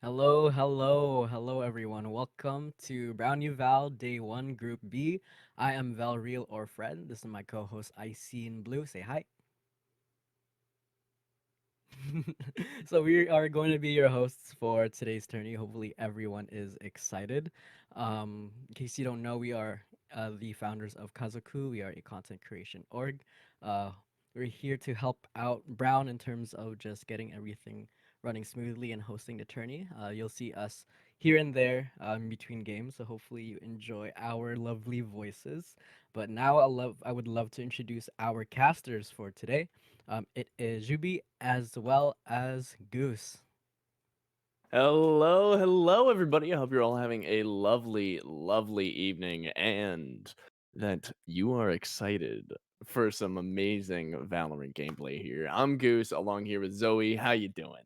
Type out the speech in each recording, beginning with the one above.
Hello everyone. Welcome to BrownieVAL Day 1 Group B. I am Val Real or Fred. This is my co-host Icy in Blue. Say hi. So we are going to be your hosts for today's tourney. Hopefully everyone is excited. In case you don't know, we are the founders of Kazoku. We are a content creation org. Uh, we're here to help out Brown in terms of just getting everything running smoothly and hosting the tourney. You'll see us here and there in between games, so hopefully you enjoy our lovely voices. But now I would love to introduce our casters for today. It is Juby as well as Goose. Hello, everybody. I hope you're all having a lovely evening and that you are excited for some amazing Valorant gameplay here. I'm Goose, along here with Zoe. How you doing?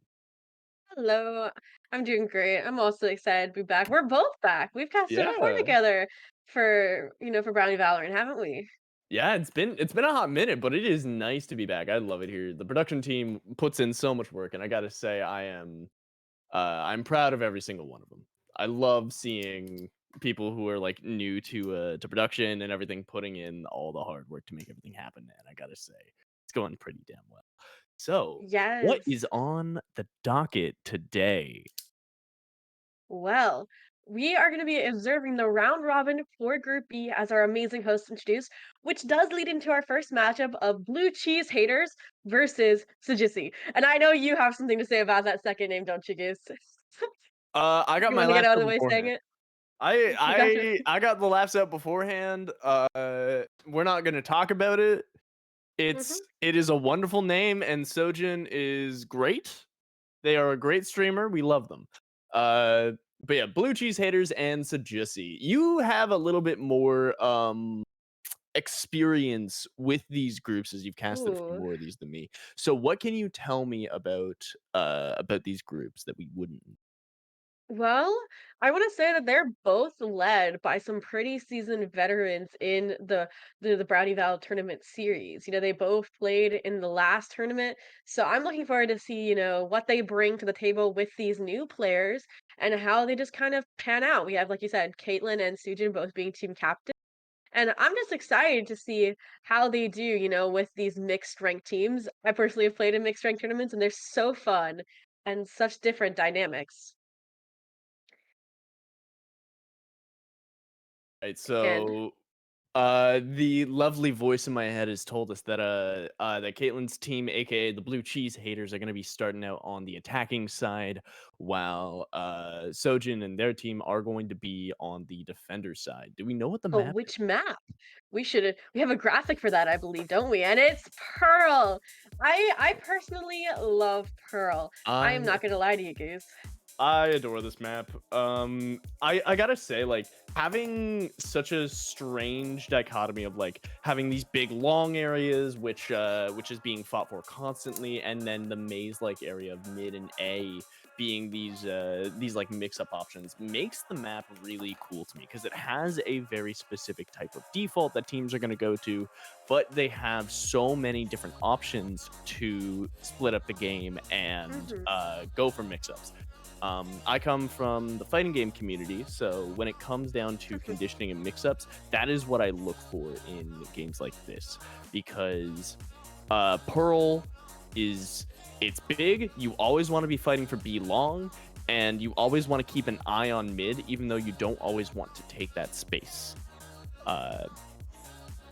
Hello, I'm doing great. I'm also excited to be back. We're both back. We've casted before Yeah. together for Brownie Valorant, haven't we? Yeah, it's been a hot minute, but it is nice to be back. I love it here. The production team puts in so much work, and I gotta say, I'm proud of every single one of them. I love seeing people who are like new to production and everything, putting in all the hard work to make everything happen. And I gotta say, it's going pretty damn well. So, what Yes. is on the docket today? Well, we are going to be observing the round robin for Group B as our amazing host introduced, which does lead into our first matchup of Blue Cheese Haters versus Sujussy. And I know you have something to say about that second name, don't you, Goose? I got You my want to get laughs out of up the way saying beforehand. it? I You got your. I I got the laughs up beforehand. We're not gonna talk about it. It is a wonderful name, and Sojin is great. They are a great streamer. We love them. Uh, but yeah, Blue Cheese Haters and Sujussy. You have a little bit more experience with these groups as you've casted a few Ooh. more of these than me. So what can you tell me about these groups that we wouldn't? Well, I want to say that they're both led by some pretty seasoned veterans in the BrownieVAL tournament series. They both played in the last tournament, so I'm looking forward to see what they bring to the table with these new players and how they just kind of pan out. We have, like you said, Caitlyn and Sujin both being team captain, and I'm just excited to see how they do with these mixed ranked teams. I personally have played in mixed ranked tournaments, and they're so fun and such different dynamics. Right. And So the lovely voice in my head has told us that Caitlin's team, aka the Blue Cheese Haters, are going to be starting out on the attacking side, while Sojin and their team are going to be on the defender side. Do we know what the oh, map is? which map? We have a graphic for that, I believe, don't we? And it's Pearl. I personally love Pearl. I am I not gonna lie to you, Goose. I adore this map. I gotta say, like, having such a strange dichotomy of like having these big long areas, which is being fought for constantly, and then the maze-like area of mid and A being these like mix-up options, makes the map really cool to me because it has a very specific type of default that teams are gonna go to, but they have so many different options to split up the game and Mhm. go for mix-ups. I come from the fighting game community, so when it comes down to conditioning and mix-ups, that is what I look for in games like this, because Pearl is it's big. You always want to be fighting for B long, and you always want to keep an eye on mid, even though you don't always want to take that space. Uh,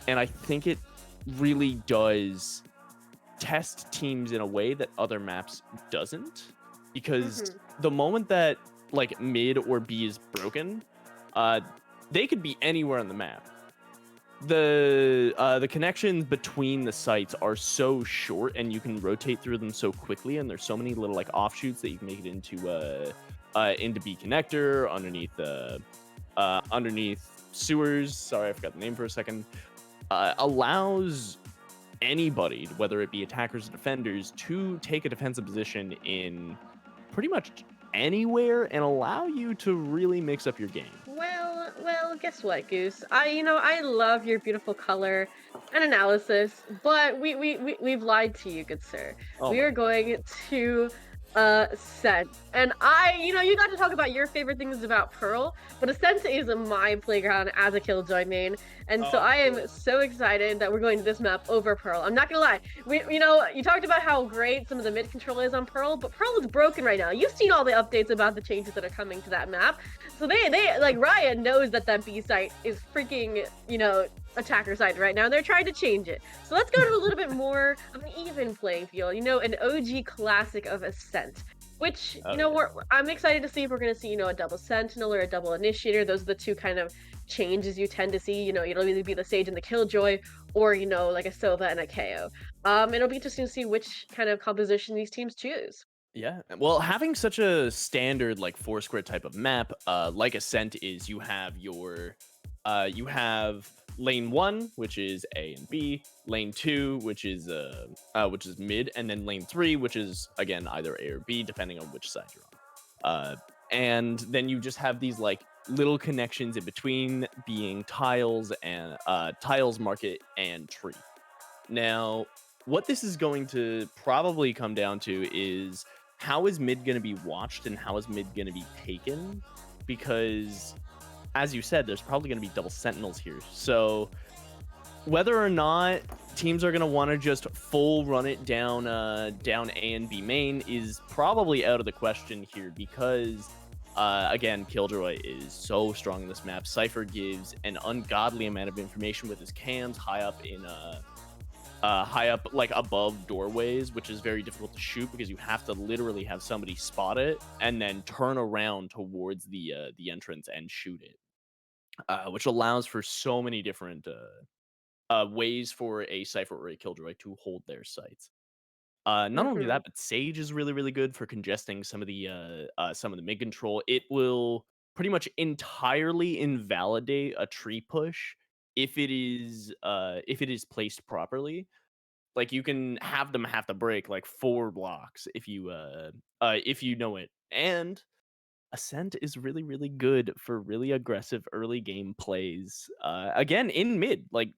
and I think it really does test teams in a way that other maps doesn't, because Mhm. the moment that like mid or B is broken, uh they could be anywhere on the map. The connections between the sites are so short, and you can rotate through them so quickly, and there's so many little like offshoots that you can make it into B connector underneath sewers. Sorry, I forgot the name for a second. Allows anybody, whether it be attackers or defenders, to take a defensive position in pretty much anywhere and allow you to really mix up your game. Well, guess what, Goose? I love your beautiful color and analysis, but we've lied to you, good sir. Oh We my are god. going to Ascent. And you got to talk about your favorite things about Pearl, but Ascent is my playground as a Killjoy main, and so Oh, I am cool. so excited that we're going to this map over Pearl. I'm not gonna lie, you talked about how great some of the mid control is on Pearl, but Pearl is broken right now. You've seen all the updates about the changes that are coming to that map, so they like Riot knows that B site is freaking attacker side right now, and they're trying to change it. So let's go to a little bit more of an even playing field, an OG classic of Ascent. Which, Oh yeah. I'm excited to see if we're going to see, a double Sentinel or a double Initiator. Those are the two kind of changes you tend to see. It'll either be the Sage and the Killjoy, or, like a Sova and a KO. It'll be interesting to see which kind of composition these teams choose. Yeah. Well, having such a standard like Foursquare type of map, like Ascent is, you have lane 1, which is A and B, lane 2, which is mid, and then lane 3, which is again either A or B, depending on which side you're on. And then you just have these like little connections in between, being tiles and tiles, market, and tree. Now, what this is going to probably come down to is how is mid going to be watched and how is mid going to be taken? Because, as you said, there's probably going to be double sentinels here. So, whether or not teams are going to want to just full run it down A and B main is probably out of the question here because, again, Killjoy is so strong in this map. Cypher gives an ungodly amount of information with his cams high up like above doorways, which is very difficult to shoot because you have to literally have somebody spot it and then turn around towards the entrance and shoot it, which allows for so many different ways for a Cypher or a Killjoy to hold their sights. Not only Mm-hmm. that, but Sage is really, really good for congesting some of the mid control. It will pretty much entirely invalidate a tree push if it is placed properly. Like you can have them have to break like 4 blocks if you know it. And Ascent is really, really good for really aggressive early game plays. Again, in mid, like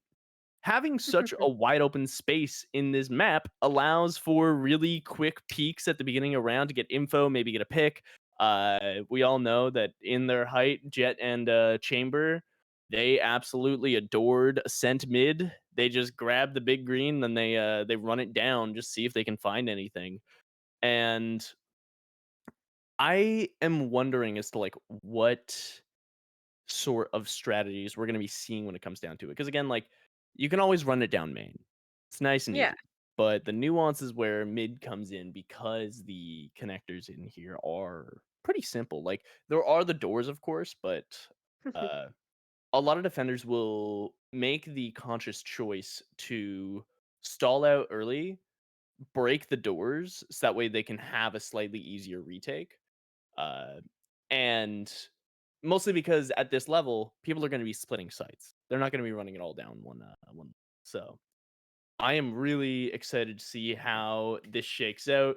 having such a wide open space in this map allows for really quick peaks at the beginning of round to get info, maybe get a pick. We all know that in their height, Jet and Chamber, they absolutely adored Ascent mid. They just grab the big green, then they run it down, just see if they can find anything. And I am wondering as to like what sort of strategies we're going to be seeing when it comes down to it. Because again, like you can always run it down main. It's nice and Yeah. easy. But the nuance is where mid comes in because the connectors in here are pretty simple. Like there are the doors, of course, but uh, a lot of defenders will make the conscious choice to stall out early, break the doors, so that way they can have a slightly easier retake. Uh, and mostly because at this level, people are going to be splitting sites. They're not going to be running it all down one. So I am really excited to see how this shakes out.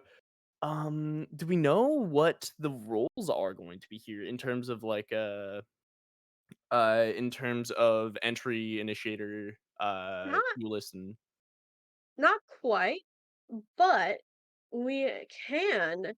Do we know what the roles are going to be here in terms of like in terms of entry, initiator, Not duelist, and not quite, but we can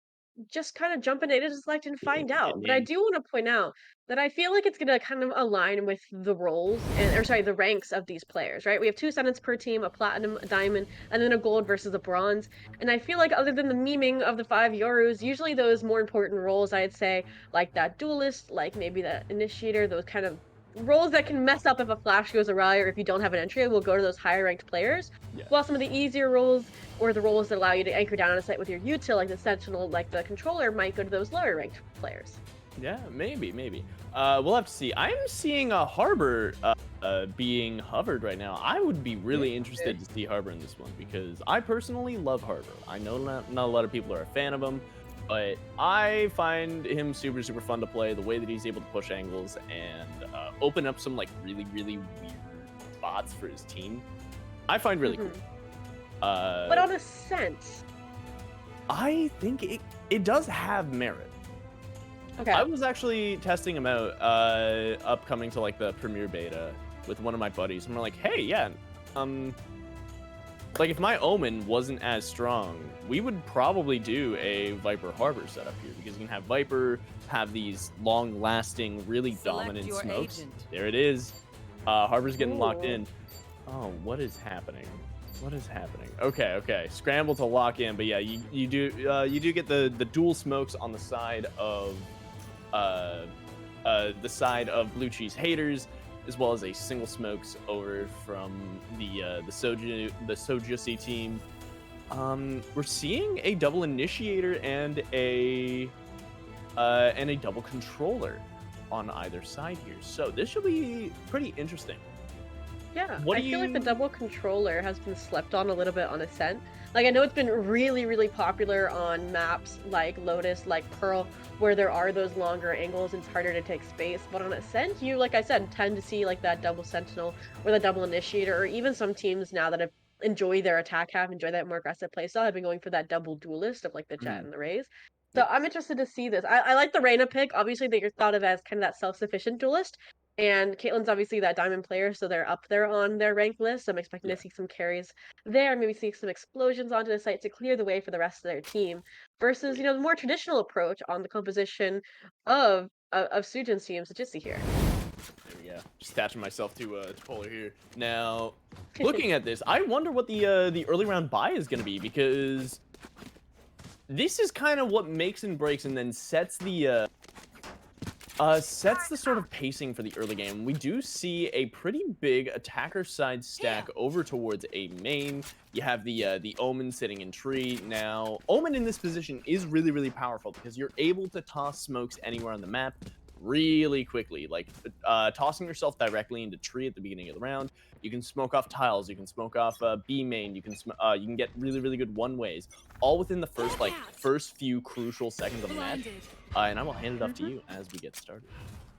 just kind of jump into Data Select and find out. getting But I in? do want to point out that I feel like it's gonna kind of align with the roles and or sorry, the ranks of these players, right? We have two Senates per team, a platinum, a diamond, and then a gold versus a bronze. And I feel like other than the memeing of the 5 euros, usually those more important roles I'd say, like that duelist, like maybe that initiator, those kind of roles that can mess up if a flash goes awry or if you don't have an entry will go to those higher ranked players. Yeah. While some of the easier roles or the roles that allow you to anchor down on a site with your util, like the sentinel, like the controller, might go to those lower ranked players. Yeah, maybe. We'll have to see. I'm seeing a Harbor being hovered right now. I would be really interested to see Harbor in this one because I personally love Harbor. I know not a lot of people are a fan of him, but I find him super, super fun to play. The way that he's able to push angles and open up some like really, really weird spots for his team, I find really cool. But on a sense, I think it does have merit. okay. I was actually testing him out upcoming to like the premiere beta with one of my buddies, and we're like, hey, yeah, like if my Omen wasn't as strong, we would probably do a Viper Harbor setup here because you can have Viper have these long-lasting, really dominant smokes. Agent. There it is. Harbor's getting locked Ooh. in. Oh, what is happening? What is happening? Okay, okay. Scramble to lock in, but yeah, you do get the dual smokes on the side of Blue Cheese haters, as well as a single smokes over from the Sujussy team. We're seeing a double initiator and a double controller on either side here, so this should be pretty interesting. Yeah, What I do feel like the you- double controller has been slept on a little bit on Ascent. Like, I know it's been really, really popular on maps like Lotus, like Pearl, where there are those longer angles and it's harder to take space. But on Ascent, you, like I said, tend to see like that double Sentinel or the double Initiator, or even some teams now that have enjoy their attack half, enjoy that more aggressive playstyle, have been going for that double duelist of like the Jet Mm, and the Raze. So yep, I'm interested to see this. I like the Reyna pick. Obviously, that you're thought of as kind of that self-sufficient duelist. And Caitlyn's obviously that diamond player, so they're up there on their rank list. So I'm expecting yeah. to see some carries there, maybe see some explosions onto the site to clear the way for the rest of their team. Versus, Great. the more traditional approach on the composition of Sujin's team, Sujussy here. There we go. Just attaching myself to Polar here. Now, looking at this, I wonder what the early round buy is going to be, because this is kind of what makes and breaks and then sets the sort of pacing for the early game. We do see a pretty big attacker side stack over towards a main. You have the Omen sitting in tree. Now, Omen in this position is really, really powerful because you're able to toss smokes anywhere on the map really quickly. Like, tossing yourself directly into tree at the beginning of the round. You can smoke off tiles. You can smoke off B main. You can get really, really good one ways, all within the first few crucial seconds of the match. And I will hand it off to you as we get started.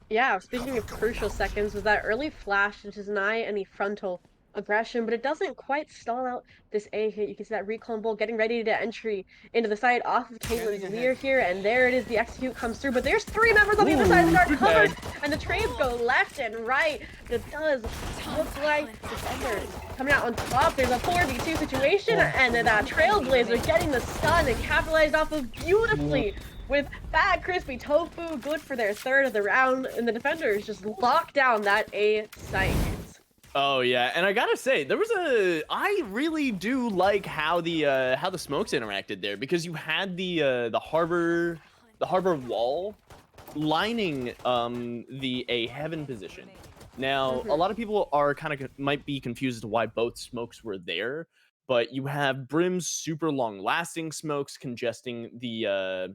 Yeah, speaking of crucial seconds, with that early flash, which is nigh any frontal aggression, but it doesn't quite stall out this A hit. You can see that recon bull getting ready to entry into the side off of Caitlyn's Lear here, and there it is, the execute comes through, but there's three members on the other side of the dark good covered, tag. and the trades go left and right. It does look like defenders coming out on top. There's a 4v2 situation, and then that Trailblazer getting the stun and capitalized off of beautifully. With Fat Crispy Tofu, good for their third of the round, and the defenders just lock down that A site. Oh yeah, and I gotta say, I really do like how the smokes interacted there, because you had the harbor wall lining the A heaven position. Now, a lot of people are might be confused as to why both smokes were there, but you have Brim's super long lasting smokes congesting the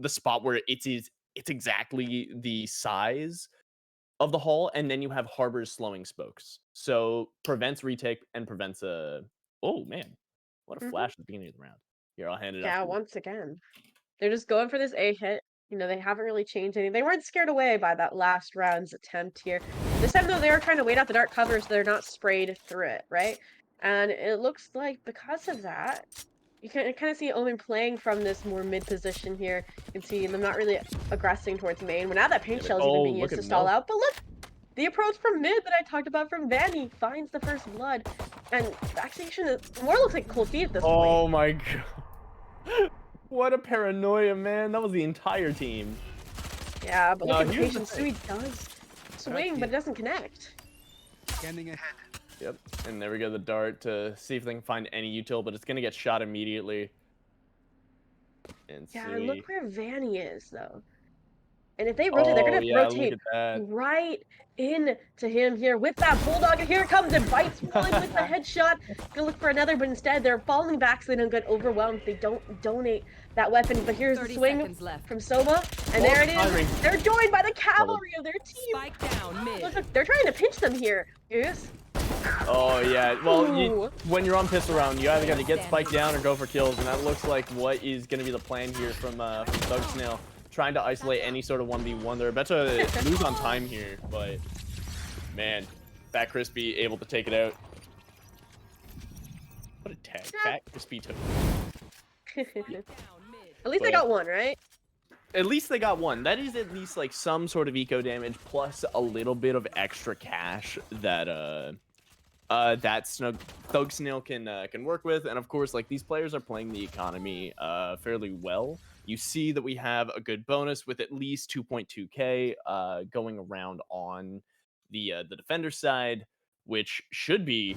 spot where it's exactly the size of the hull, and then you have Harbor's slowing spokes, so prevents retake and prevents a. Oh man, what a flash at the beginning of the round. Here, I'll hand it off Yeah, to you. once again. They're just going for this A hit. They haven't really changed anything. They weren't scared away by that last round's attempt here. This time, though, they were trying to wait out the dark cover so they're not sprayed through it, right? And it looks like because of that, you can kind of see Omen playing from this more mid position here. You can see them not really aggressing towards main. But now that paint shell is even Oh, being look used at to stall Milk. out. But look, the approach from mid that I talked about from Vanny finds the first blood. And vaccination more looks like cold feet at this point. Oh my god. What a paranoia, man. That was the entire team. Yeah, but look Now, at the here's the patience. thing. Sui does swing, but it doesn't connect. Scanning ahead. Yep, and there we go, the dart to see if they can find any util, but it's gonna get shot immediately. And Yeah, and see. look where Vanny is, though. And if they rotate, they're Oh gonna yeah, look rotate at that. right into him here with that bulldog. And here it comes, and bites one with the headshot. Gonna look for another, but instead they're falling back so they don't get overwhelmed. They don't donate that weapon. But here's the 30 swing seconds left. from Soma, and there it firing. is. They're joined by the cavalry of their team. Spike down mid. Look, they're trying to pinch them here. Yes. Oh yeah, well, Ooh. when you're on pistol round, you either got to get spiked down or go for kills, and that looks like what is going to be the plan here from Thug Snail, trying to isolate any sort of 1v1. They're about to lose on time here, but man, Fat Crispy able to take it out. What a tag, Fat Crispy took. At least they got one, right? At least they got one. That is at least like some sort of eco damage plus a little bit of extra cash that that Thug Snail can work with. And of course, like, these players are playing the economy fairly well. You see that we have a good bonus with at least 2.2k going around on the defender side, which should be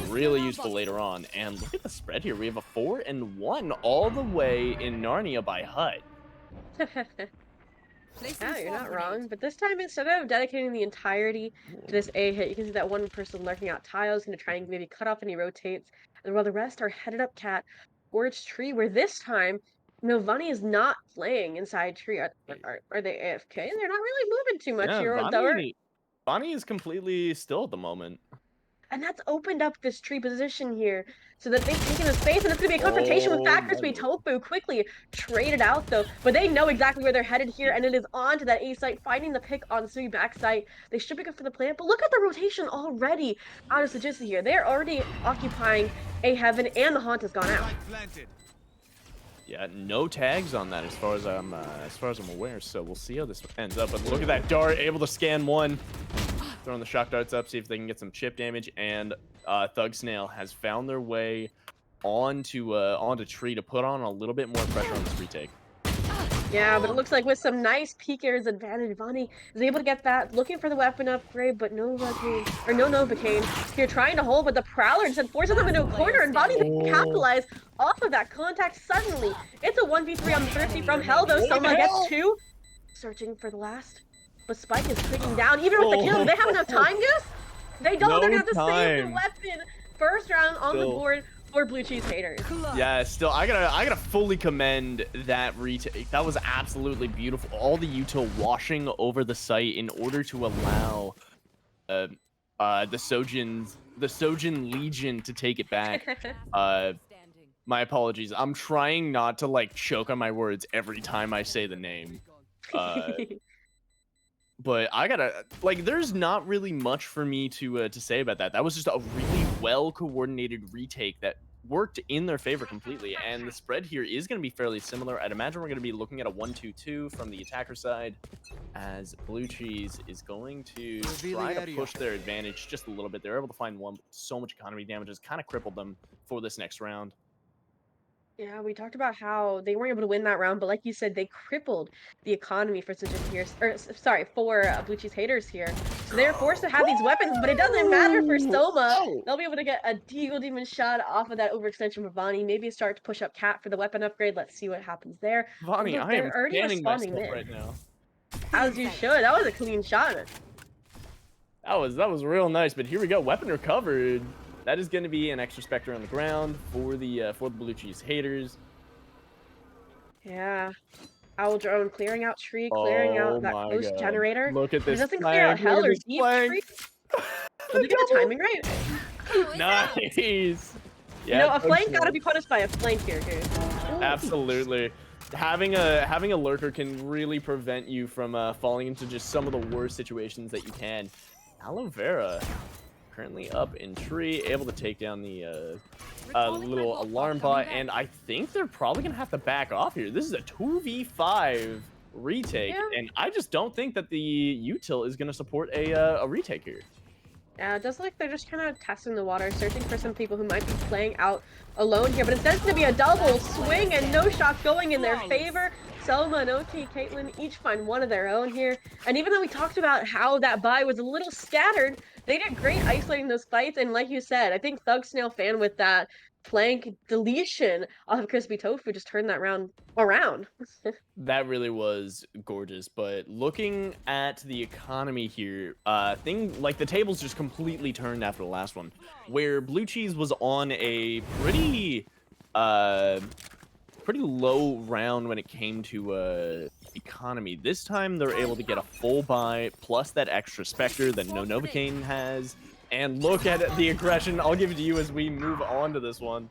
really useful later on. And look at the spread here. We have a 4-1 all the way in Narnia by Hut. Yeah, you're not wrong. But this time, instead of dedicating the entirety to this A hit, you can see that one person lurking out tile is going to try and maybe cut off any rotates. And while the rest are headed up cat towards tree, where this time, Vani is not playing inside tree. Are they AFK? They're not really moving too much Yeah, here. Though, Vani is completely still at the moment. and that's opened up this tree position here so that they've taken the space, and it's going to be a confrontation with Fat Crispy Tofu. Quickly traded out, though, but they know exactly where they're headed here, and it is on to that A site, finding the pick on Sui back site. They should be good for the plant, but look at the rotation already out of Sujussy here. They're already occupying A Heaven, and the Haunt has gone out. Yeah, no tags on that as far as I'm aware. So we'll see how this ends up. But look at that dart, able to scan one, throwing the shock darts up, see if they can get some chip damage. And Thug Snail has found their way onto tree to put on a little bit more pressure on this retake. Yeah, but it looks like with some nice Peeker's advantage, Vani is able to get that, looking for the weapon upgrade, but no Novocaine. Here trying to hold, but the Prowler just forces them into a corner, and Vani can capitalize off of that contact suddenly. It's a 1v3 on the Thirsty from Hell, though. Soma gets 2. Searching for the last, but Spike is clicking down. Even with the kill, do they have enough time, Goose? They don't. They're going to have to save the weapon. First round on the board for Blue Cheese haters. Yeah, still, I gotta fully commend that retake. That was absolutely beautiful. All the util washing over the site in order to allow the Sojin Legion to take it back. My apologies. I'm trying not to like choke on my words every time I say the name. But I gotta, like, there's not really much for me to say about that. That was just a really well-coordinated retake that worked in their favor completely. And the spread here is going to be fairly similar. I'd imagine we're going to be looking at a 1-2-2 from the attacker side, as Blue Cheese is going to try to push their advantage just a little bit. They're able to find one, so much economy damage has kind of crippled them for this next round. Yeah, we talked about how they weren't able to win that round, but like you said, they crippled the economy for for Blue Cheese haters here. So they're forced to have these weapons, but it doesn't matter for Soma. They'll be able to get a Deagle Demon shot off of that overextension for Vani. Maybe start to push up Cat for the weapon upgrade. Let's see what happens there. Vani, I am scanning myself right now. As you should. That was a clean shot. That was real nice, but here we go. Weapon recovered. That is going to be an extra Spectre on the ground for the Blue Cheese haters. Yeah. Owl Drone clearing out tree, clearing out that ghost generator. Look at this. It doesn't clear out hell or deep tree. But look at the timing right. Nice. Yeah, you know, a flank gotta be punished by a flank here, dude. Absolutely. Having a lurker can really prevent you from falling into just some of the worst situations that you can. Aloe Vera currently up in tree, able to take down the little alarm bot, and I think they're probably gonna have to back off here. This is a 2v5 retake, and I just don't think that the util is gonna support a retake here. Yeah, it does look like they're just kind of testing the water, searching for some people who might be playing out alone here, but instead it's going to be a double swing and no shot going in their favor. Selma and OK Caitlyn each find one of their own here, and even though we talked about how that buy was a little scattered, they did great isolating those fights, and like you said, I think Thug Snail fan with that flank deletion off of Crispy Tofu just turned that round around. That really was gorgeous, but looking at the economy here, the tables just completely turned after the last one, where Blue Cheese was on a pretty low round when it came to economy. This time they're able to get a full buy plus that extra Spectre that no Novocaine has. And look at the aggression. I'll give it to you as we move on to this one.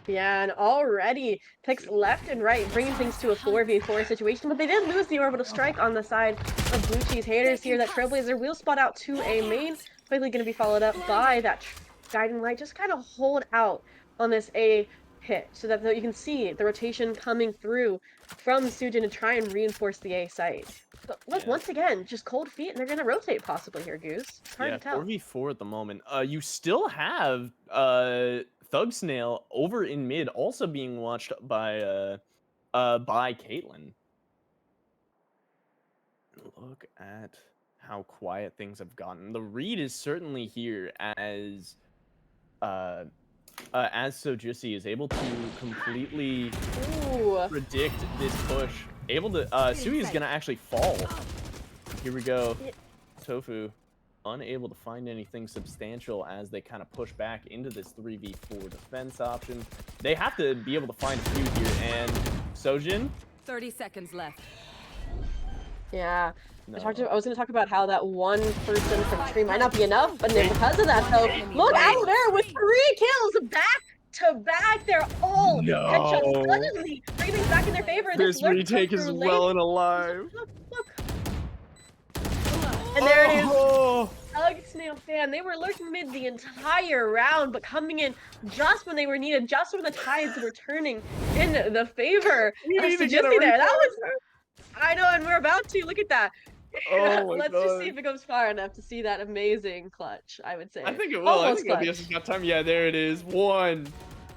Yeah, and already picks left and right, bringing things to a 4v4 situation, but they did lose the orbital strike on the side of Blue Cheese haters here. That Trailblazer will spot out to a main, quickly going to be followed up by that Guiding Light. Just kind of hold out on this A hit so that you can see the rotation coming through from Sujin to try and reinforce the A site. But look, Yeah. once again, just cold feet, and they're gonna rotate possibly here, Goose. It's hard Yeah, to tell. 4v4 at the moment. You still have Thug Snail over in mid, also being watched by Caitlyn. Look at how quiet things have gotten. The read is certainly here as Sujussy is able to completely Ooh. predict this push. Able to Sui is gonna actually fall. Here we go. Tofu unable to find anything substantial as they kind of push back into this 3v4 defense option. They have to be able to find a few here, and Sojin. 30 seconds left. Yeah. No. I was going to talk about how that one person from tree might not be enough, but because of that, though, look out there with 3 kills back to back. They're all headshots suddenly bringing things back in their favor. This retake is well and alive. Look. And there it is. Oh. Thug Snail fan, they were lurking mid the entire round, but coming in just when they were needed, just when the tides were turning in the favor of Sujussy there. That was, I know, and we're about to look at that. Oh Let's just see if it goes far enough to see that amazing clutch, I would say. I think it will. Almost I think OBS got time. Yeah, there it is. 1,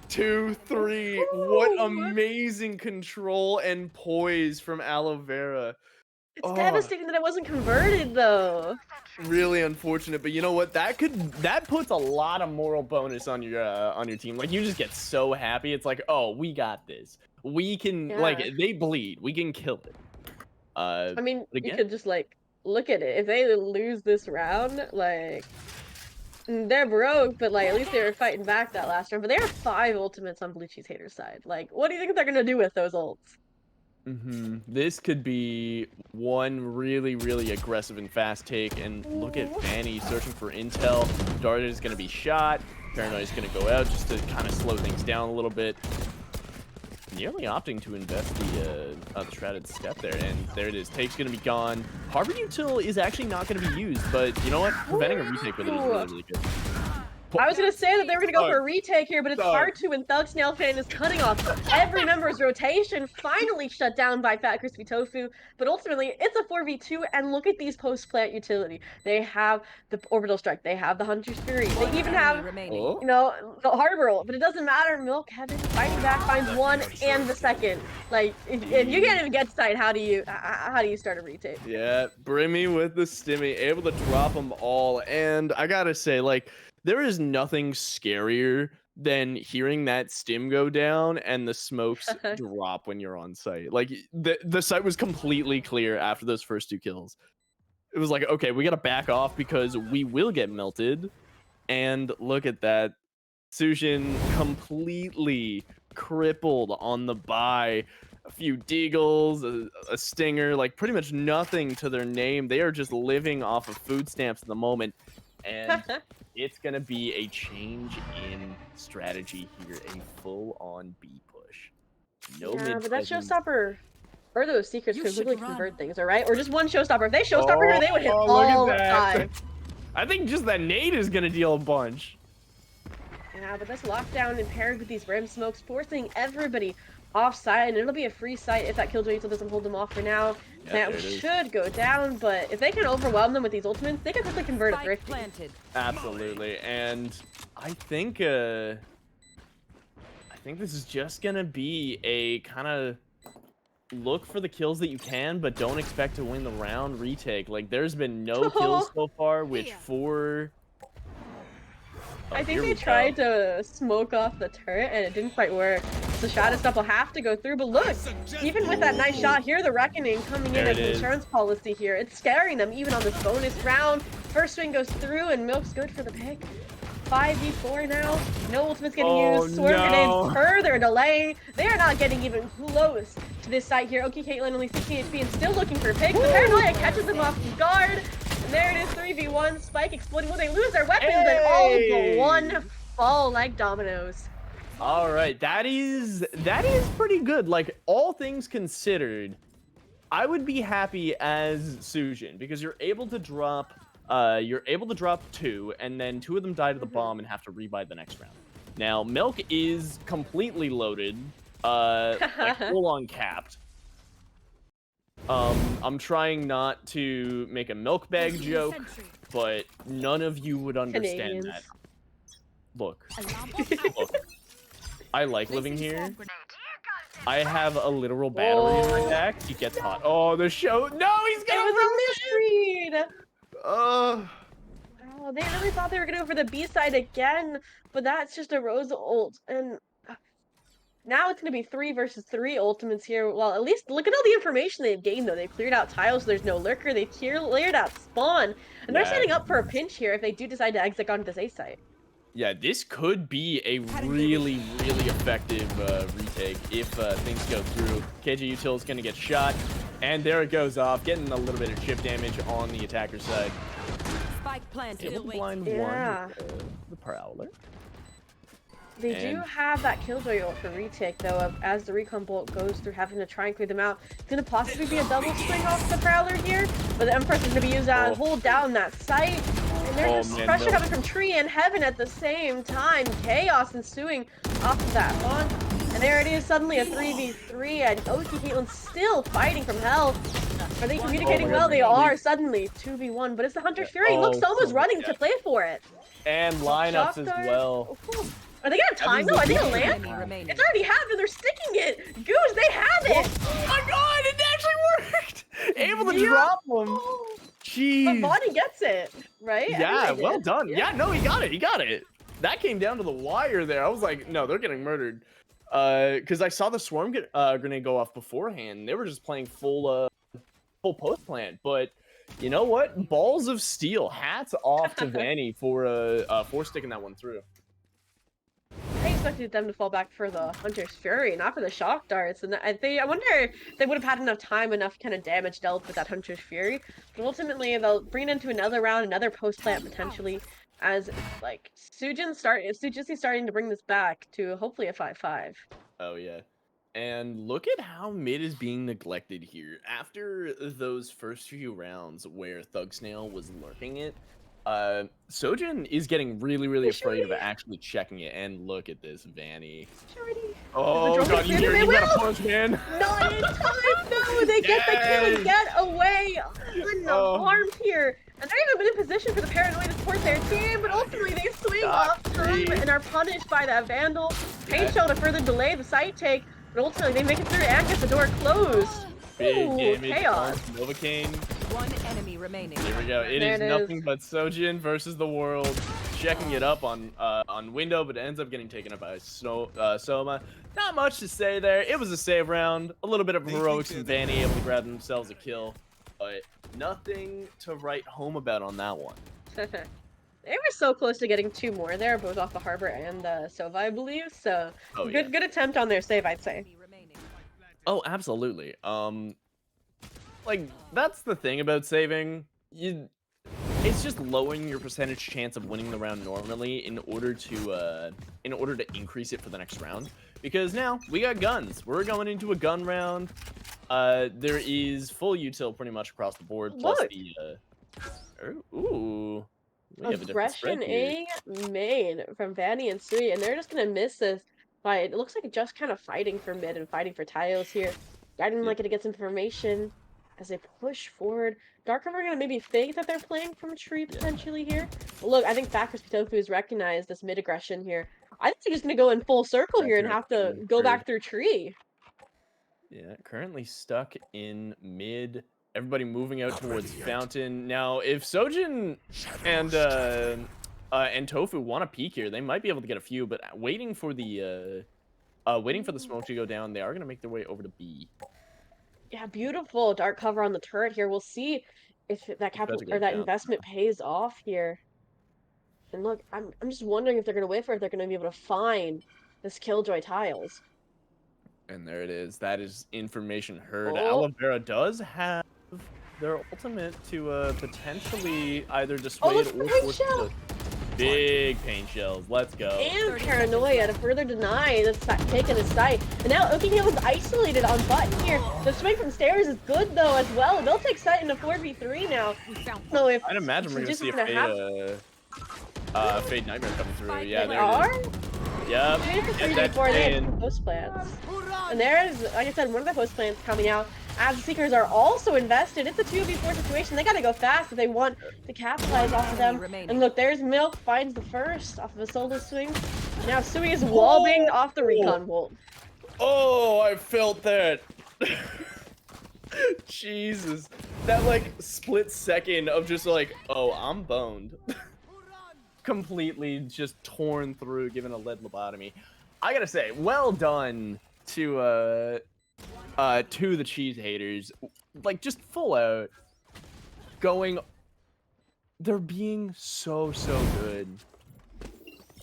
2, 3. What amazing control and poise from Aloe Vera. It's devastating that it wasn't converted, though. Really unfortunate, but you know what? That puts a lot of moral bonus on your team. Like, you just get so happy. It's like, oh, we got this. We can like, they bleed. We can kill it. I mean, you could just like look at it. If they lose this round, like they're broke, but like at least they were fighting back that last round. But they have 5 ultimates on Blue Cheese Haters' side. Like, what do you think they're gonna do with those ults? This could be one really, really aggressive and fast take. And look at Fanny searching for intel. Darted is going to be shot. Paranoid is going to go out just to kind of slow things down a little bit. Nearly opting to invest the shrouded step there, and there it is. Take's going to be gone. Harbor Util is actually not going to be used, but you know what? Preventing a retake with it is really, really good. I was gonna say that they were gonna go for a retake here, but it's hard to when Thug Snail Fan is cutting off every member's rotation, finally shut down by Fat Crispy Tofu. But ultimately, it's a 4v2, and look at these post-plant utility. They have the Orbital Strike, they have the Hunter's Fury, they even have, you know, the Harbor, but it doesn't matter. Milk Heaven fighting back finds 1 and the 2nd. Like, if you can't even get to site, how do you start a retake? Yeah, Brimmy with the stimmy, able to drop them all, and I gotta say, like, there is nothing scarier than hearing that stim go down and the smokes drop when you're on site. Like, the site was completely clear after those first 2 kills. It was like, okay, we gotta back off because we will get melted. And look at that. Sushin completely crippled on the buy. A few deagles, a stinger, like pretty much nothing to their name. They are just living off of food stamps at the moment. And it's going to be a change in strategy here, a full-on B push. No mid. But that showstopper, or those secrets could really convert things, alright? Or just one showstopper. If they showstopper here, they would hit all 5. I think just that nade is going to deal a bunch. Yeah, but that's lockdown and paired with these rim smokes, forcing everybody offside, and it'll be a free site if that Killjoy Util doesn't hold them off for now. That should go down, but if they can overwhelm them with these ultimates, they can quickly convert a Thrifty. Absolutely, and I think this is just gonna be a kind of look for the kills that you can, but don't expect to win the round retake. Like, there's been no kills so far, which for... I think they tried to smoke off the turret and it didn't quite work. So Shadow Step will have to go through, but look, even with that nice shot here, the Reckoning coming in as an insurance policy here. It's scaring them even on this bonus round. First swing goes through and Milk's good for the pick. 5v4 now. No ultimates getting used. Swarm grenades further delay. They are not getting even close to this site here. Okay, Caitlyn only 16 HP and still looking for a pick. The Paranoia catches them off guard. And there it is, 3v1. Spike exploding. Will they lose their weapons? And all but one fall like dominoes. All right, that is pretty good. Like, all things considered, I would be happy as Sujin because you're able to drop 2, and then 2 of them die to the bomb and have to rebuy the next round. Now, Milk is completely loaded, like full-on capped. I'm trying not to make a milk bag joke, but none of you would understand Canadians. that. Look, look, I like living here. I have a literal battery in my back. He gets hot. Oh, the show. No, he's It gonna was ruin a misread. it. Wow, they really thought they were gonna go for the B side again, but that's just a Rosa ult, and now it's gonna be 3 versus 3 ultimates here. Well, at least look at all the information they've gained though. They've cleared out tiles, so there's no lurker. They cleared out spawn, and they're Yeah. setting up for a pinch here if they do decide to exit onto this A site. Yeah, this could be a really effective retake if things go through. KJ Util is going to get shot, and there it goes off, getting a little bit of chip damage on the attacker's side. Spike planted. Able to blind Yeah. one with the Prowler. They do And- have that Killjoy ult for retake though, as the recon bolt goes through having to try and clear them out. It's gonna possibly be a double swing off the Prowler here, but the Empress is gonna be used to hold down that site. And there's just pressure coming from Tree and Heaven at the same time. Chaos ensuing off of that one. And there it is, suddenly a 3v3, and Oki Caitlin's still fighting from hell. Are they communicating well? They are. Suddenly 2v1, but it's the Hunter's Fury. Look, Soma's running to play for it. And lineups as well. Are they gonna have time though? Are they gonna land? Remaining. It's already happened. They're sticking it. Goose, they have it. Oh my god, it actually worked! Able to Yeah. drop them. Jeez. But Bonnie gets it, right? Yeah, Everybody well did. done. Yeah, no, he got it. He got it. That came down to the wire there. I was like, no, they're getting murdered. Because I saw the swarm grenade go off beforehand. They were just playing full post plant. But you know what? Balls of steel. Hats off to Vanny for sticking that one through. I expected them to fall back for the Hunter's Fury, not for the shock darts. And I wonder if they would have had enough time, enough kind of damage dealt with that Hunter's Fury. But ultimately, they'll bring it into another round, another post plant potentially, as like Sujussy starting to bring this back to hopefully a 5-5. Oh yeah. And look at how mid is being neglected here. After those first few rounds where Thug Snail was lurking it, Sojin is getting really afraid of actually checking it. And look at this, Vanny. Oh drone god, get cleared? you They got a will! punch, man. Not in time, no! They get the kill and get away! Unarmed here! And they're even in position for the paranoia to support their team, but ultimately they swing off time and are punished by that Vandal. Paint Shell to further delay the site take, but ultimately they make it through and get the door closed. Big Ooh, damage chaos. on Novocaine. One enemy remaining. Here we go. It There is it nothing is. but Sojin versus the world. Checking it up on window, but it ends up getting taken up by Soma. Not much to say there. It was a save round. A little bit of heroics from Vanny able to grab themselves a kill, but nothing to write home about on that one. They were so close to getting 2 more there, both off the Harbor and the Sova, I believe. So good attempt on their save, I'd say. Enemy remaining. Oh, absolutely. Like that's the thing about saving. It's just lowering your percentage chance of winning the round normally in order to increase it for the next round. Because now we got guns. We're going into a gun round. There is full util pretty much across the board. Plus Look. ooh. We have a different spread Aggression here. A main from Vanny and Sui, and they're just gonna miss this by it looks like just kind of fighting for mid and fighting for tiles here. Guiding like to get some information as they push forward. Dark Cover are gonna maybe fake that they're playing from tree potentially here. But look, I think Backers Pitofu has recognized this mid aggression here. I think they're just gonna go in full circle here and have to go back through tree. Yeah, currently stuck in mid. Everybody moving out towards Fountain. Now, if Sojin and Tofu want to peek here, they might be able to get a few, but waiting for the smoke to go down, they are gonna make their way over to B. Yeah, beautiful dark cover on the turret here. We'll see if that capital or that investment pays off here. And look, I'm just wondering if they're gonna whiff or if they're gonna be able to find this Killjoy tiles. And there it is. That is information heard. Oh. Alavera does have their ultimate to potentially either dissuade look, or paint force shell! the big paint shells. Let's go. And Paranoia to further deny the taking his sight. And now Okihale is isolated on button here. The swing from stairs is good though as well. They'll take sight into 4v3 now. No, if I'd imagine we're gonna Sujussy see gonna have- a Fade Nightmare coming through. Yeah, They there are? it is. Yep. Doing for Get that 3v4, and they have in. two host plants. And there is, like I said, one of the host plants coming out. As the Seekers are also invested. It's a 2v4 situation. They gotta go fast if they want to capitalize off of them. And look, there's Milk, finds the first off of a solo swing. Now Sui is wallbanged off the recon bolt. Oh, I felt that. Jesus. That like split second of just like, oh, I'm boned. Completely just torn through, given a lead lobotomy. I gotta say, well done to the cheese haters. Like just full out going. They're being so good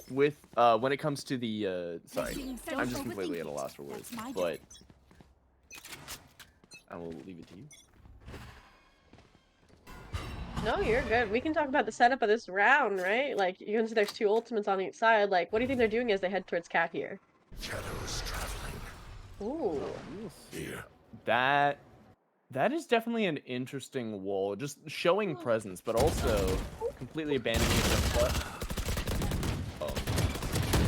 with when it comes to the sorry, I'm just completely at a loss for words, but I will leave it to you. No, you're good. We can talk about the setup of this round, right? Like, you can see there's two ultimates on each side. Like, what do you think they're doing as they head towards cat here? Shadows traveling. Ooh. Here. That is definitely an interesting wall, just showing presence, but also completely abandoning the oh.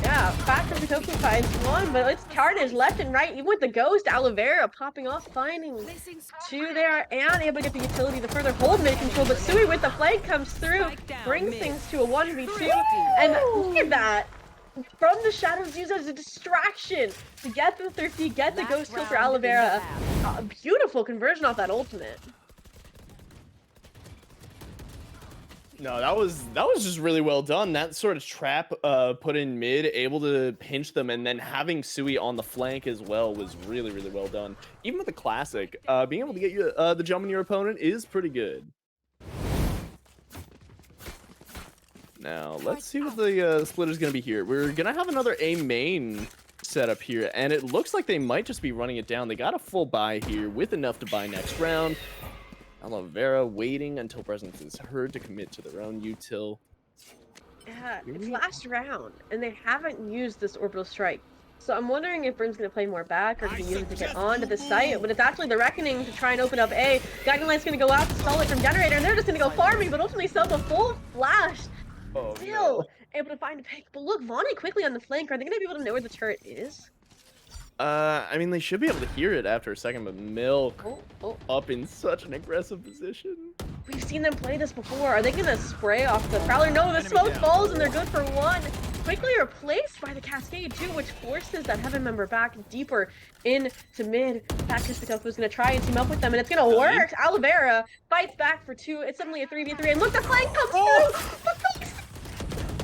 Yeah, Factor Kazoku finds one, but it's carnage left and right. Even with the ghost, Aloe Vera popping off, finding two there, and able to get the utility to further hold mid control. But Sui with the flank comes through, brings things to a 1v2, and look at that. From the shadows, used as a distraction to get the Thrifty, get the ghost kill for Aloe Vera. A beautiful conversion off that ultimate. No, that was just really well done. That sort of trap put in mid, able to pinch them, and then having Sui on the flank as well was really well done. Even with the classic, being able to get you the jump on your opponent is pretty good. Now let's see what the split is going to be here. We're gonna have another A main setup here, and it looks like they might just be running it down. They got a full buy here with enough to buy next round. Aloe Vera waiting until presence is heard to commit to their own util. Yeah, it's last round, and they haven't used this orbital strike. So I'm wondering if Brim's going to play more back or going to use it to get onto the site, but it's actually the Reckoning to try and open up A. Guiding Line's going to go out to stall it from Generator, and they're just going to go farming, but ultimately self a full flash. Oh, Still no. able to find a pick, but look, Vonnie quickly on the flank. Are they going to be able to know where the turret is? I mean, they should be able to hear it after a second, but Milk Oh. up in such an aggressive position. We've seen them play this before. Are they going to spray off the Prowler? No, the smoke falls, and they're good for one. Quickly replaced by the Cascade, too, which forces that Heaven member back deeper into mid. Factor Kazoku's going to try and team up with them, and it's going to work. Aloe Vera fights back for two. It's suddenly a 3v3, and look, the flank comes through!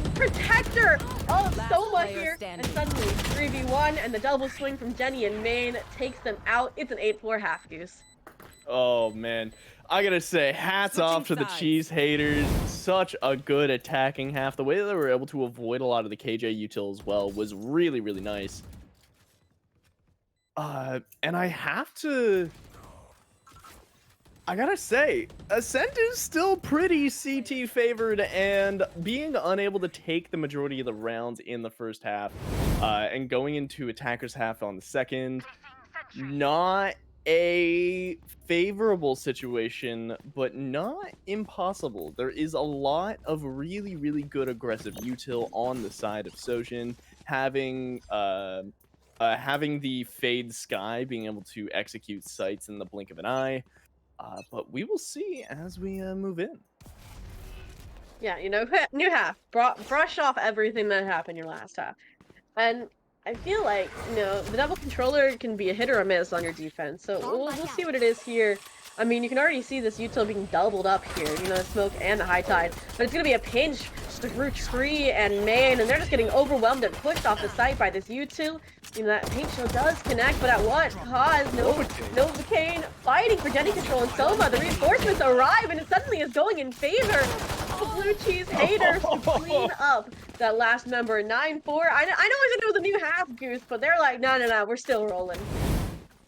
The protector of Soma here, and suddenly 3v1, and the double swing from Jenny and Main takes them out. It's an 8-4 half goose. Oh, man. I gotta say, hats off to the cheese haters. Such a good attacking half. The way that they were able to avoid a lot of the KJ util as well was really nice. And I gotta say, Ascent is still pretty CT favored, and being unable to take the majority of the rounds in the first half, and going into attacker's half on the second, not a favorable situation, but not impossible. There is a lot of really good aggressive util on the side of Sojin, having the Fade Sky, being able to execute sights in the blink of an eye. But we will see as we move in. Yeah, you know, new half. Brush off everything that happened your last half. And I feel like, you know, the double controller can be a hit or a miss on your defense. So we'll see what it is here. I mean, you can already see this util being doubled up here, you know, the smoke and the high tide. But it's going to be a pinch just to root Tree and Main, and they're just getting overwhelmed and pushed off the site by this util. You know, that paint shield does connect, but at what cost? Novocaine fighting for Jenny control and Soma. The reinforcements arrive, and it suddenly is going in favor of the blue cheese haters to clean up that last member. 9-4. I know I said it was a new half goose, but they're like, no, we're still rolling.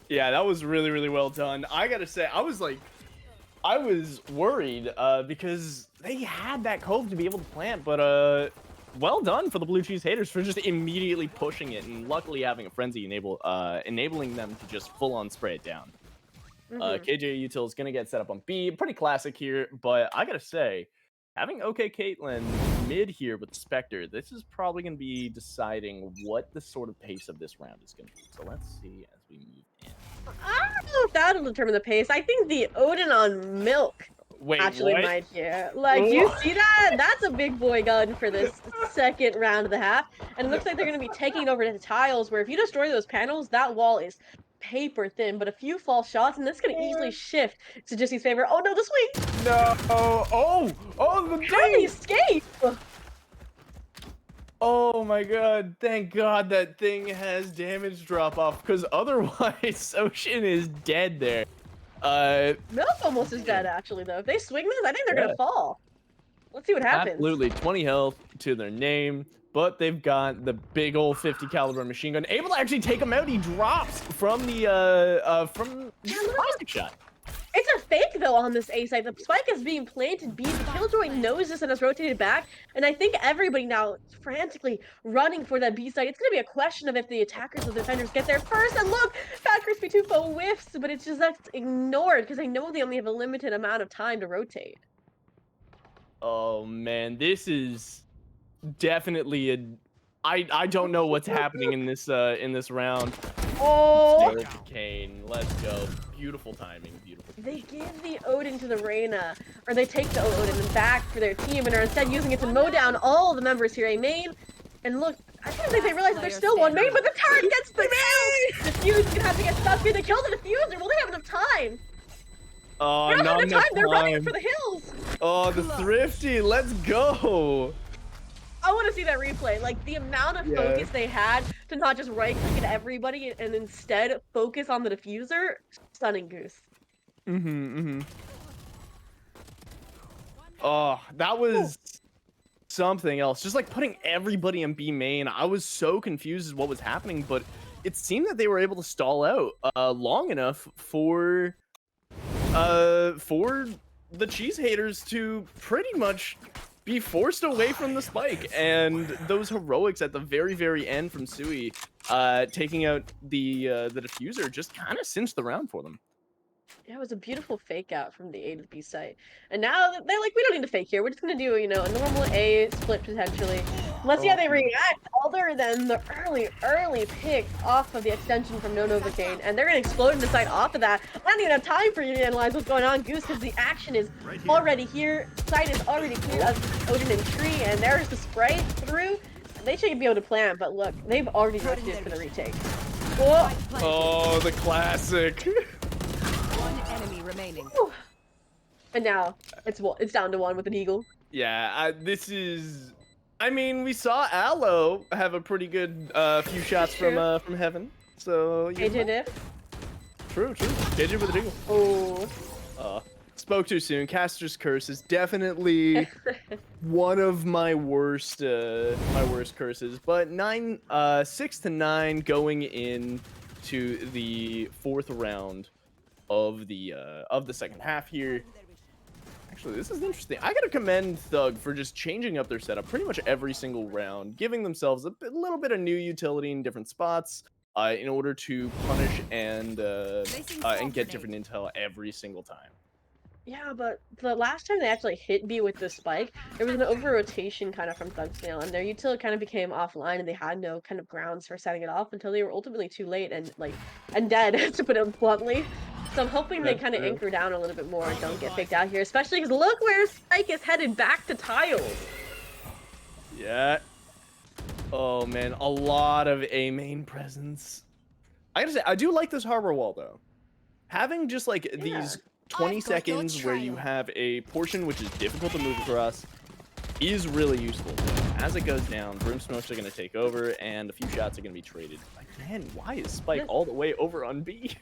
Yeah, that was really well done. I gotta say, I was worried because they had that cove to be able to plant, but well done for the blue cheese haters for just immediately pushing it, and luckily having a frenzy enabling them to just full on spray it down. KJ util is gonna get set up on B, pretty classic here, but I gotta say, having OK Caitlyn mid here with Spectre, this is probably going to be deciding what the sort of pace of this round is going to be. So let's see as we move in. I don't know if that'll determine the pace. I think the Odin on Milk Wait, actually what? might here. Like, do you see that? That's a big boy gun for this second round of the half. And it looks like they're going to be taking it over to the tiles, where if you destroy those panels, that wall is paper thin. But a few false shots, and this can easily shift to Jussy's favor. Oh no, the swing! No! Oh! Oh, the How did he ding! escape? Oh my god, thank god that thing has damage drop off, because otherwise Ocean is dead there. Milk almost is dead, actually, though. If they swing this, I think they're going to fall. Let's see what happens. Absolutely, 20 health to their name, but they've got the big old 50 caliber machine gun, able to actually take him out. He drops from the plastic shot. It's a fake, though, on this A side. The spike is being planted B. The Killjoy knows this and has rotated back. And I think everybody now is frantically running for that B side. It's going to be a question of if the attackers or the defenders get there first. And look, Fat Crispy Tufo whiffs, but it's just that's ignored because they know they only have a limited amount of time to rotate. Oh man, this is definitely a. I don't know what's happening in this round. Oh! Kane, let's go. Beautiful timing, beautiful. They give the Odin to the Reyna, or they take the Odin back for their team and are instead using it to mow down all the members here. A main, and look, I don't think they realize that there's still one main, but the turret gets the kill! The fuse is gonna have to get stuck here to kill the diffuser. Will they have enough time? Oh, they don't have enough time. They're running time. for the hills. Oh, the Thrifty, let's go. I want to see that replay. Like, the amount of focus they had to not just right-click at everybody and instead focus on the diffuser. Stunning, Goose. Oh, that was something else. Just like putting everybody in B main. I was so confused as what was happening, but it seemed that they were able to stall out long enough for the cheese haters to pretty much be forced away from the spike, and those heroics at the very end from Sui taking out the diffuser just kind of cinched the round for them. Yeah, it was a beautiful fake out from the A to the B site. And now they're like, we don't need to fake here. We're just going to do, you know, a normal A split potentially. Let's see how they react, other than the early pick off of the extension from No Novocaine. And they're going to explode in the site off of that. I don't even have time for you to analyze what's going on, Goose, because the action is already here. Site is already clear of Odin and Tree, and there's the spray through. They should be able to plan, but look, they've already drifted for the retake. Whoa. Oh, the classic. Enemy remaining. And now it's down to one with an eagle. Yeah, this is. I mean, we saw Aloe have a pretty good few shots from heaven. So AJ Diff. True. JJ with an eagle. Oh. Spoke too soon. Caster's Curse is definitely one of my worst curses. But 6 to 9 going in to the fourth round of the second half here. Actually, this is interesting. I gotta commend Thug for just changing up their setup pretty much every single round, giving themselves a little bit of new utility in different spots in order to punish and get different intel every single time. Yeah, but the last time they actually hit B with the spike, there was an over-rotation kind of from Thugsnail, and their utility kind of became offline, and they had no kind of grounds for setting it off until they were ultimately too late and dead, to put it bluntly. So I'm hoping they kind of anchor down a little bit more and don't get faked out here, especially because look where Spike is headed, back to tiles. Yeah. Oh man, a lot of A main presence. I gotta say, I do like this harbor wall though. Having just like these 20 seconds where you have a portion which is difficult to move across is really useful. As it goes down, Brimsmokes are going to take over, and a few shots are going to be traded. Like, man, why is Spike all the way over on B?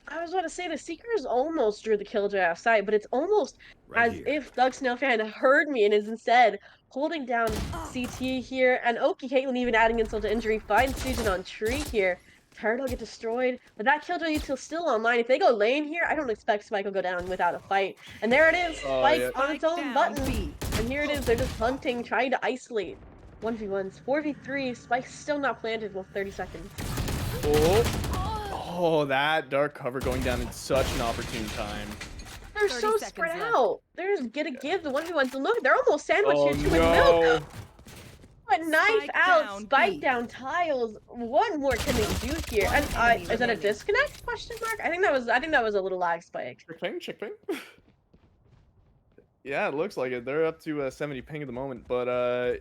I was about to say, the Seekers almost drew the Killjoy off site, but it's almost if Thugsnail fan heard me and is instead holding down CT here, and Oki Caitlyn even adding insult to injury, finds Susan on Tree here. Turtle get destroyed, but that Killjoy util still online. If they go lane here, I don't expect Spike will go down without a fight. And there it is, Spike on its own button. And here it is, they're just hunting, trying to isolate. 1v1s, 4v3, Spike's still not planted with 30 seconds. Oh, that dark cover going down in such an opportune time. They're 30 so seconds spread left. out. They're just gonna give the 1v1s. And look, they're almost sandwiched Oh here too with milk. no! But knife Spike out, down, spike B. down tiles. What more can they do here? One And enemy is that a remaining. disconnect? Question mark. I think that was a little lag spike. Chick ping. Yeah, it looks like it. They're up to 70 ping at the moment, but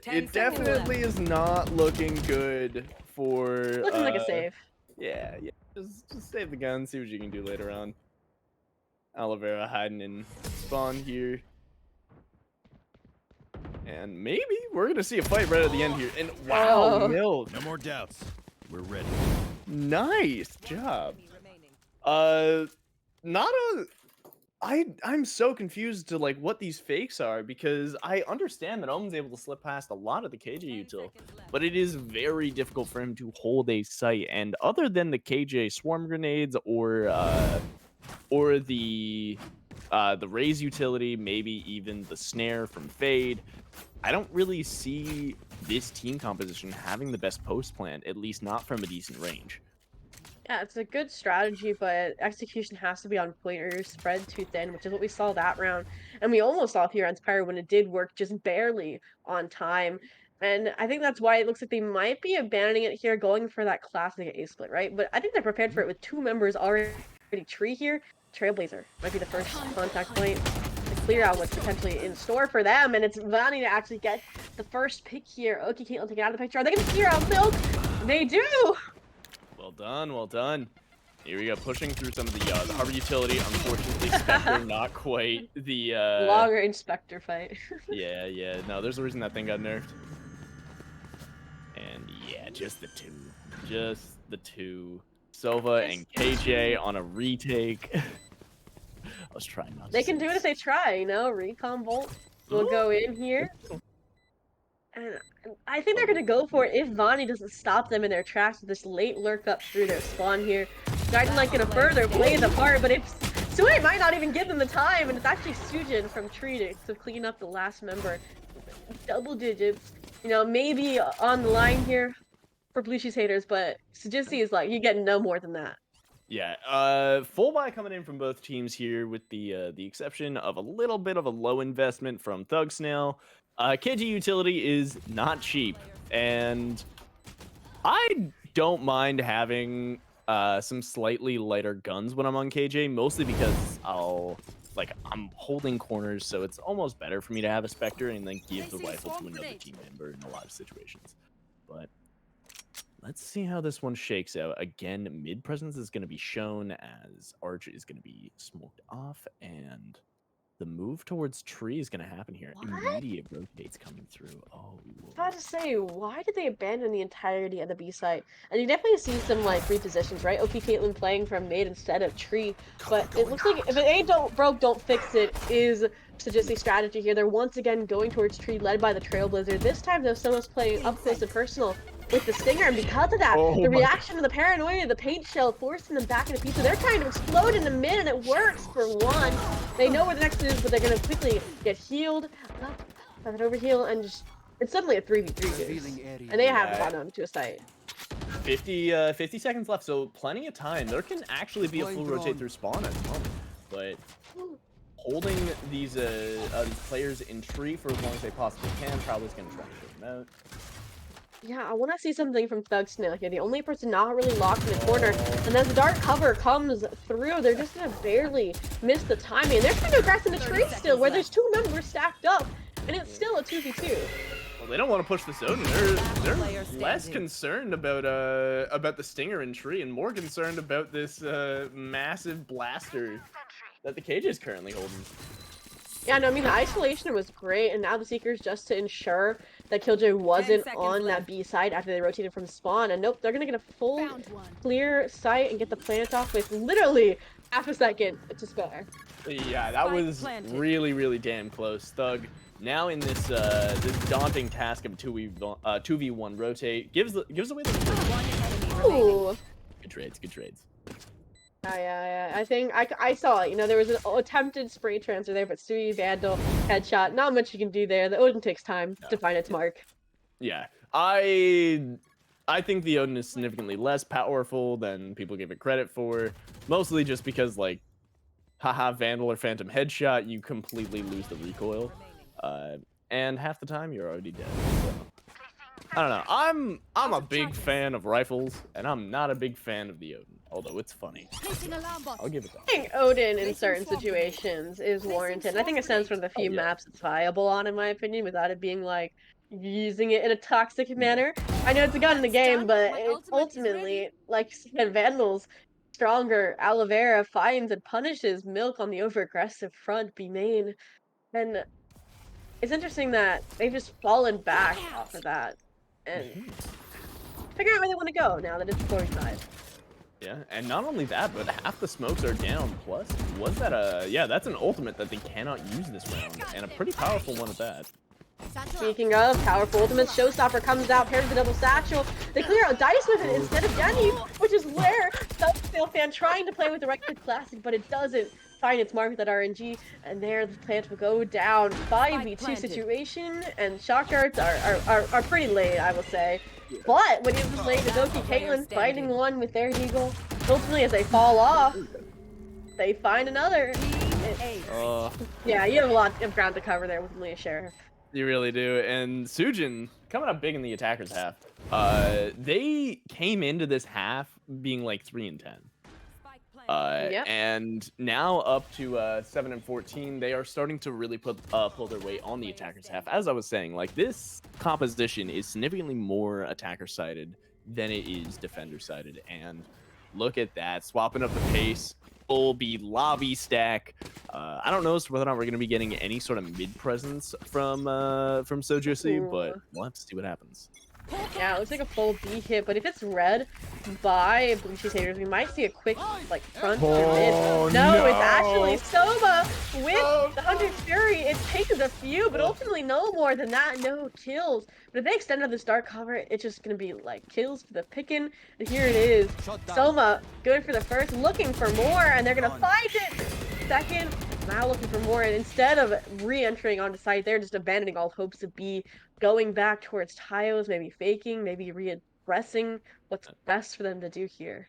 10 it seconds definitely left. is not looking good for. Looking like a save. Yeah. Just save the gun, see what you can do later on. Oliveira hiding in spawn here. And maybe we're gonna see a fight right at the end here. And wow, Oh. Milk. No more doubts. We're ready. Nice job. Enemy remaining. Not a. I'm so confused to like what these fakes are because I understand that Omen's able to slip past a lot of the KJ 10 util, seconds left. but it is very difficult for him to hold a site. And other than the KJ swarm grenades or the raise utility, maybe even the snare from Fade, I don't really see this team composition having the best post plan, at least not from a decent range. Yeah, it's a good strategy, but execution has to be on point or you're spread too thin, which is what we saw that round. And we almost saw here on Spire when it did work just barely on time. And I think that's why it looks like they might be abandoning it here, going for that classic A split, right? But I think they're prepared for it with two members already tree here. Trailblazer might be the first contact point to clear out what's potentially in store for them. And it's Vani to actually get the first pick here. Okay, Caitlyn taking out of the picture. Are they going to clear out Milk? They do! Well done, well done. Here we go, pushing through some of the Harbor utility. Unfortunately, Spectre not quite the Long range Spectre fight. yeah. No, there's a reason that thing got nerfed. And yeah, just the two. Just the two. Sova and KJ on a retake. I was trying not to. They can do it if they try, you know? Recon Bolt will go in here. And I think they're going to go for it if Vani doesn't stop them in their tracks with this late lurk up through their spawn here. Garden like going to further play the part, but it's Sui might not even give them the time, and it's actually Sujin from Tree to clean up the last member. Double digits. You know, maybe on the line here for Blue Cheese haters, but Sujussy is like, you get no more than that. Yeah, full buy coming in from both teams here, with the exception of a little bit of a low investment from Thug Snail. KG utility is not cheap, and I don't mind having some slightly lighter guns when I'm on KJ, mostly because I'm holding corners, so it's almost better for me to have a Spectre and then give the rifle to another team member in a lot of situations. But let's see how this one shakes out. Again, mid presence is going to be shown as Arch is going to be smoked off, and the move towards Tree is going to happen here. What? Immediate rotates coming through. Oh, I was about to say, why did they abandon the entirety of the B site? And you definitely see some like repositions, right? Okay, Caitlyn playing from mid instead of Tree, but it looks like if it ain't broke, don't fix it is Sujussy's strategy here. They're once again going towards Tree, led by the Trailblazer. This time, though, someone's playing up close and personal with the Stinger, and because of that, the reaction to the paranoia, the paint shell, forcing them back into pizza. They're trying to explode in the mid, and it works for one. They know where the next is, but they're gonna quickly get healed up by that overheal, and just it's suddenly a 3v3 dude. And they haven't gone on to a site. 50 seconds left, so plenty of time. There can actually be a full rotate through spawn at the moment, but holding these players in Tree for as long as they possibly can probably is going to try to take them out. Yeah, I want to see something from Thug Snail here. The only person not really locked in the corner. And as the dark cover comes through, they're just going to barely miss the timing. And they're trying to aggress in the tree still, where there's two members stacked up. And it's still a 2v2. Well, they don't want to push the zone. They're less concerned about the Stinger in Tree and more concerned about this massive blaster that the KJ is currently holding. Yeah, no, I mean, the isolation was great, and now the Seekers, just to ensure that Killjoy wasn't on that B side after they rotated from spawn, and nope, they're gonna get a full clear sight and get the plant off with literally half a second to spare. Yeah, that was really, really damn close. Thug, now in this this daunting task of 2v1 rotate, gives away the Ooh. Good trades. Yeah. I think I saw it. You know, there was an attempted spray transfer there, but Sui, Vandal, headshot. Not much you can do there. The Odin takes time to find its mark. Yeah, I think the Odin is significantly less powerful than people give it credit for. Mostly just because, like, haha, Vandal or Phantom Headshot, you completely lose the recoil. And half the time you're already dead. So I don't know. I'm a big fan of rifles, and I'm not a big fan of the Odin. Although it's funny. Placing alarm bot. I'll give it that. I think Odin in Placing certain swarm grenade. situations is Placing warranted. I swarm think it stands for grenade. the few Yeah. maps it's viable on, in my opinion, without it being like using it in a toxic Yeah. manner. I know it's a gun in the That's game, done. but My it ultimate is ready. ultimately, like you said, Vandal's stronger. Aloe Vera finds and punishes Milk on the over-aggressive front, B main. And it's interesting that they've just fallen back off of that and figure out where they want to go now that it's 45. Yeah, and not only that, but half the smokes are down. Plus, was that yeah, that's an ultimate that they cannot use this round, and a pretty powerful one at that. Speaking of powerful ultimates, Showstopper comes out paired with the double satchel. They clear out Dice with it instead of Danny, which is where Stubbsdale fan trying to play with the right click classic, but it doesn't find its mark with that RNG, and there the plant will go down. 5v2 situation, and shock darts are pretty late, I will say. But when he was late, Kazoku, Caitlyn fighting one with their Deagle. Ultimately, as they fall off, they find another. Yeah, you have a lot of ground to cover there with Leah Sheriff. You really do. And Sujin coming up big in the attackers half. They came into this half being like 3 and 10. Yep. And now up to 7 and 14, they are starting to really pull their weight on the attackers half. As I was saying, like this composition is significantly more attacker sided than it is defender sided. And look at that, swapping up the pace. Full B lobby stack. I don't know as to whether or not we're going to be getting any sort of mid presence from Sujussy, but we'll have to see what happens. Yeah, it looks like a full B hit, but if it's red by Blue Cheese Haters, we might see a quick, like, front to mid. No, it's actually Soma with the Hunter's Fury. It takes a few, but ultimately no more than that. No kills. But if they extend out this dark cover, it's just going to be, like, kills for the picking. And here it is. Soma, good for the first, looking for more, and they're going to find it. Second, now looking for more, and instead of re-entering onto site, they're just abandoning all hopes of B, going back towards tiles, maybe faking, maybe readdressing what's best for them to do here.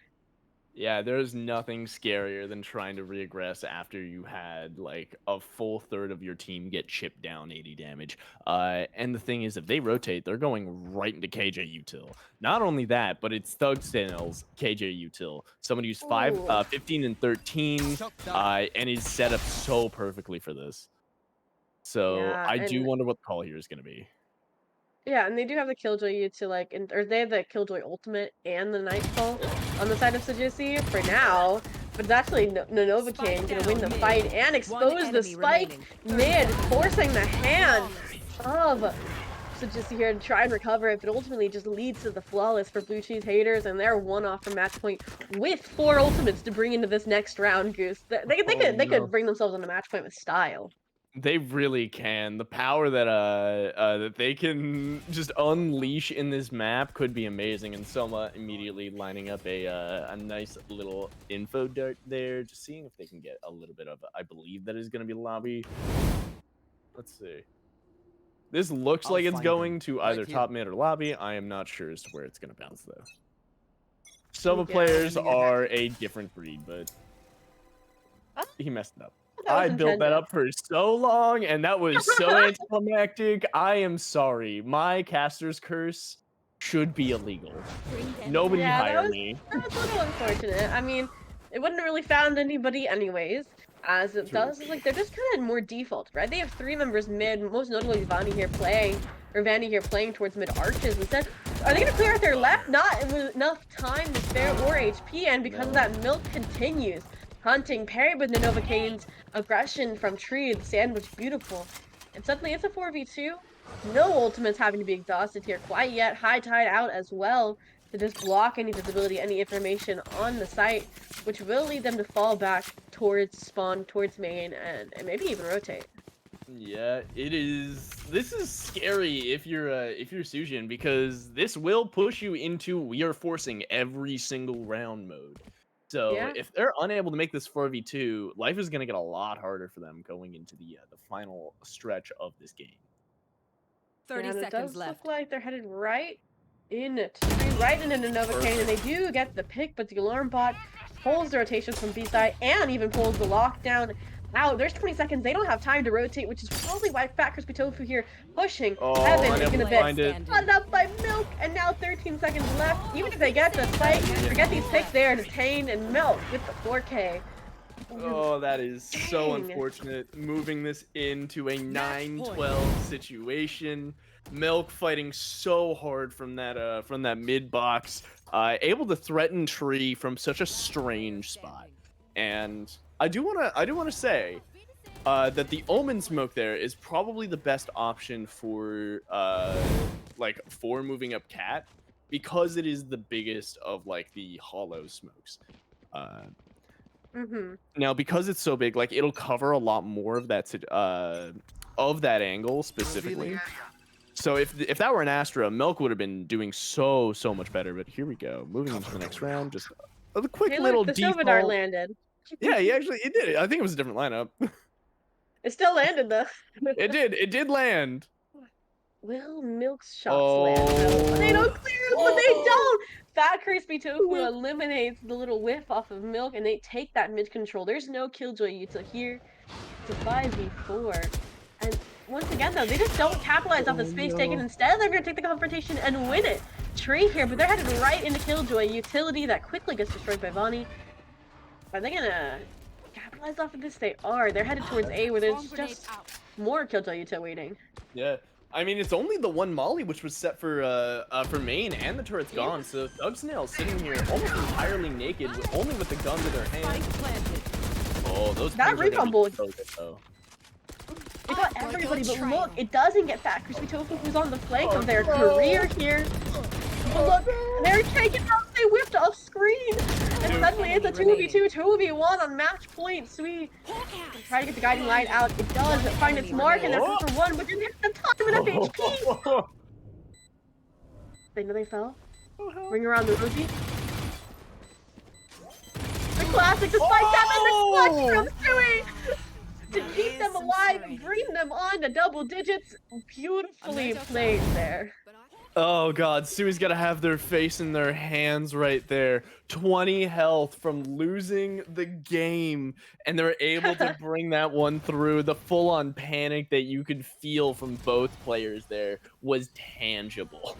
Yeah, there's nothing scarier than trying to reaggress after you had like a full third of your team get chipped down 80 damage. And the thing is, if they rotate, they're going right into KJ Util. Not only that, but it's Thug Snail's KJ Util. Someone who's 15 and 13, and is set up so perfectly for this. So Yeah, I do wonder what the call here is going to be. Yeah, and they do have the Killjoy Util, like, or they have the Killjoy Ultimate and the Nightfall on the side of Sujussy for now. But it's actually Nonovaking gonna win the fight and expose the spike mid, forcing the hand of Sujussy here to try and recover it, but ultimately just leads to the flawless for Blue Cheese Haters, and they're one off from match point with 4 ultimates to bring into this next round, Goose. They could bring themselves on a match point with style. They really can. The power that they can just unleash in this map could be amazing. And Soma immediately lining up a nice little info dart there, just seeing if they can get a little bit of. I believe that is going to be lobby. Let's see. This looks like it's going to either top mid or lobby. I am not sure as to where it's going to bounce though. Soma players are a different breed, but he messed it up. I built that up for so long, and that was so anticlimactic. I am sorry. My caster's curse should be illegal. Nobody hire me. That was a little unfortunate. I mean, it wouldn't have really found anybody anyways, as it does. Like, they're just kind of more default, right? They have 3 members mid, most notably Vanny here playing towards mid arches instead. Are they going to clear out their left? Not with enough time to spare or HP, and because of that, Milk continues hunting, paired with Nonovacane's aggression from Tree, the sandwich, beautiful. And suddenly it's a 4v2. No ultimates having to be exhausted here quite yet. High Tide out as well to just block any visibility, any information on the site, which will lead them to fall back towards spawn, towards main, and maybe even rotate. Yeah, it is. This is scary if you're Sujin, because this will push you into we are forcing every single round mode. So if they're unable to make this 4v2, life is going to get a lot harder for them going into the final stretch of this game. 30 seconds it does left. Look like they're headed right into Nonovacane, and they do get the pick, but the alarm bot pulls the rotation from B side and even pulls the lockdown out. There's 20 seconds. They don't have time to rotate, which is probably why Fat Crispy Tofu here pushing. Oh, Heaven is unable gonna to bet find it. cut up by Milk, and now 13 seconds left. Even if they get the spike or get these picks there, Detain and Milk with the 4K. Oh, that is so Dang. unfortunate. Moving this into a 9-12 situation. Milk fighting so hard from that mid box, able to threaten Tree from such a strange spot. And I do wanna say that the Omen smoke there is probably the best option for for moving up Cat, because it is the biggest of like the hollow smokes. Now, because it's so big, like it'll cover a lot more of that angle specifically. So if that were an Astra, Milk would have been doing so much better. But here we go, moving into the next round. Just a quick Hey, little look, the default. Silver landed. Yeah, it did it. I think it was a different lineup. It still landed though. It did land. Will Milk's shots land? Though? They don't clear it, but they don't. Fat Crispy Tofu eliminates the little whiff off of Milk, and they take that mid control. There's no Killjoy Yuta here. It's a 5v4. And once again, though, they just don't capitalize off the space taken. Instead, they're going to take the confrontation and win it. Tree here, but they're headed right into Killjoy. Utility that quickly gets destroyed by Vani. Are they going to capitalize off of this? They are. They're headed towards A, where there's just more Killjoy Yuta waiting. Yeah. I mean, it's only the one molly which was set for main, and the turret's gone. So Thugsnail sitting here almost entirely naked, only with the gun to their hand. Oh, those that recon bull. So good, though. They got everybody, but look, it doesn't get Fat Crispy Tofu, who's on the flank of their career here. But look, they're taking out. They whipped off screen, and suddenly it's a 2v2, 2v1 on match point. Sweet. Try to get the guiding light out. It does find its mark, and they're 4-for-1, but didn't hit the time enough HP. They know they fell. Ring around the rosy. The classic, despite that, and the clutch from Stewie to keep them alive and bring them on to double digits. Beautifully played there. Oh god, Sui's gotta have their face in their hands right there. 20 health from losing the game, and they're able to bring that one through. The full-on panic that you could feel from both players there was tangible.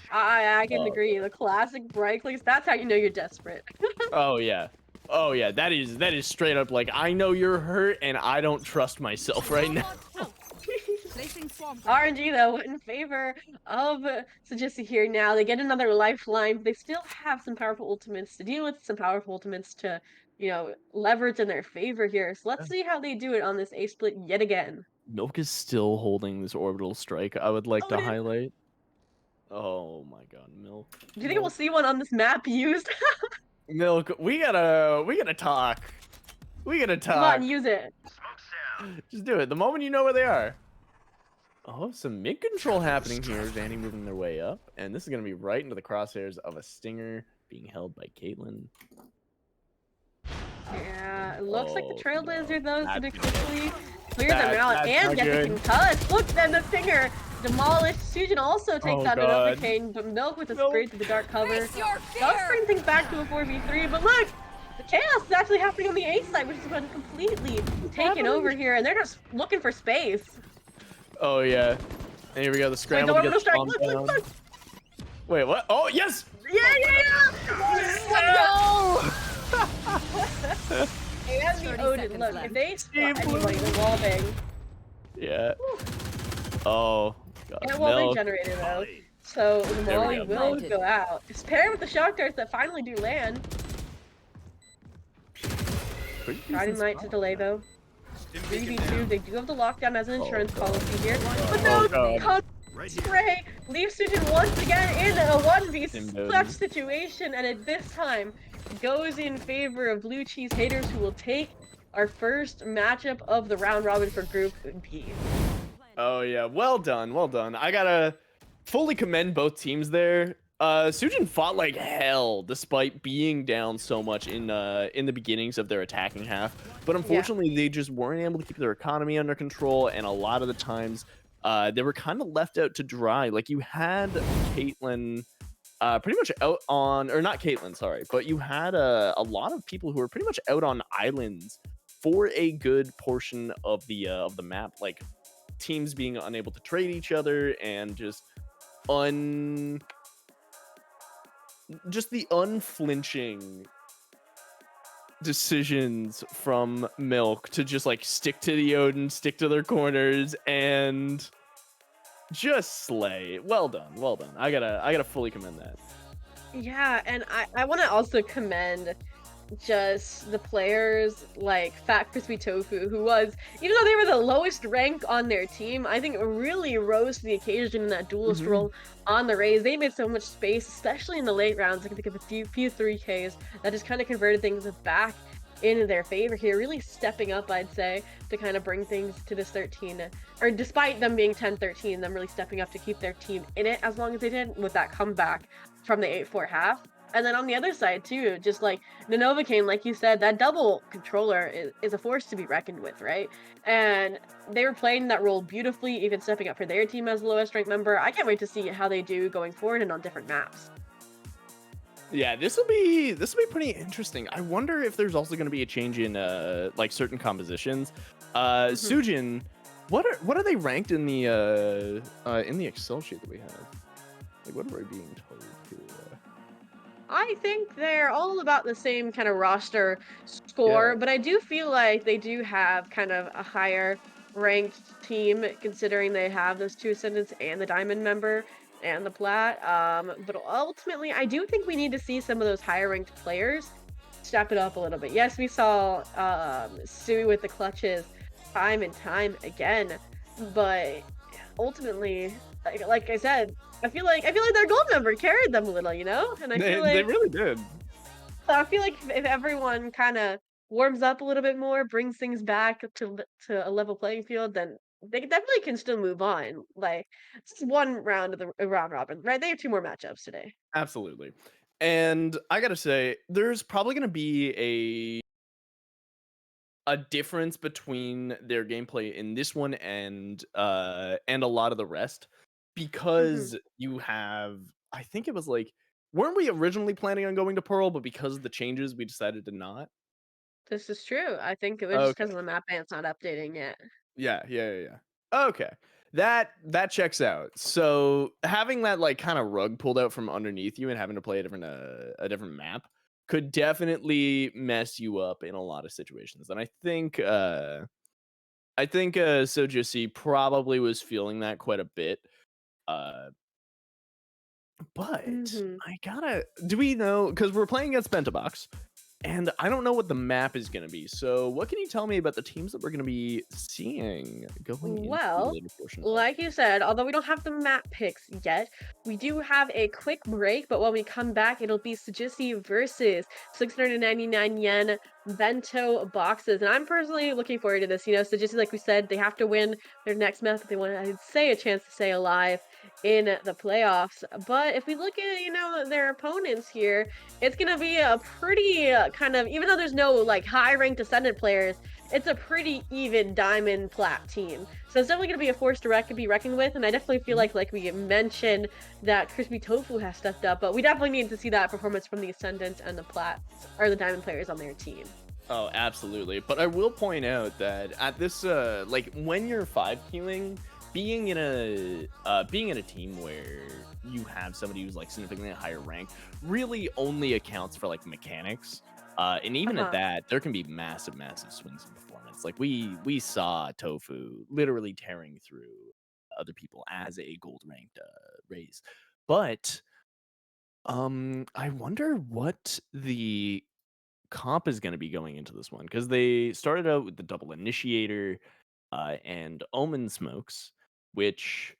I can agree. The classic bright clicks, that's how you know you're desperate. Oh yeah. Oh yeah, that is straight up like, I know you're hurt and I don't trust myself right now. RNG though in favor of Sujussy here now. They get another lifeline. They still have some powerful ultimates to deal with, some powerful ultimates to, leverage in their favor here. So let's see how they do it on this A split yet again. Milk is still holding this orbital strike. I would like to highlight. Oh my god, Milk. Do you think we'll see one on this map used? Milk, we gotta talk. We gotta talk. Come on, use it. Just do it. The moment you know where they are. Oh, some mid control happening here. Vanny moving their way up, and this is gonna be right into the crosshairs of a Stinger being held by Caitlyn. Yeah, it looks like the Trailblazer though is gonna That's quickly clear them out and get the concussed. Look, then the Stinger demolished. Sujin also takes out an overcane, but Milk with a spray to the dark cover does bring things back to a 4v3. But look, the chaos is actually happening on the A side, which has been completely taken over here, and they're just looking for space. Oh yeah, and here we go. The scramble to get look, look. Wait, what? Oh yes! Yeah! No! And the Odin, look, if they spot anybody, the wall bang. Yeah. Oh, God. And wall bang generator though. So the molly will go out. It's paired with the shock darts that finally do land. Guiding light to delay though. 3v2, they do have the lockdown as an insurance policy here. But no, spray leaves Sujin once again in a 1v clutch situation, and at this time goes in favor of Blue Cheese haters, who will take our first matchup of the round robin for Group B. Oh yeah, well done, well done. I gotta fully commend both teams there. Sujin fought like hell despite being down so much in the beginnings of their attacking half, but unfortunately they just weren't able to keep their economy under control, and a lot of the times they were kind of left out to dry. Like, you had Caitlyn pretty much out on, or not Caitlyn, sorry, but you had a lot of people who were pretty much out on islands for a good portion of the map, like teams being unable to trade each other and un just the unflinching decisions from Milk to just like stick to the Odin, stick to their corners, and just slay. Well done, well done. I gotta fully commend that. Yeah, and I want to also commend just the players like Fat Crispy Tofu, who was, even though they were the lowest rank on their team, I think really rose to the occasion in that duelist Mhm. role on the Rays. They made so much space, especially in the late rounds. I can think of a few 3Ks that just kind of converted things back in their favor here, really stepping up, I'd say, to kind of bring things to this 13, or despite them being 10-13, them really stepping up to keep their team in it as long as they did with that comeback from the 8-4 half. And then on the other side too, just like Novocaine, like you said, that double controller is a force to be reckoned with, right? And they were playing that role beautifully, even stepping up for their team as the lowest ranked member. I can't wait to see how they do going forward and on different maps. Yeah, this will be pretty interesting. I wonder if there's also going to be a change in like certain compositions. Mhm. Sujin, what are they ranked in the Excel sheet that we have? Like, what are we being told here? I think they're all about the same kind of roster Yeah. score, but I do feel like they do have kind of a higher ranked team considering they have those two Ascendants and the Diamond member and the Plat. But ultimately, I do think we need to see some of those higher ranked players step it up a little bit. Yes, we saw Sui with the clutches time and time again, but ultimately, like I said, I feel like their gold member carried them a little, you know? And They really did. I feel like if everyone kind of warms up a little bit more, brings things back to a level playing field, then they definitely can still move on. Like it's just one round of the round robin, right? They have two more matchups today. Absolutely. And I gotta say, there's probably gonna be a difference between their gameplay in this one and a lot of the rest, Hmm. because you have, I think it was like, weren't we originally planning on going to Pearl, but because of the changes we decided to not? This is true. I think it was just Okay. because of the map band's not updating yet. Yeah. Okay. That checks out. So having that like kind of rug pulled out from underneath you and having to play a different map could definitely mess you up in a lot of situations. And I think Sujussy probably was feeling that quite a bit. Uh but Hmm. I gotta, do we know, because we're playing against Bento, and I don't know what the map is going to be. So, what can you tell me about the teams that we're going to be seeing going into the Well, later portion of like you said, although we don't have the map picks yet, we do have a quick break, but when we come back, it'll be Sujussy versus 699 yen bento boxes. And I'm personally looking forward to this. You know, Sujussy, like we said, they have to win their next match if they want, I'd say, a chance to stay alive in the playoffs. But if we look at, their opponents here, it's going to be a pretty kind of, even though there's no like high ranked Ascendant players, it's a pretty even Diamond Plat team. So it's definitely going to be a force to be reckoned with, and I definitely feel it. like we mentioned, that Crispy Tofu has stepped up, but we definitely need to see that performance from the Ascendants and the Plats, or the Diamond players on their team. Oh, absolutely. But I will point out that at this, like when you're five healing, being in a team where you have somebody who's like significantly higher rank really only accounts for like mechanics. And even at Uh-huh. that, there can be massive, massive swings in performance. Like we saw Tofu literally tearing through other people as a gold ranked raise. But I wonder what the comp is going to be going into this one, because they started out with the double initiator and omen smokes, which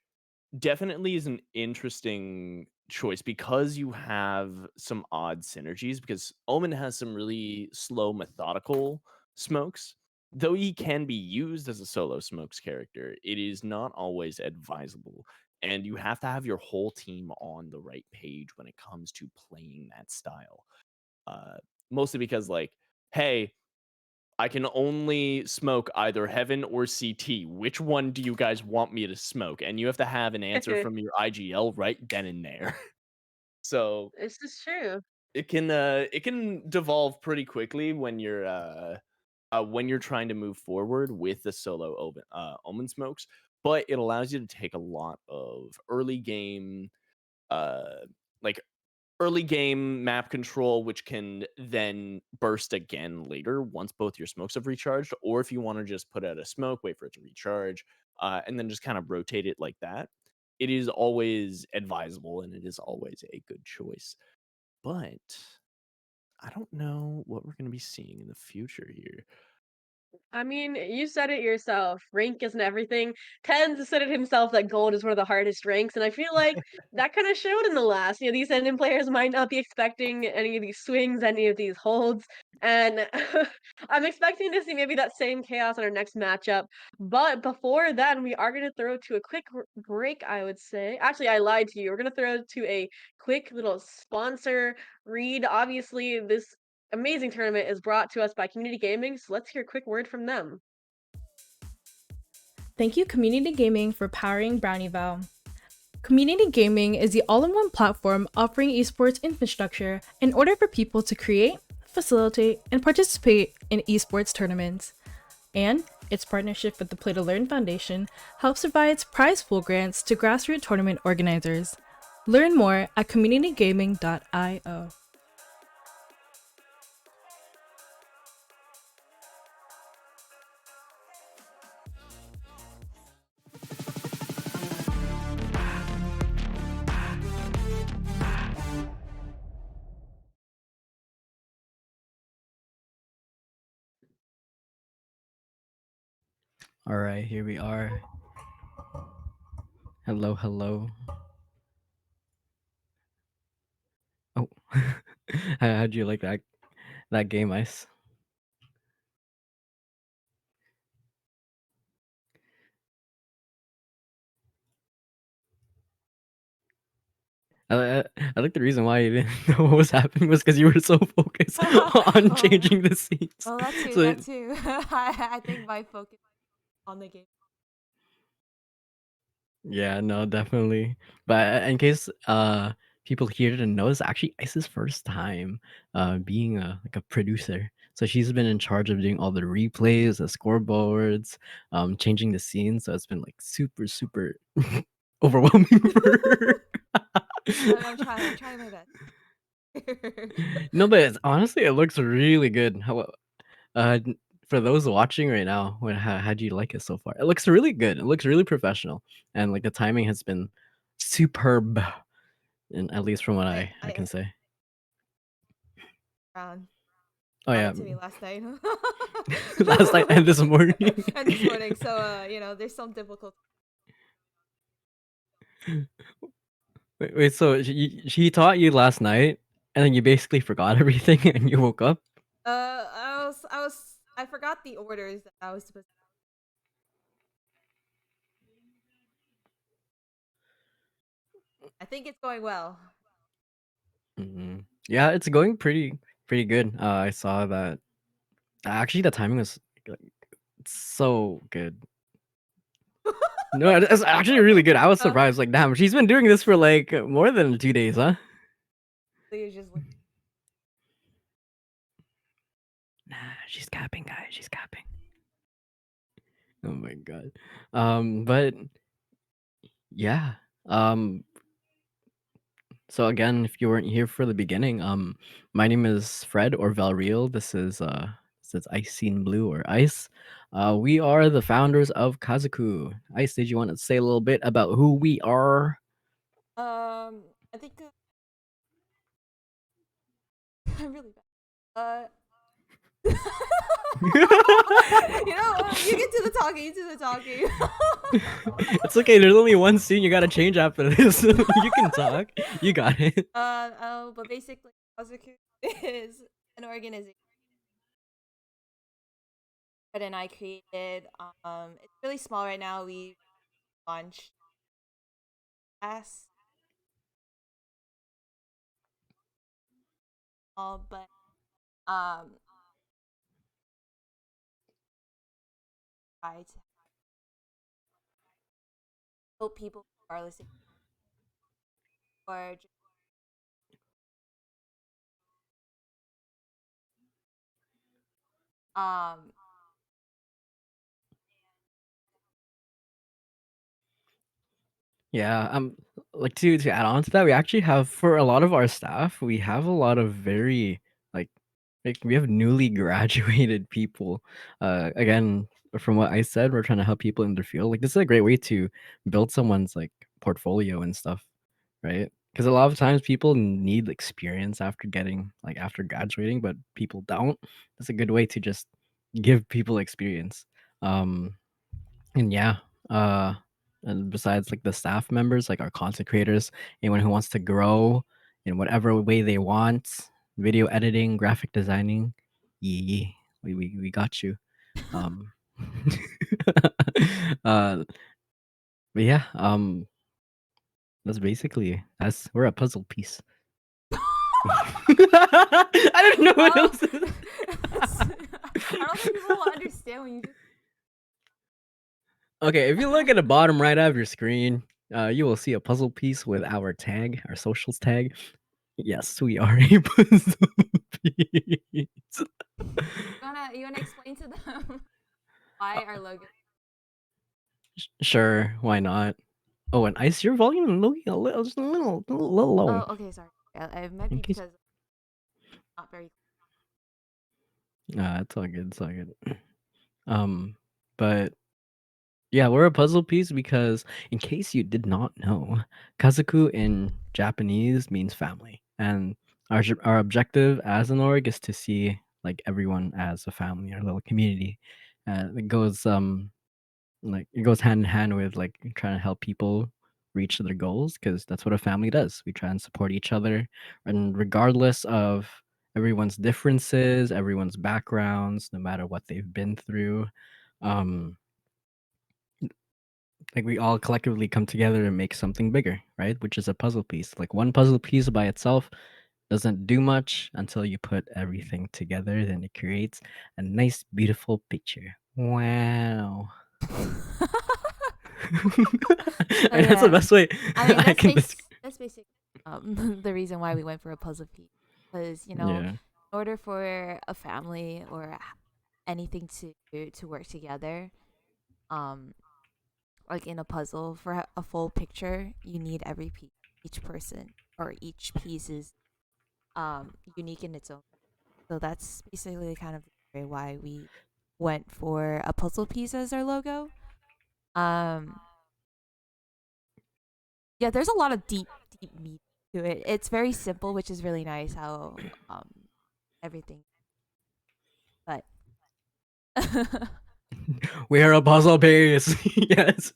definitely is an interesting choice because you have some odd synergies, because omen has some really slow methodical smokes. Though he can be used as a solo smokes character, it is not always advisable, and you have to have your whole team on the right page when it comes to playing that style. uh, Mostly because, like, hey, I can only smoke either heaven or CT. Which one do you guys want me to smoke? And you have to have an answer from your IGL right then and there. So This is true. it can devolve pretty quickly when you're trying to move forward with the solo omen smokes, but it allows you to take a lot of early game uh like early game map control, which can then burst again later once both your smokes have recharged, or if you want to just put out a smoke, wait for it to recharge, and then just kind of rotate it like that. It is always advisable and it is always a good choice. But I don't know what we're going to be seeing in the future here. I mean, you said it yourself. Rank isn't everything. Tens said it himself that gold is one of the hardest ranks, and I feel like that kind of showed in the last. These ending players might not be expecting any of these swings, any of these holds, and I'm expecting to see maybe that same chaos in our next matchup. But before then, we are going to throw to a quick break, I would say. Actually, I lied to you. We're going to throw to a quick little sponsor read. Obviously, this amazing tournament is brought to us by Community Gaming, so let's hear a quick word from them. Thank you, Community Gaming, for powering BrownieVAL. Community Gaming is the all-in-one platform offering esports infrastructure in order for people to create, facilitate, and participate in esports tournaments. And its partnership with the Play to Learn Foundation helps provide prize pool grants to grassroots tournament organizers. Learn more at communitygaming.io. All right, here we are. Hello, hello. Oh, how'd you like that game, Ice? I think the reason why you didn't know what was happening was because you were so focused on changing the scenes. Well, that too, So that too. I think my focus on the game. yeah, no, definitely. But in case people here didn't know, it's actually Ice's first time being a producer. So she's been in charge of doing all the replays, the scoreboards, changing the scenes. So it's been like super, super overwhelming for her. I'm trying my best. No, but honestly, it looks really good. Uh, n- for those watching right now, how do you like it so far? It looks really good. It looks really professional, and like the timing has been superb, and at least from what I can say. Brown Oh brought yeah, it to me last night. last night and this morning. And this morning, so there's some difficult. Wait, so she taught you last night, and then you basically forgot everything, and you woke up. I forgot the orders that I was supposed. I think it's going well. Yeah, it's going pretty good. I saw that. Actually, the timing was like, so good. No, it's actually really good. I was surprised. Like, damn, she's been doing this for like more than 2 days, huh? It's just like, Nah, she's capping, guys. She's capping. Oh my god. But yeah. So again, if you weren't here for the beginning, my name is Fred or Valreal. This is Ice Scene Blue or Ice. We are the founders of Kazoku. Ice, did you want to say a little bit about who we are? I think I'm really bad. You get to the talking. You do the talking. It's okay. There's only one scene you gotta change after this. You can talk. You got it. But basically, Kazoku is an organization that and I created. It's really small right now. We launched last fall, but um, try to help people regardless if or Um, Yeah, like to add on to that, we actually have for a lot of our staff, we have a lot of very like we have newly graduated people. Again, from what I said, we're trying to help people in their field. Like this is a great way to build someone's like portfolio and stuff, right? Because a lot of times people need experience after getting like after graduating, but people don't. That's a good way to just give people experience. Um, and yeah, uh, and besides like the staff members, like our content creators, anyone who wants to grow in whatever way they want, video editing, graphic designing, yeah, we got you. Um, uh, but yeah, that's basically that's we're a puzzle piece. I don't know what well, else. Is. I don't think people will understand when you just. Okay, if you look at the bottom right of your screen, you will see a puzzle piece with our tag, our socials tag. Yes, we are a puzzle piece. You wanna explain to them why our logo? Sure, why not? Oh, and ice your volume just a little low. Oh, okay, sorry. I might In be case, because not very. it's all good. It's all good. But yeah, we're a puzzle piece because, in case you did not know, Kazoku in Japanese means family, and our objective as an org is to see like everyone as a family, our little community. It goes like it goes hand in hand with like trying to help people reach their goals because that's what a family does. We try and support each other, and regardless of everyone's differences, everyone's backgrounds, no matter what they've been through. Um, like we all collectively come together and make something bigger, right? Which is a puzzle piece. Like one puzzle piece by itself doesn't do much until you put everything together, then it creates a nice, beautiful picture. Wow. So And that's the yeah, best way I mean I can describe. that's basically the reason why we went for a puzzle piece because Yeah. in order for a family or anything to work together, um, like in a puzzle for a full picture, you need every piece, each person or each piece is unique in its own. So that's basically kind of the story why we went for a puzzle piece as our logo. Um, yeah, there's a lot of deep meat to it. It's very simple, which is really nice how everything. But We're a puzzle piece. Yes.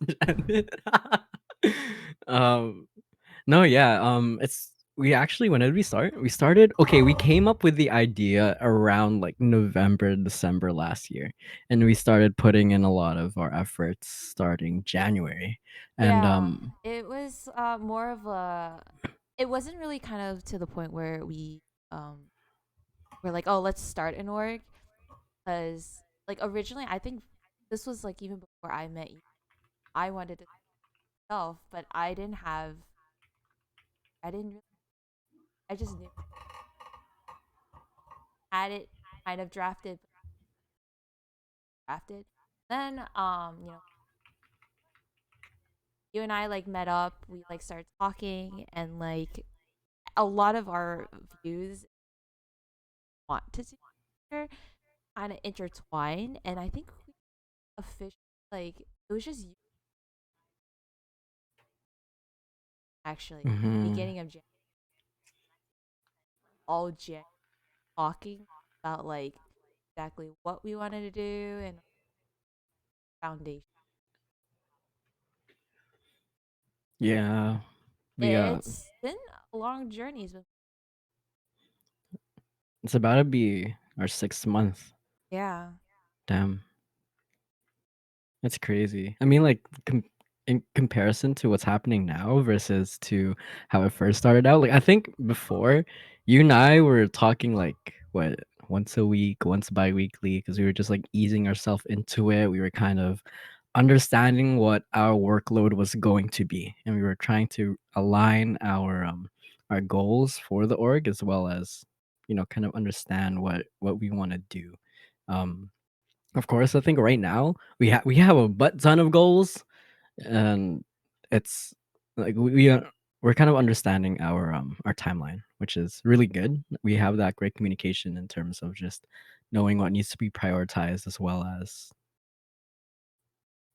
um No, yeah. It's we actually when did we start? We started okay, we came up with the idea around like November, December last year. And we started putting in a lot of our efforts starting January. And yeah, it was more of a. It wasn't really kind of to the point where we were like, oh, let's start an org, because like originally I think this was like even before I met you. I wanted it myself, but I didn't really, I just knew had it kind of drafted. Then you and I like met up, we like started talking and like a lot of our views want to together kind of intertwine and I think we officially like it was just you actually mhm. beginning of January all Jan talking about like exactly what we wanted to do and foundation. Yeah. We It's been a long journey. it's about to be our 6th month. Yeah. Damn. That's crazy. I mean, like, in comparison to what's happening now versus to how it first started out, like, I think before you and I were talking like what once a week, once bi-weekly, because we were just like easing ourselves into it. We were kind of understanding what our workload was going to be, and we were trying to align our goals for the org as well as kind of understand what we want to do. Um, of course, I think right now we have a butt ton of goals, and it's like we're kind of understanding our timeline, which is really good. We have that great communication in terms of just knowing what needs to be prioritized, as well as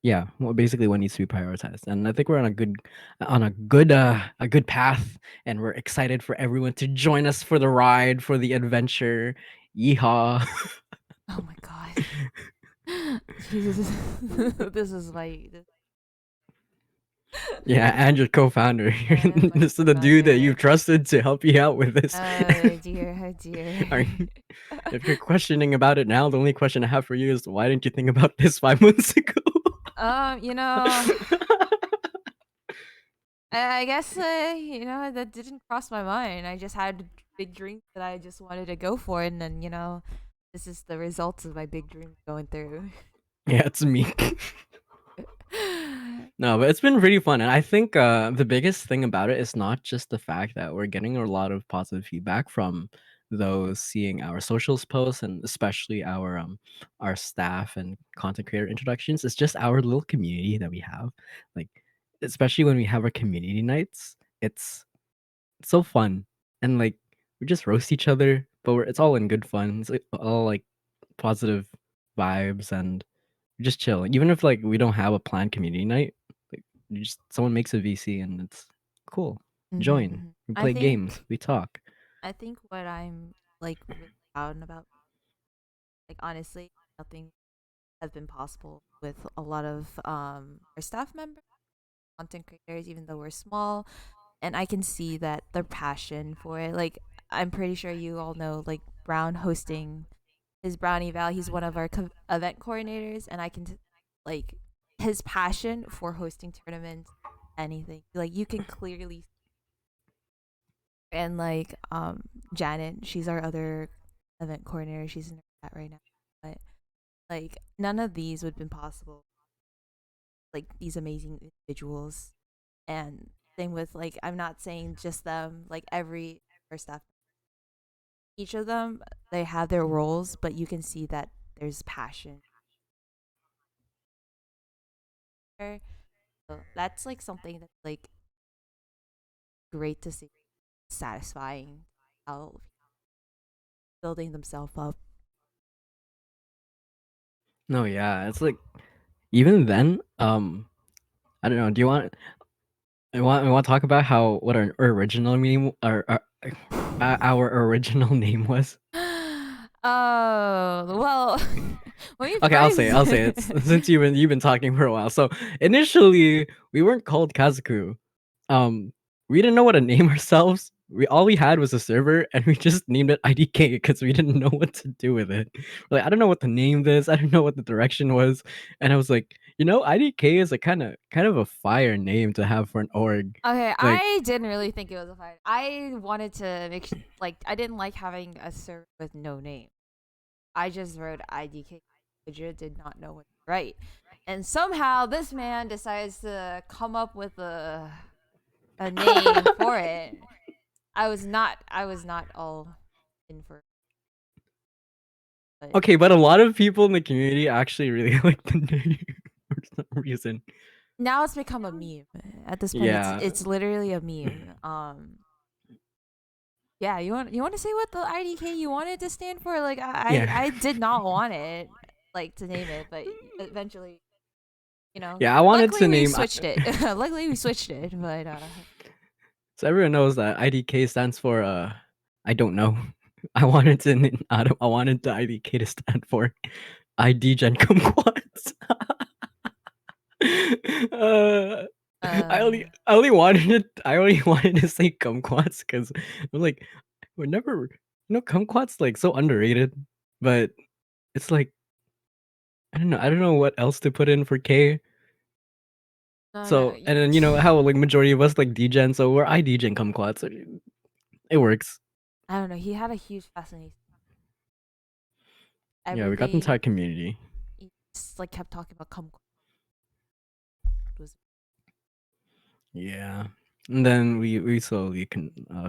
yeah, well, basically what needs to be prioritized. And I think we're on a good path, and we're excited for everyone to join us for the ride, for the adventure. Yeehaw. Oh my god. Jesus. This is like Yeah, and your co-founder. and my This is the dude that co-founder. you've trusted to help you out with this. Oh dear, oh dear. Are you- if you're questioning about it now, the only question I have for you is why didn't you think about this 5 months ago? You know, I guess that didn't cross my mind. I just had big dreams that I just wanted to go for, and then this is the results of my big dreams going through. Yeah, it's me. No, but it's been really fun, and I think the biggest thing about it is not just the fact that we're getting a lot of positive feedback from those seeing our socials posts, and especially our staff and content creator introductions. It's just our little community that we have, like especially when we have our community nights. It's so fun, and like we just roast each other, but it's all in good fun. It's like, all like positive vibes, and we just chill. Even if like we don't have a planned community night, like you just someone makes a VC and it's cool. Join. Mm-hmm. We I play think games. We talk. I think what I'm like really proud about, like honestly, nothing has been possible with a lot of our staff members, content creators, even though we're small, and I can see that their passion for it. Like I'm pretty sure you all know, like Brown hosting his BrownieVAL. He's one of our event coordinators, and I can like his passion for hosting tournaments, anything. Like you can clearly, and like Janet, she's our other event coordinator. She's in the chat right now, but like none of these would have been possible. Like these amazing individuals, and same with like I'm not saying just them. Like every our staff, each of them, they have their roles, but you can see that there's passion there. So that's like something that's like great to see, satisfying, how building themselves up. No, yeah, it's like even then, I don't know. Do you want? I want to talk about how what our original name, our original name was. Oh well, when we Okay, first I'll say it since you've been talking for a while. So initially, we weren't called Kazoku. Um, we didn't know what to name ourselves. We had was a server, and we just named it IDK because we didn't know what to do with it. We're like, I don't know what to name this. I don't know what the direction was, and I was like, IDK is a kind of a fire name to have for an org. Okay, Like, I didn't really think it was a fight. I wanted to like I didn't like having a server with no name. I just wrote IDK. Legit did not know what to write, and somehow this man decides to come up with a name for it. I was not all in for it, but okay, but a lot of people in the community actually really like the name for some reason. now it's become a meme. At this point, it's Yeah, it's literally a meme. Yeah, you want to say what the IDK you wanted to stand for? Like yeah, I did not want it like to name it, but eventually, yeah. I wanted luckily to we name. switched it. Luckily we switched it, but So everyone knows that IDK stands for I don't know. I wanted I wanted the IDK to stand for ID Gen Kumquats. uh, I only wanted to say kumquats because I'm like we're never kumquats like so underrated, but it's like I don't know what else to put in for K. no, no. So and then how like majority of us like DGen, so we're IDGen kumquats. It works. I don't know. He had a huge fascination. Yeah, we got the entire Everything community. he just like kept talking about kumquat was Yeah. And then we slowly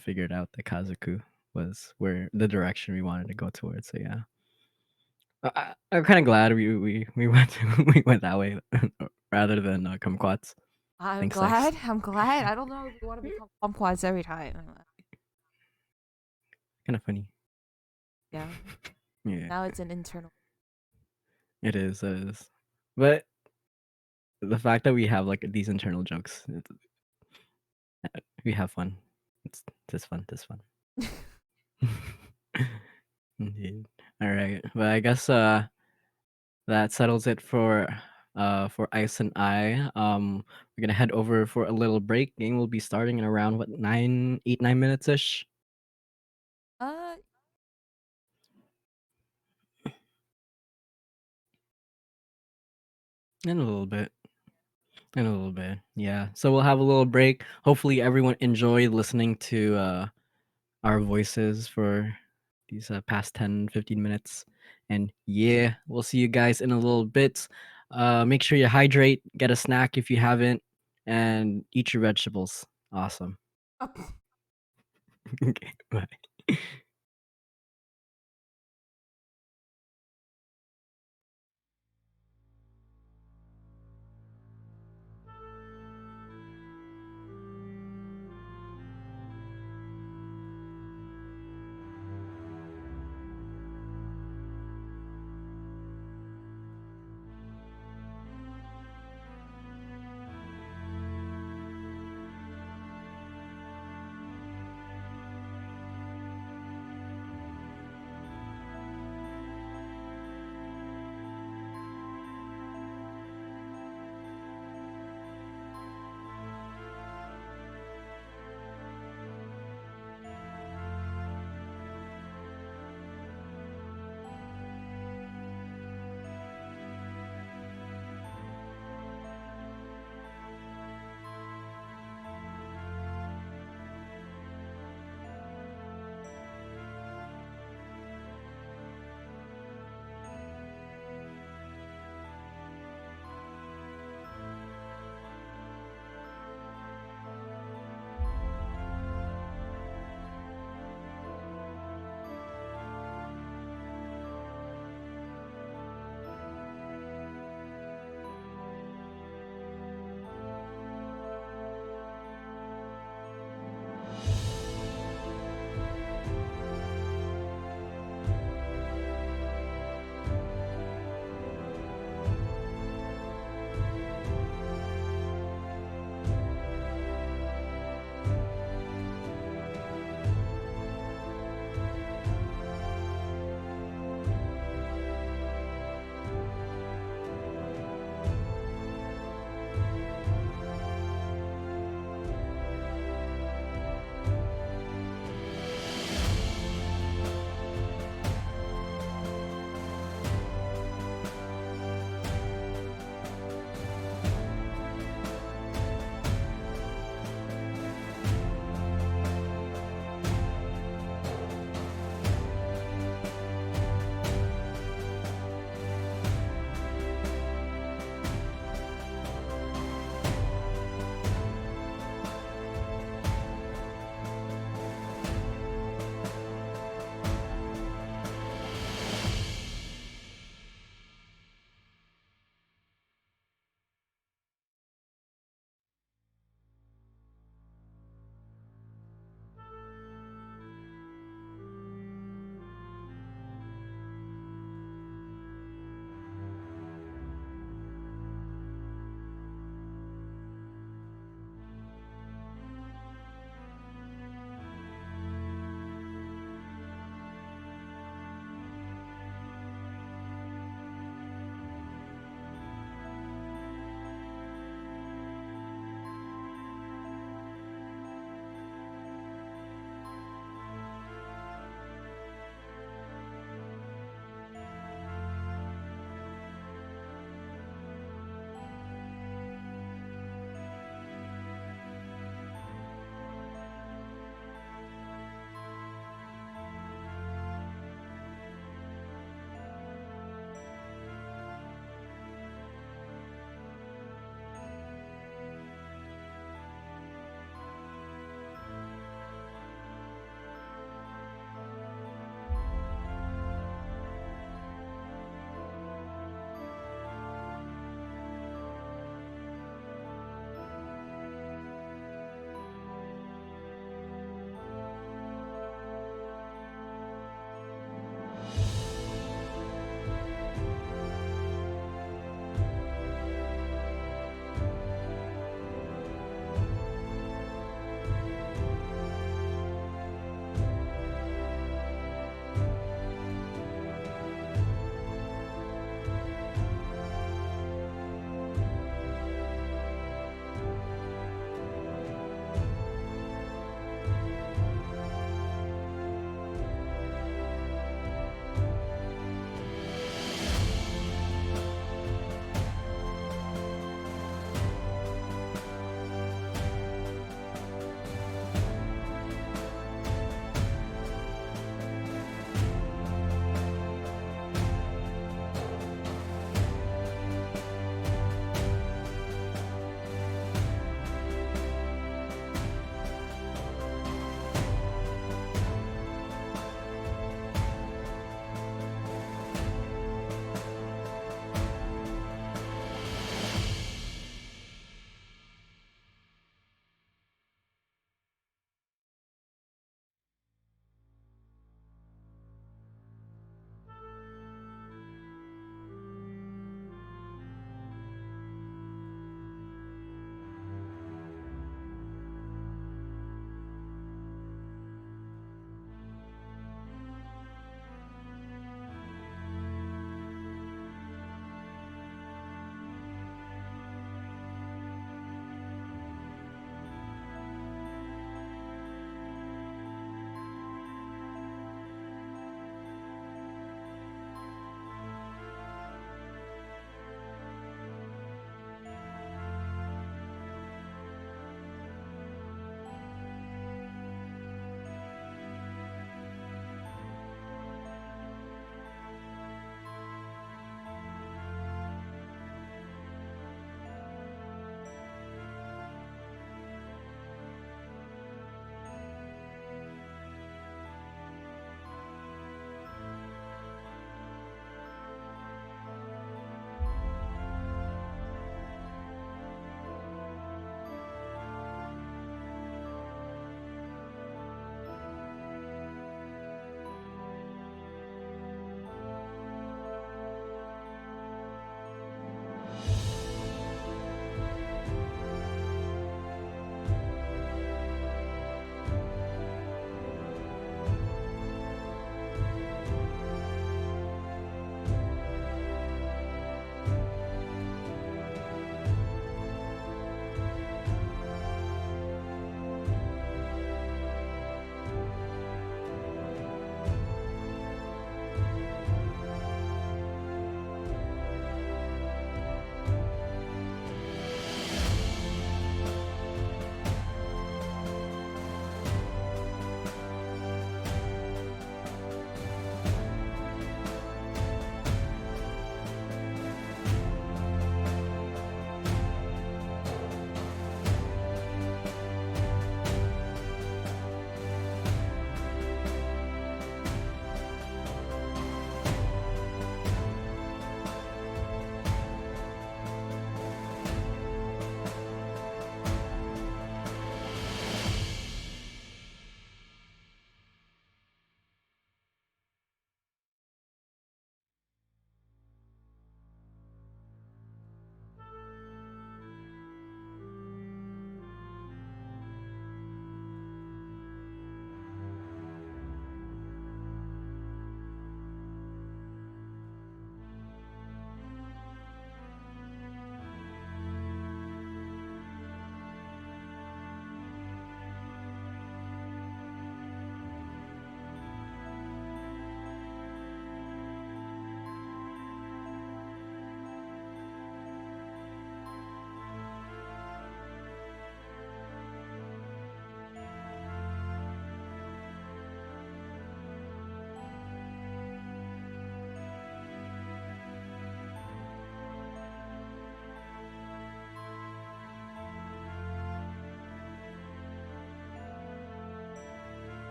figured out that Kazoku was where the direction we wanted to go towards. So yeah. I'm kind of glad we went we went that way rather than kumquats. I'm Thanks, Lex. glad. I'm glad. I don't know if we want to become kumquats every time. Kind of funny. Yeah. Yeah, Now it's an internal. it is. It is. But the fact that we have like these internal jokes, we have fun. It's just fun. Just fun. Indeed. All right. But I guess that settles it for Ice and I. We're gonna head over for a little break. Game will be starting in around what 9 8 9 minutes ish. uh, In a little bit. In a little bit. Yeah. So we'll have a little break. Hopefully everyone enjoyed listening to our voices for these past 10 15 minutes. And yeah, we'll see you guys in a little bit. Make sure you hydrate, get a snack if you haven't, and eat your vegetables. Awesome. Okay, bye.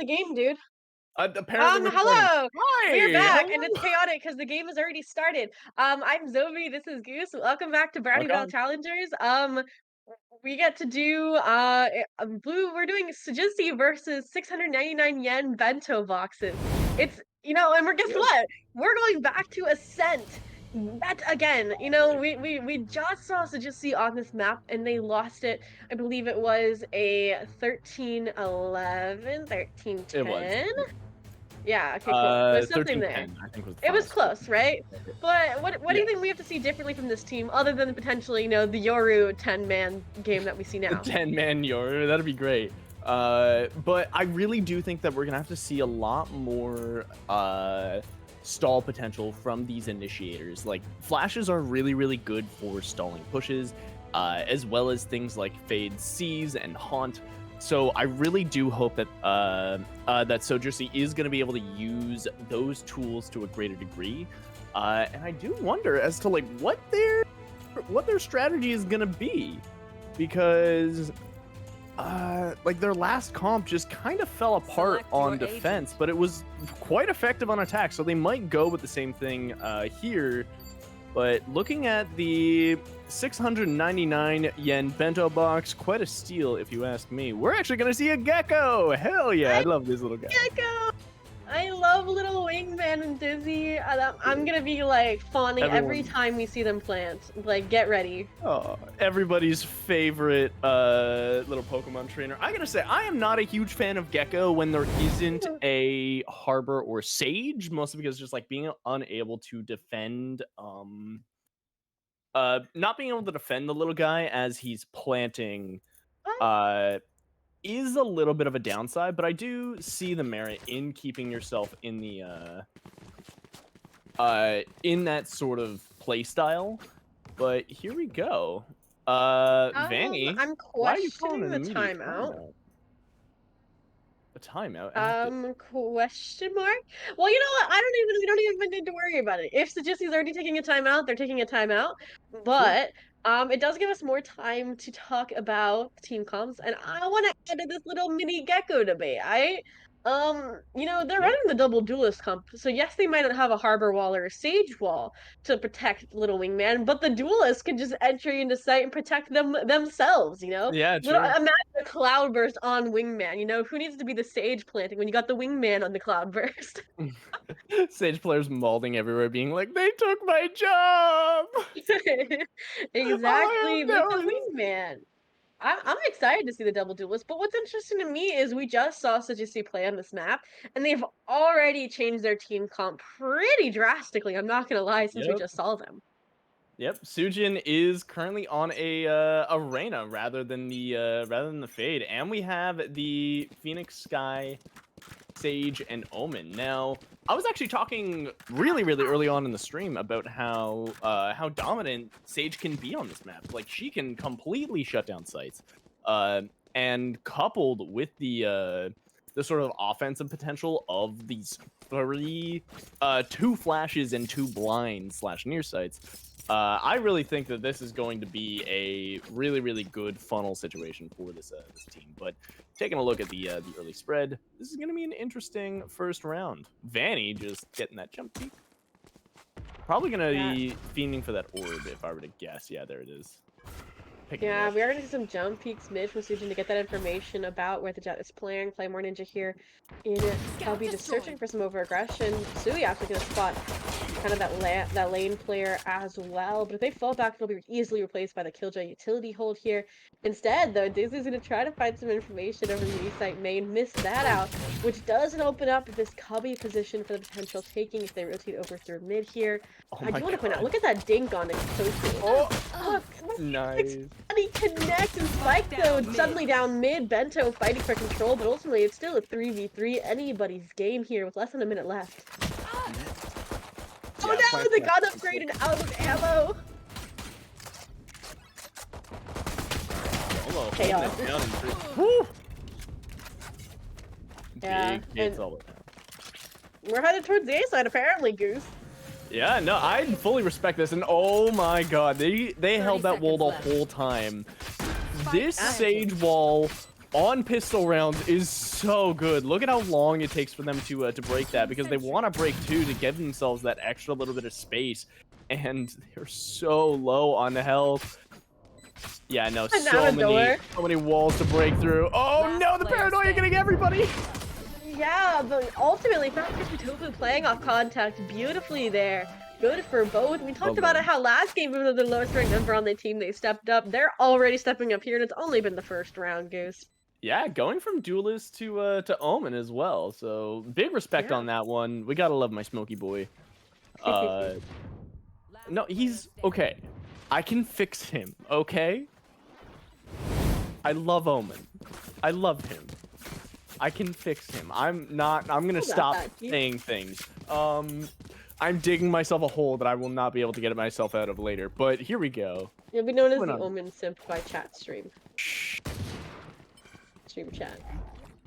game, dude. Apparently we're starting. Hello! Hi! We're back, and Hello! it's chaotic because the game has already started. I'm Zoe, this is Goose. Welcome back to Rock BrownieVAL on. Challengers. We get to do, blue, we're doing Sujussy versus 699 yen bento boxes. It's, and guess what? We're going back to Ascent. That again, we just saw Sujussy on this map and they lost it. I believe it was a 13-11, It was. 13-10. Yeah, okay, cool. There's something there. 13-10, I think was the It was final score. close, right? But what do you Yes. think we have to see differently from this team, other than potentially, the Yoru 10-man game that we see now? 10-man Yoru, that'd be great. But I really do think that we're gonna have to see a lot more stall potential from these initiators. Like, flashes are really, really good for stalling pushes, as well as things like Fade Seize and Haunt. So I really do hope that that Sujussy is going to be able to use those tools to a greater degree, and I do wonder as to like what their strategy is going to be, because like their last comp just kind of fell apart Select on your defense, agent. but it was quite effective on attack. So they might go with the same thing here. But looking at the 699 yen bento box, quite a steal if you ask me. We're actually going to see a gecko. Hell yeah, I love this little guy. Gecko! I love little Wingman and Dizzy. I'm gonna be like fawning every Everyone. time we see them plant. Like, get ready. Oh, everybody's favorite little Pokemon trainer. I gotta say, I am not a huge fan of Gecko when there isn't a Harbor or Sage, mostly because just like being unable to defend, not being able to defend the little guy as he's planting, is a little bit of a downside. But I do see the merit in keeping yourself in the in that sort of play style. But here we go. Vanny, I'm why are you calling questioning an the immediate timeout. A timeout? I have to- Question mark? Well, you know what? We don't even need to worry about it. If Sujussy's already taking a timeout, they're taking a timeout. But it does give us more time to talk about team comps, and I want to add to this little mini gecko debate. They're running the double duelist comp, so yes, they might not have a harbor wall or a sage wall to protect little wingman, but the duelist can just enter into sight and protect themselves. Yeah, Little, true. imagine a cloudburst on wingman. Who needs to be the sage planting when you got the wingman on the cloudburst? Sage players mauling everywhere, being like, "They took my job." Exactly, with no. the wingman. I'm excited to see the double duelist, but what's interesting to me is we just saw Sujussy play on this map, and they've already changed their team comp pretty drastically. I'm not gonna lie, since we Yep. just saw them. Yep, Sujin is currently on a arena rather than the Fade, and we have the Phoenix Sky, Sage, and Omen. Now, I was actually talking really, really early on in the stream about how dominant Sage can be on this map. Like, she can completely shut down sites, and coupled with the sort of offensive potential of these two flashes and two blind / near sites. I really think that this is going to be a really, really good funnel situation for this team. But taking a look at the early spread, this is going to be an interesting first round. Vanny just getting that jump peek. Probably going to be fiending for that orb, if I were to guess. Yeah, there it is. Yeah, we are going to see some jump peeks mid from Sujin to get that information about where the Jet is playing. Claymore Ninja here in Cubby just searching for some over-aggression. Sui actually going to spot kind of that lane player as well. But if they fall back, they'll be easily replaced by the Killjoy utility hold here. Instead, though, Dizzy's going to try to find some information over the mini-site main. Missed that out, which doesn't open up this Cubby position for the potential taking if they rotate over through mid here. Oh I do my want to point out, God. look at that dink on Kazoku. Oh, Look, nice. and he connects and Spike though suddenly down mid. Bento fighting for control, but ultimately it's still a 3v3. Anybody's game here with less than a minute left. Oh no, the gun upgraded out of ammo. Chaos. Woo! Yeah, Big hits and- all the time. We're headed towards the A side apparently, Goose. Yeah, no, I fully respect this, and oh my God, they held that wall the seconds left. whole time. Spike This planted. Sage wall on pistol rounds is so good. Look at how long it takes for them to break that, because they want to break two to give themselves that extra little bit of space, and they're so low on the health. Yeah, no, so many walls to break through. Oh no, the paranoia getting everybody. Yeah, but ultimately, Tofu playing off contact beautifully there. Good for both. We talked about it how last game, even though the lowest ranked member on the team, they stepped up. They're already stepping up here, and it's only been the first round, Goose. Yeah, going from duelist to Omen as well. So big respect on that one. We gotta love my Smoky boy. No, he's okay. I can fix him. Okay. I love Omen. I love him. I can fix him. I'm gonna stop saying things. I'm digging myself a hole that I will not be able to get myself out of later. But here we go. You'll be known as the Omen simp by chat stream. Stream chat.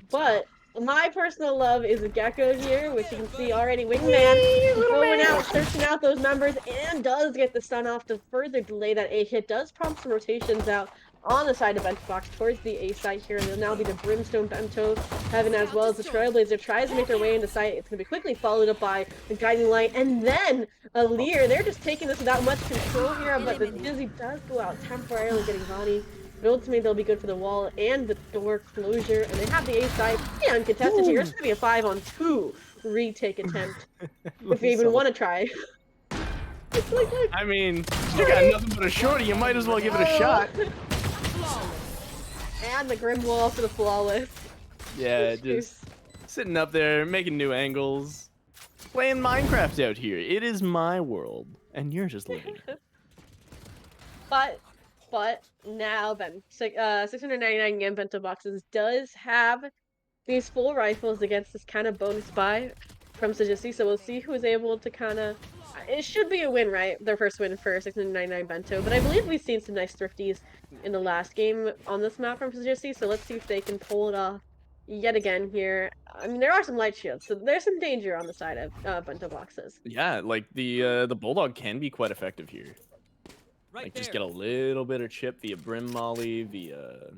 But my personal love is a Gecko here, which you can see already. Wingman going out, searching out those numbers, and does get the stun off to further delay that A hit. Does prompt some rotations out on the side of Bento box towards the A site here, and it'll now be the Brimstone Bento Heaven as well as the Trailblazer tries to make their way into sight. It's going to be quickly followed up by the Guiding Light, and then a Leer. They're just taking this without much control here, but the Dizzy does go out temporarily, getting Vonnie. But ultimately, they'll be good for the wall and the door closure, and they have the A side uncontested here. It's going to be a 5-on-2 retake attempt, if you even want to try. I mean, you got nothing but a shorty. You might as well give it a shot. And the Grim Wall for the flawless. Yeah, just sitting up there, making new angles. Playing Minecraft out here. It is my world, and you're just living it. But now then, 699 yen Bento boxes does have these full rifles against this kind of bonus buy from Sujussy, so we'll see who is able to kind of... It should be a win, right? Their first win for 699 Bento, but I believe we've seen some nice thrifties in the last game on this map from Sujussy, so let's see if they can pull it off yet again here. I mean, there are some light shields, so there's some danger on the side of Bento boxes. Yeah, like the Bulldog can be quite effective here. Like just get a little bit of chip via Brim Molly, via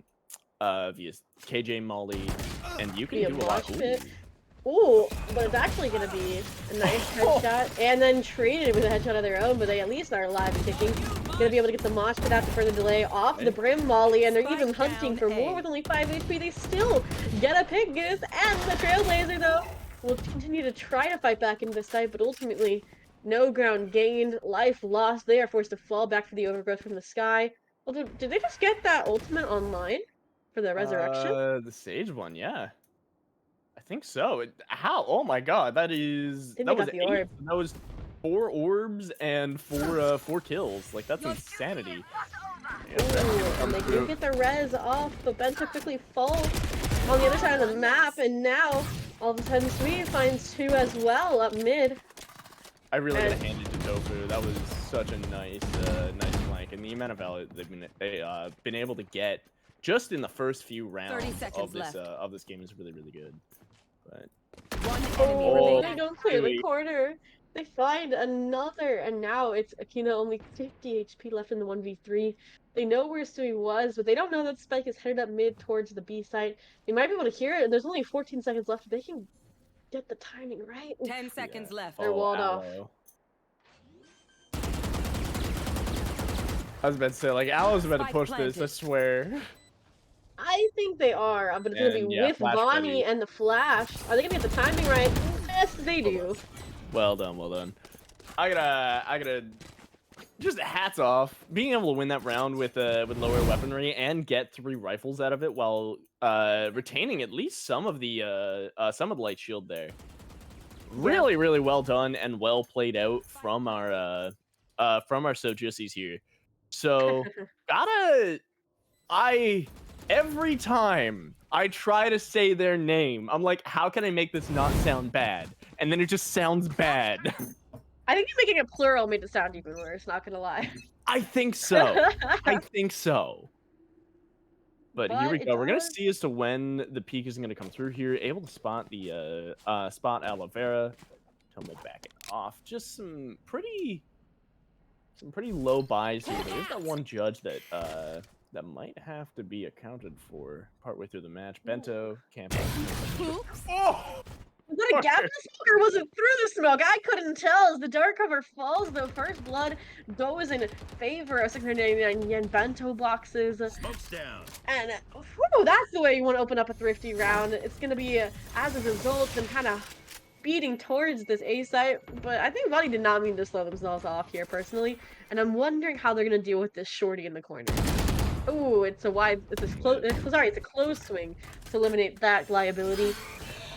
KJ Molly, and you can do a lot. Ooh, but it's actually going to be a nice headshot, and then traded with a headshot of their own, but they at least are alive and kicking. Going to be able to get the mosh pit out to further delay off the Brim Molly, and they're even hunting for more with only 5 HP. They still get a pick, Goose, and the Trailblazer, though, will continue to try to fight back into this site, but ultimately, no ground gained, life lost. They are forced to fall back for the overgrowth from the sky. Well, did they just get that ultimate online for the resurrection? The Sage one, yeah. I think so. How? Oh my god, that was 8. That was 4 orbs and 4 kills. Like, that's insanity. Ooh, and they do get the res off, but Bento quickly falls on the other side of the map, and now all of a sudden Sweet finds 2 as well up mid. I really gotta hand it to Tofu. That was such a nice flank, and the amount of value they've been able to get just in the first few rounds of this game is really good. But they don't clear the corner. They find another, and now it's Akina only 50 HP left in the 1v3. They know where Sui was, but they don't know that Spike is headed up mid towards the B site. They might be able to hear it. There's only 14 seconds left. They can get the timing right. 10 seconds left. They're walled off. I was about to say, like, Aloe's about to push this, I swear. I think they are, but it's going to be with Vonnie and the Flash. Are they going to get the timing right? Yes, they do. Well done, well done. I gotta just hats off. Being able to win that round with lower weaponry and get 3 rifles out of it while retaining at least some of the light shield there. Really well done and well played out from our Sujussys here. So every time I try to say their name, I'm like, how can I make this not sound bad? And then it just sounds bad. I think making it plural made it sound even worse, not gonna lie. I think so. I think so. But here we go. We're gonna see as to when the peak is gonna come through here. Able to spot the spot Aloe Vera. Tomo back it off. Just some pretty low buys here. There is that one judge that that might have to be accounted for partway through the match. Bento camping. Oops. Oh! Was that a gap in the smoke or was it through the smoke? I couldn't tell as the dark cover falls, though. First blood goes in favor of 699 yen bento boxes. Smoke's down. And whew, that's the way you want to open up a thrifty round. It's going to be, as a result, them kind of speeding towards this A site. But I think VOD did not mean to slow themselves off here, personally. And I'm wondering how they're going to deal with this shorty in the corner. Ooh, it's a close swing to eliminate that liability.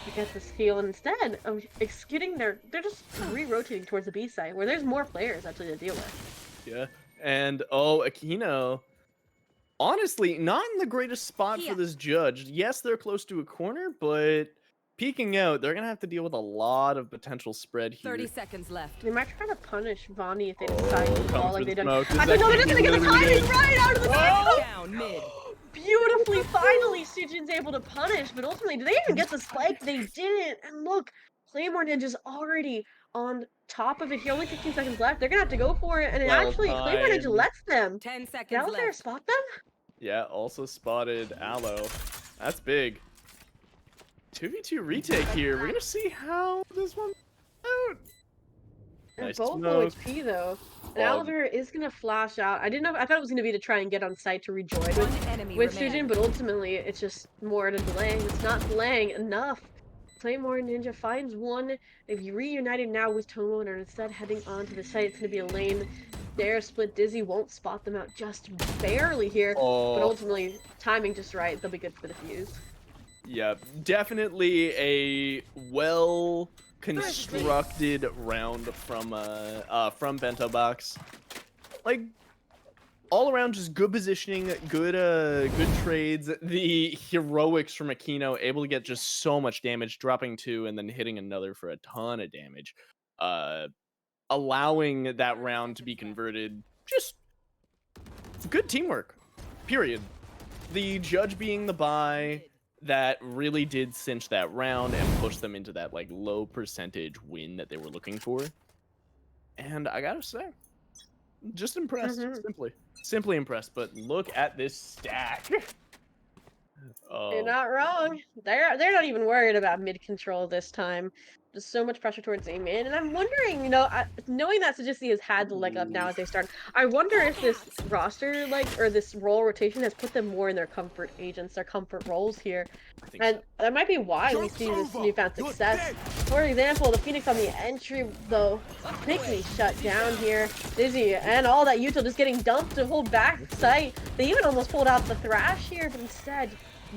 To get the steal instead of executing they're just re-rotating towards the B side where there's more players actually to deal with. Yeah, and Aquino, honestly, not in the greatest spot for this judge. Yes, they're close to a corner, but peeking out, they're gonna have to deal with a lot of potential spread here. 30 seconds left. They might try to punish Vonnie if they decide to fall like they done. Smoke. I don't know, they're just gonna get the timing right out of the dark. Down mid. Beautifully, finally, Sujin's able to punish, but ultimately, did they even get the spike? They didn't. And look, Claymore Ninja's already on top of it here. Only 15 seconds left. They're gonna have to go for it, and it actually, Claymore Ninja lets them. 10 seconds Get out there, left. spot them. Yeah, also spotted Aloe. That's big. 2v2 retake here. We're gonna see how this one out. They're Nice both low smoke. HP though. And Oliver is gonna flash out. I thought it was gonna be to try and get on site to rejoin with Sujin, but ultimately it's just more to delaying. It's not delaying enough. Claymore Ninja finds one. They've reunited now with Tomo and are instead heading on to the site. It's gonna be a lane. Dare split Dizzy won't spot them out just barely here, but ultimately timing just right. They'll be good for the fuse. Yeah, definitely a well constructed round from Bento Box. Like all around just good positioning, good trades. The heroics from Aquino able to get just so much damage, dropping 2 and then hitting another for a ton of damage. Allowing that round to be converted. Just good teamwork. Period. The judge being the buy that really did cinch that round and push them into that like low percentage win that they were looking for. And I gotta say, just impressed. Simply impressed. But look at this stack. You're not wrong. They're not even worried about mid control this time. Just so much pressure towards A man, and I'm wondering, knowing that Sujussy has had the leg up now as they start, I wonder if this roster, or this role rotation has put them more in their comfort agents, their comfort roles here. And that might be why we see this newfound success. For example, the Phoenix on the entry, though, quickly shut down here. Dizzy and all that Yuto just getting dumped to hold back sight. They even almost pulled out the Thrash here, but instead,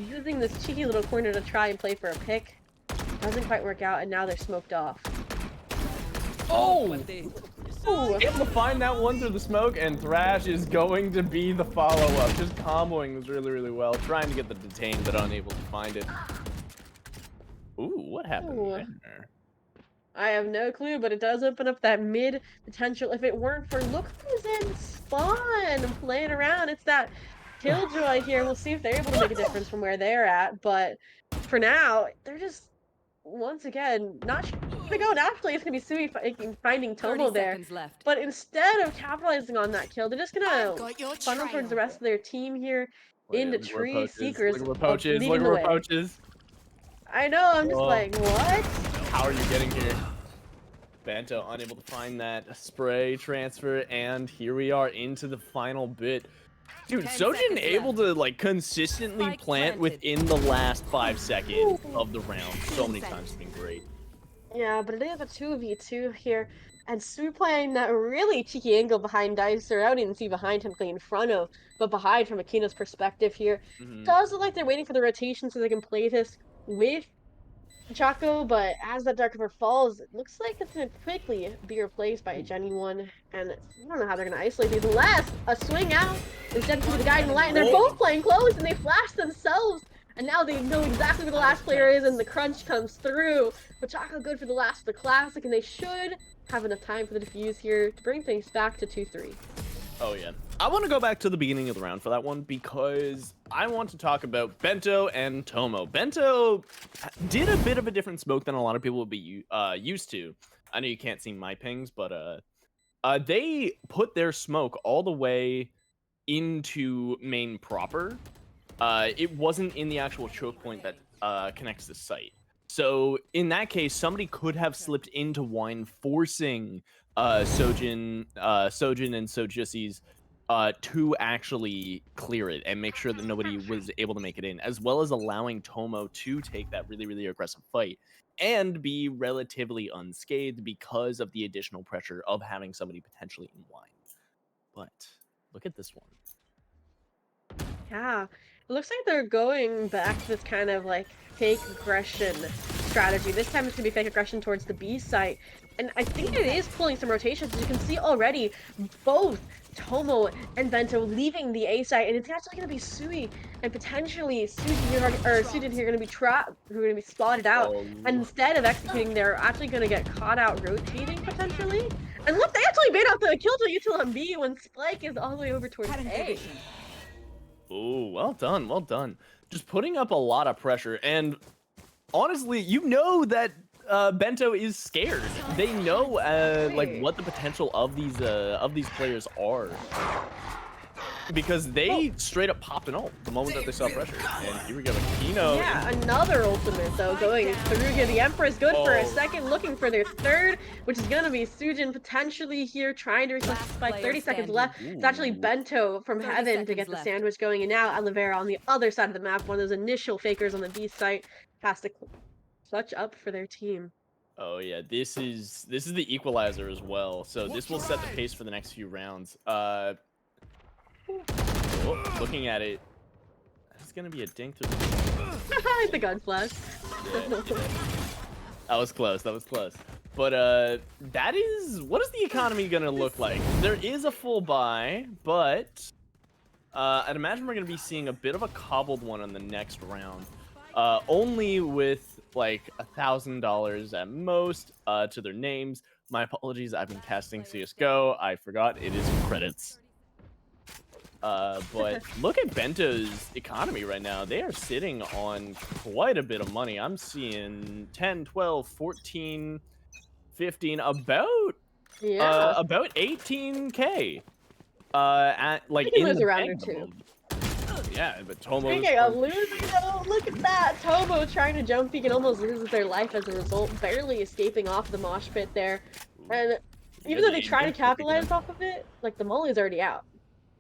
using this cheeky little corner to try and play for a pick. Doesn't quite work out, and now they're smoked off. Oh! Ooh. Able to find that one through the smoke, and Thrash is going to be the follow-up. Just comboing was really, really well. Trying to get the detain, but unable to find it. Ooh, what happened there? I have no clue, but it does open up that mid potential. If it weren't for look who's in spawn playing around, it's that Killjoy here. We'll see if they're able to make a difference from where they're at, but for now, they're just once again not sure where to go. Naturally, it's gonna be Sui finding Tomo there, but instead of capitalizing on that kill, they're just gonna funnel towards the rest of their team here into Tree Seekers. Look at poaches. Look at poaches. I know. I'm just like, what? How are you getting here? Bento unable to find that spray transfer, and here we are into the final bit. Dude, Sojin able to like consistently plant within the last 5 seconds of the round so many times. It's been great. Yeah, but it is a 2v2 here, and Sui playing that really cheeky angle behind Dicer. I don't even see behind him, in front of, but behind from Akino's perspective here. Does look like they're waiting for the rotation so they can play this with Chaco, but as that Dark Cover falls, it looks like it's going to quickly be replaced by a Jenny one, and I don't know how they're going to isolate these unless a swing out is dedicated to the guy in the light, and they're both playing close, and they flash themselves, and now they know exactly where the last player is, and the crunch comes through. But Chaco good for the last of the classic, and they should have enough time for the defuse here to bring things back to 2-3. Oh yeah. I want to go back to the beginning of the round for that one because I want to talk about Bento and Tomo. Bento did a bit of a different smoke than a lot of people would be used to. I know you can't see my pings, but they put their smoke all the way into main proper. It wasn't in the actual choke point that connects the site. So in that case, somebody could have slipped into wine, forcing Sojin and Sojussy's to actually clear it and make sure that nobody was able to make it in, as well as allowing Tomo to take that really, really aggressive fight and be relatively unscathed because of the additional pressure of having somebody potentially in wine. But look at this one. Yeah, it looks like they're going back to this kind of like fake aggression strategy. This time it's gonna be fake aggression towards the B site. And I think it is pulling some rotations. As you can see already, both Tomo and Bento leaving the A site, and it's actually gonna be Sui and potentially Sujin here gonna be trapped, who are gonna be spotted out. Oh, And instead of executing, they're actually gonna get caught out rotating potentially. And look, they actually made out the kill to util on B when Spike is all the way over towards A. oh, well done, well done. Just putting up a lot of pressure, and honestly, you know that Bento is scared. They know like what the potential of these players are, because they straight up popped an ult the moment that they saw pressure. And here we go, Kino. Yeah, another ultimate though going through here. The Emperor's good for a second, looking for their third, which is gonna be Sujin potentially here trying to request the spike. 30 seconds left. It's actually Bento from heaven to get the sandwich going, and now Oliveira on the other side of the map, one of those initial fakers on the B site, has to clutch up for their team. Oh yeah, this is the equalizer as well. So this will set the pace for the next few rounds. Looking at it, it's gonna be a dink to the gun flash. That was close. That was close. But that is, what is the economy gonna look like? There is a full buy, but I'd imagine we're gonna be seeing a bit of a cobbled one on the next round. Only with like $1,000 at most to their names. My apologies. I've been casting CS:GO. I forgot it is credits. But look at Bento's economy right now. They are sitting on quite a bit of money. I'm seeing 10, 12, 14, 15, about 18K. At like in lose the a round bank or two. moment. Yeah, but Tomo. Speaking of losing though, look at that! Tomo trying to jump peek and almost loses their life as a result, barely escaping off the mosh pit there. And even though they try to capitalize off of it, like the molly's already out.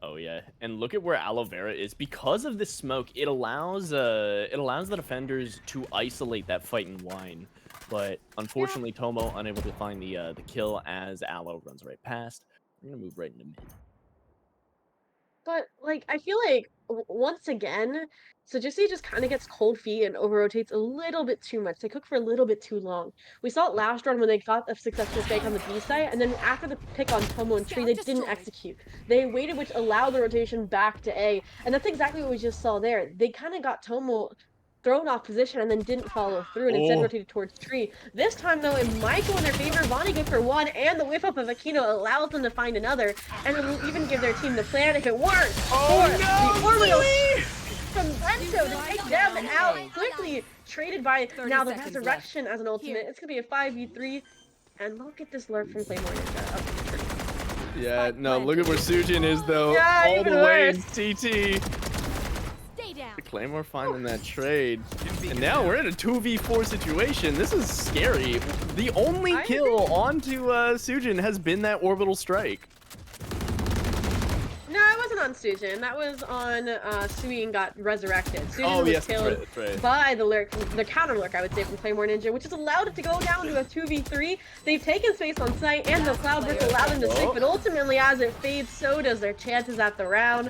Oh yeah, and look at where Aloe Vera is. Because of this smoke, it allows the defenders to isolate that fight in wine. But unfortunately, Tomo unable to find the kill as Aloe runs right past. We're gonna move right into mid. But like I feel like once again, Sujussy just kind of gets cold feet and over rotates a little bit too much. They cook for a little bit too long. We saw it last round when they got a successful fake on the B site, and then after the pick on Tomo and Tree, they didn't execute. They waited, which allowed the rotation back to A, and that's exactly what we just saw there. They kind of got Tomo thrown off position and then didn't follow through and instead rotated towards Tree. This time though, it might go in their favor. Vonnie good for one, and the whiff up of Aquino allows them to find another, and it will even give their team the plan if it weren't for the orbital from Bento to take them out quickly. Traded by now the Resurrection as an ultimate. It's gonna be a 5v3, and look at this lurk from Claymore Ninja up the tree. Yeah, no, look at where Sujin is though. Yeah, all even the way in worse. TT. Claymore finding that trade. And now we're in a 2v4 situation. This is scary. The only kill onto Sujin has been that orbital strike. No, it wasn't on Sujin. That was on Sui and got resurrected. Sujin was killed by the lurk, the counter lurk, I would say, from Claymore Ninja, which has allowed it to go down to a 2v3. They've taken space on site, and the cloud burst allowed them to stick, but ultimately, as it fades, so does their chances at the round.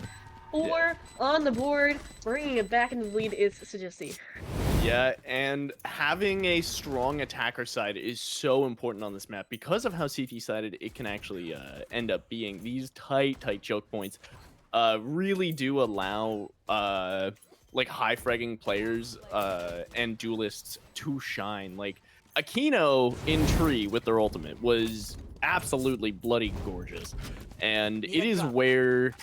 4 on the board, bringing it back into the lead is Sujussy. Yeah, and having a strong attacker side is so important on this map. Because of how CT-sided it can actually end up being, these tight choke points really do allow like high-fragging players and duelists to shine. Like, Aquino in Tree with their ultimate was absolutely bloody gorgeous. And it is where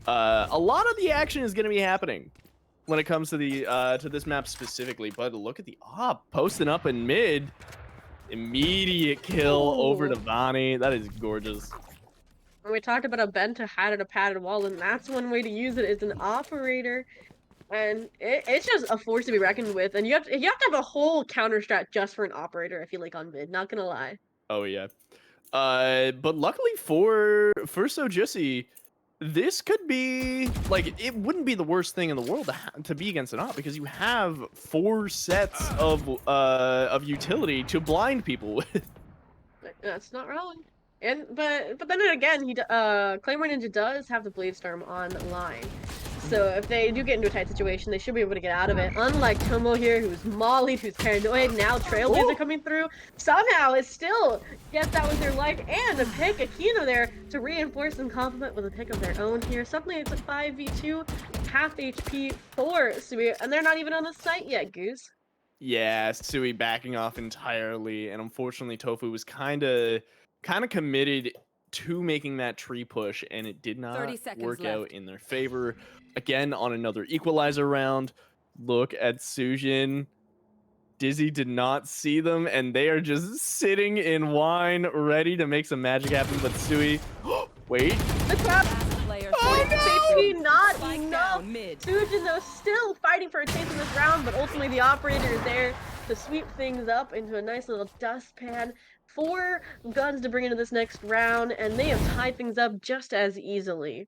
a lot of the action is going to be happening when it comes to the to this map specifically. But look at the posting up in mid, immediate kill over to Vonnie. That is gorgeous. And we talked about a Bento had at a padded wall, and that's one way to use it is an operator. And it's just a force to be reckoned with. And you have to have a whole counter strat just for an operator, I feel like, on mid, not gonna lie. Oh yeah. But luckily for Sujussy, this could be like it wouldn't be the worst thing in the world to be against an op because you have 4 sets of utility to blind people with. That's not wrong. And but then again, Claymore Ninja does have the Blade Storm online. So if they do get into a tight situation, they should be able to get out of it. Unlike Tomo here, who's mollied, who's paranoid, now Trailblazer coming through. Somehow it still gets that with their life and a pick, Aquino there to reinforce and complement with a pick of their own here. Suddenly it's a 5v2, half HP for Sui, and they're not even on the site yet, Goose. Yeah, Sui backing off entirely, and unfortunately Tofu was kind of committed to making that tree push, and it did not 30 seconds work out left. in their favor. Again, on another equalizer round, look at Sujin. Dizzy did not see them, and they are just sitting in wine, ready to make some magic happen. But Sui, wait, The trap. Player Oh, standing. HP not Spike enough. down mid. Sujin, though, still fighting for a chance in this round, but ultimately the operator is there to sweep things up into a nice little dustpan. 4 guns to bring into this next round, and they have tied things up just as easily.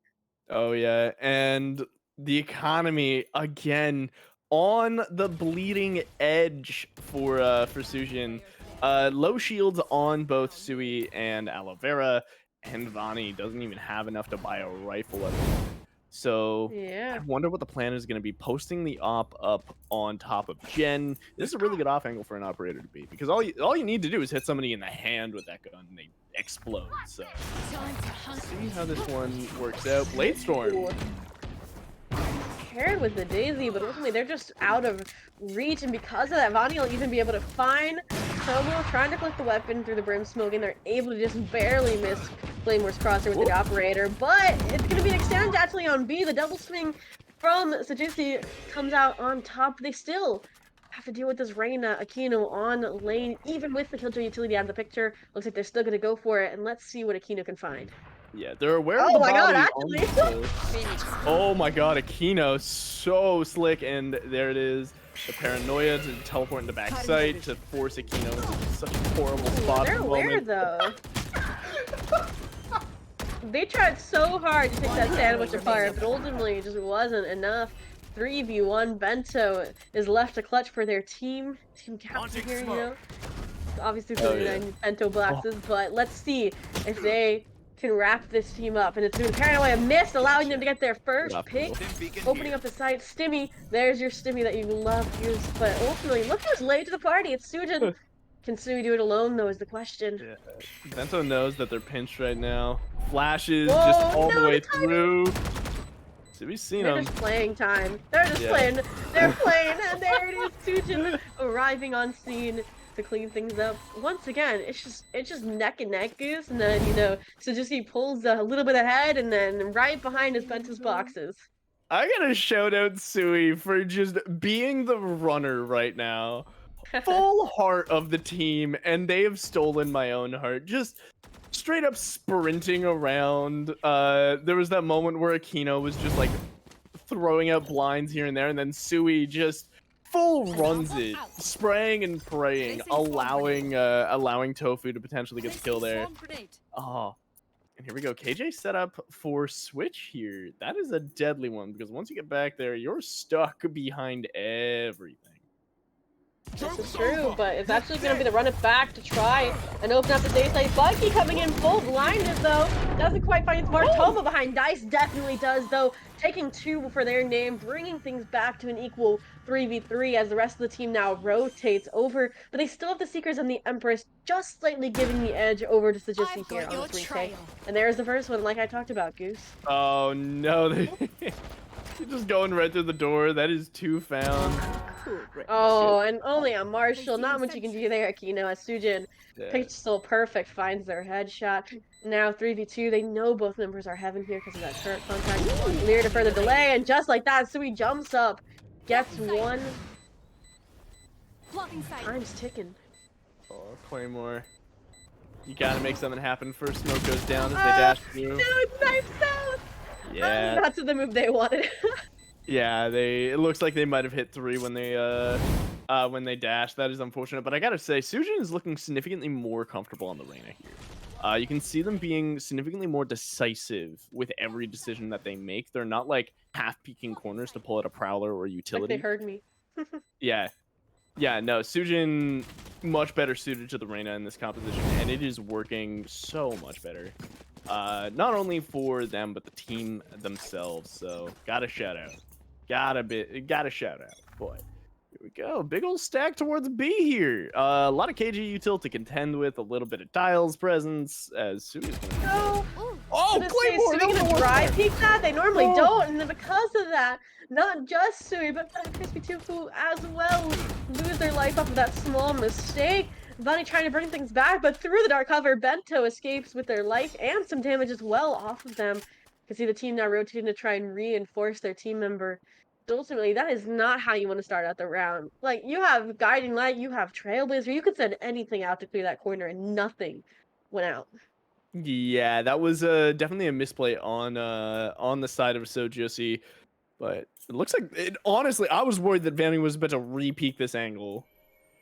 oh yeah, and the economy again on the bleeding edge for Sujin. Low shields on both Sui and Aloe Vera, and Vani doesn't even have enough to buy a rifle at all. So Yeah. I wonder what the plan is going to be. Posting the op up on top of Jen. This is a really good off angle for an operator to be because all you need to do is hit somebody in the hand with that gun and they explode. So see how this one works out. Blade Storm. Ooh. Paired with the Daisy, but ultimately they're just out of reach, and because of that, Vani will even be able to find Tomo trying to collect the weapon through the brim smoke, and they're able to just barely miss Flamemore's crosser with the operator, but it's going to be an extend actually on B. The double swing from Sujussy comes out on top. They still have to deal with this Reina Aquino on lane, even with the Killjoy utility out of the picture. Looks like they're still going to go for it, and let's see what Aquino can find. Yeah, they're aware of Oh the my god, body on actually! the- Oh my god, Aquino, so slick, and there it is. The paranoia to teleport into backside to force Aquino into such a horrible spot They're at the aware moment. though. They tried so hard to take that sandwich apart, but ultimately it just wasn't enough. 3v1, Bento is left to clutch for their team. Team captain here, you know? Obviously, Oh, 39 Bento boxes, but let's see if they can wrap this team up. And it's doing Paranoia miss, allowing them to get their first pick. Opening up the site. Stimmy, there's your Stimmy that you love to use. But ultimately, look who's late to the party. It's Sujin. Can Sui do it alone, though, is the question. Yeah. Bento knows that they're pinched right now. Flashes Whoa, just all no, the way the timing! through. So we've seen They're them. just playing time. They're just playing. They're playing, and there it is, Sujin arriving on scene to clean things up. Once again, it's just neck and neck, Goose, and then Sujussy pulls a little bit ahead, and then right behind is Bento's boxes. I gotta shout out Sui for just being the runner right now. Full heart of the team, and they have stolen my own heart. Just straight up sprinting around. There was that moment where Aquino was just like throwing out blinds here and there, and then Sui just full runs it, spraying and praying, allowing Tofu to potentially get the kill there. Oh, and here we go. KJ set up for switch here. That is a deadly one because once you get back there, you're stuck behind everything. This is true, but it's actually going to be the run it back to try and open up the day site. Bucky coming in full blinded, though. Doesn't quite find his mark. Toma behind Dice definitely does, though. Taking 2 for their name, bringing things back to an equal 3v3 as the rest of the team now rotates over. But they still have the Seekers and the Empress just slightly giving the edge over to Sujussy here on this retake. And there's the first one, like I talked about, Goose. Oh no, they're just going right through the door. That is 2 found. Oh, and only a Marshall. Not much you can do there, Aquino, as Sujin pitch still perfect, finds their headshot. Now 3v2, they know both members are heaven here because of that turret contact. Clear to further delay, and just like that, Sui jumps up, gets 1. Time's ticking. Oh, Claymore. You gotta make something happen. First smoke goes down as they dash through. No, it's knife south. Yeah. That's the move they wanted. Yeah, it looks like they might have hit 3 when they dash. That is unfortunate, but I gotta say, Sujin is looking significantly more comfortable on the Reyna here. You can see them being significantly more decisive with every decision that they make. They're not like half peeking corners to pull out a prowler or a utility. Like they heard me. Yeah. Yeah, no, Sujin much better suited to the Reyna in this composition, and it is working so much better. Not only for them, but the team themselves. So gotta shout out. Gotta shout out. Boy. Here we go. Big old stack towards B here. A lot of KG util to contend with, a little bit of Tiles presence as Sui's gonna Oh, Claymore! Sui gonna dry peek that? They normally don't, and then because of that, not just Sui, but Crispy Tofu as well lose their life off of that small mistake. Bunny trying to bring things back, but through the dark cover, Bento escapes with their life and some damage as well off of them. You can see the team now rotating to try and reinforce their team member. But ultimately, that is not how you want to start out the round. Like, you have Guiding Light, you have Trailblazer, you could send anything out to clear that corner, and nothing went out. Yeah, that was definitely a misplay on the side of Sujussy, but it looks like honestly, I was worried that Vanny was about to re-peek this angle.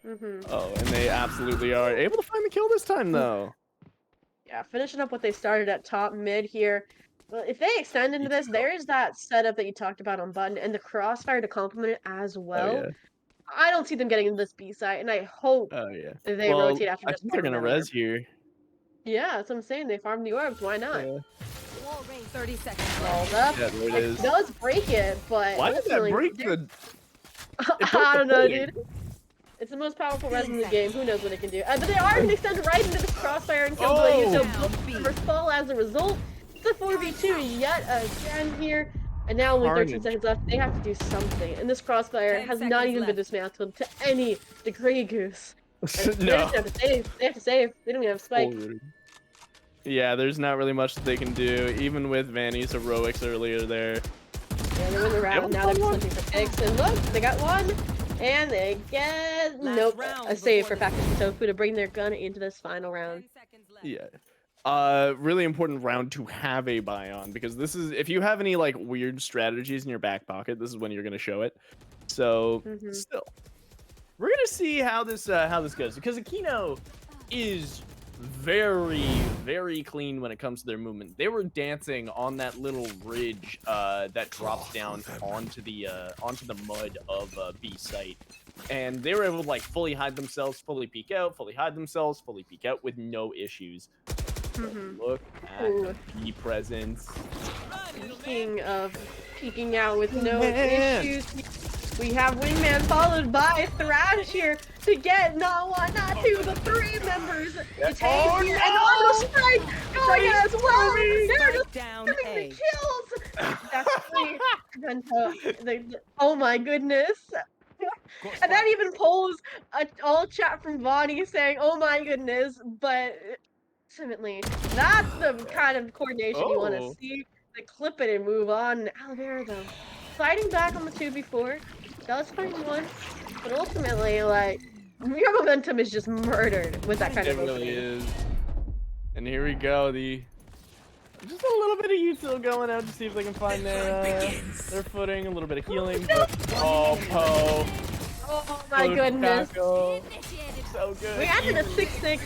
Oh, and they absolutely are able to find the kill this time, though. Yeah, finishing up what they started at top mid here. Well, if they extend into this, there is that setup that you talked about on button and the crossfire to complement it as well. Oh, yeah. I don't see them getting into this B site, and I hope Yeah. that they rotate after I this. think they're gonna res here. Yeah, that's what I'm saying. They farmed the orbs. Why not? Yeah. 30 seconds. Rolled up. Yeah, there it is. It does break it, but Why did that ultimately, break the? I don't know, dude. It's the most powerful res in the game. Who knows what it can do? But they are going to extend right into this crossfire and kill the so both members fall as a result. It's a 4v2 yet again here. And now with 13 seconds left, they have to do something. And this crossfire has not even been dismantled to any degree, Goose. No. They just have to save. They have to save. They don't even have spike. Yeah, there's not really much that they can do, even with Vanny's heroics earlier there. Yeah, they win the round. Now they're just looking for picks. And look, they got one. And they get a save for Packers Tofu to bring their gun into this final round. Yeah. Really important round to have a buy on, because this is, if you have any like weird strategies in your back pocket, this is when you're gonna show it. So still, we're gonna see how this goes, because Aquino is very clean when it comes to their movement. They were dancing on that little ridge that drops down onto the mud of B site, and they were able to like fully hide themselves, fully peek out, fully hide themselves, fully peek out with no issues. Look at the B presence. Speaking of peeking out with no issues, we have Wingman followed by Thrash here to get not one, not two, but three members to take here. And on the strike going as well. They're just getting the kills. That's sweet. Bento, oh my goodness. And that even pulls all chat from Vonnie saying, oh my goodness, but ultimately, that's the kind of coordination you want to see. They clip it and move on. Alvera, though, fighting back on the 2v4, does find one, but ultimately, like, your momentum is just murdered with that kind of opening. It really is. And here we go, just a little bit of util going out to see if they can find their footing, a little bit of healing. Oh, Poe. Oh my goodness. So good. We ended a 6-6.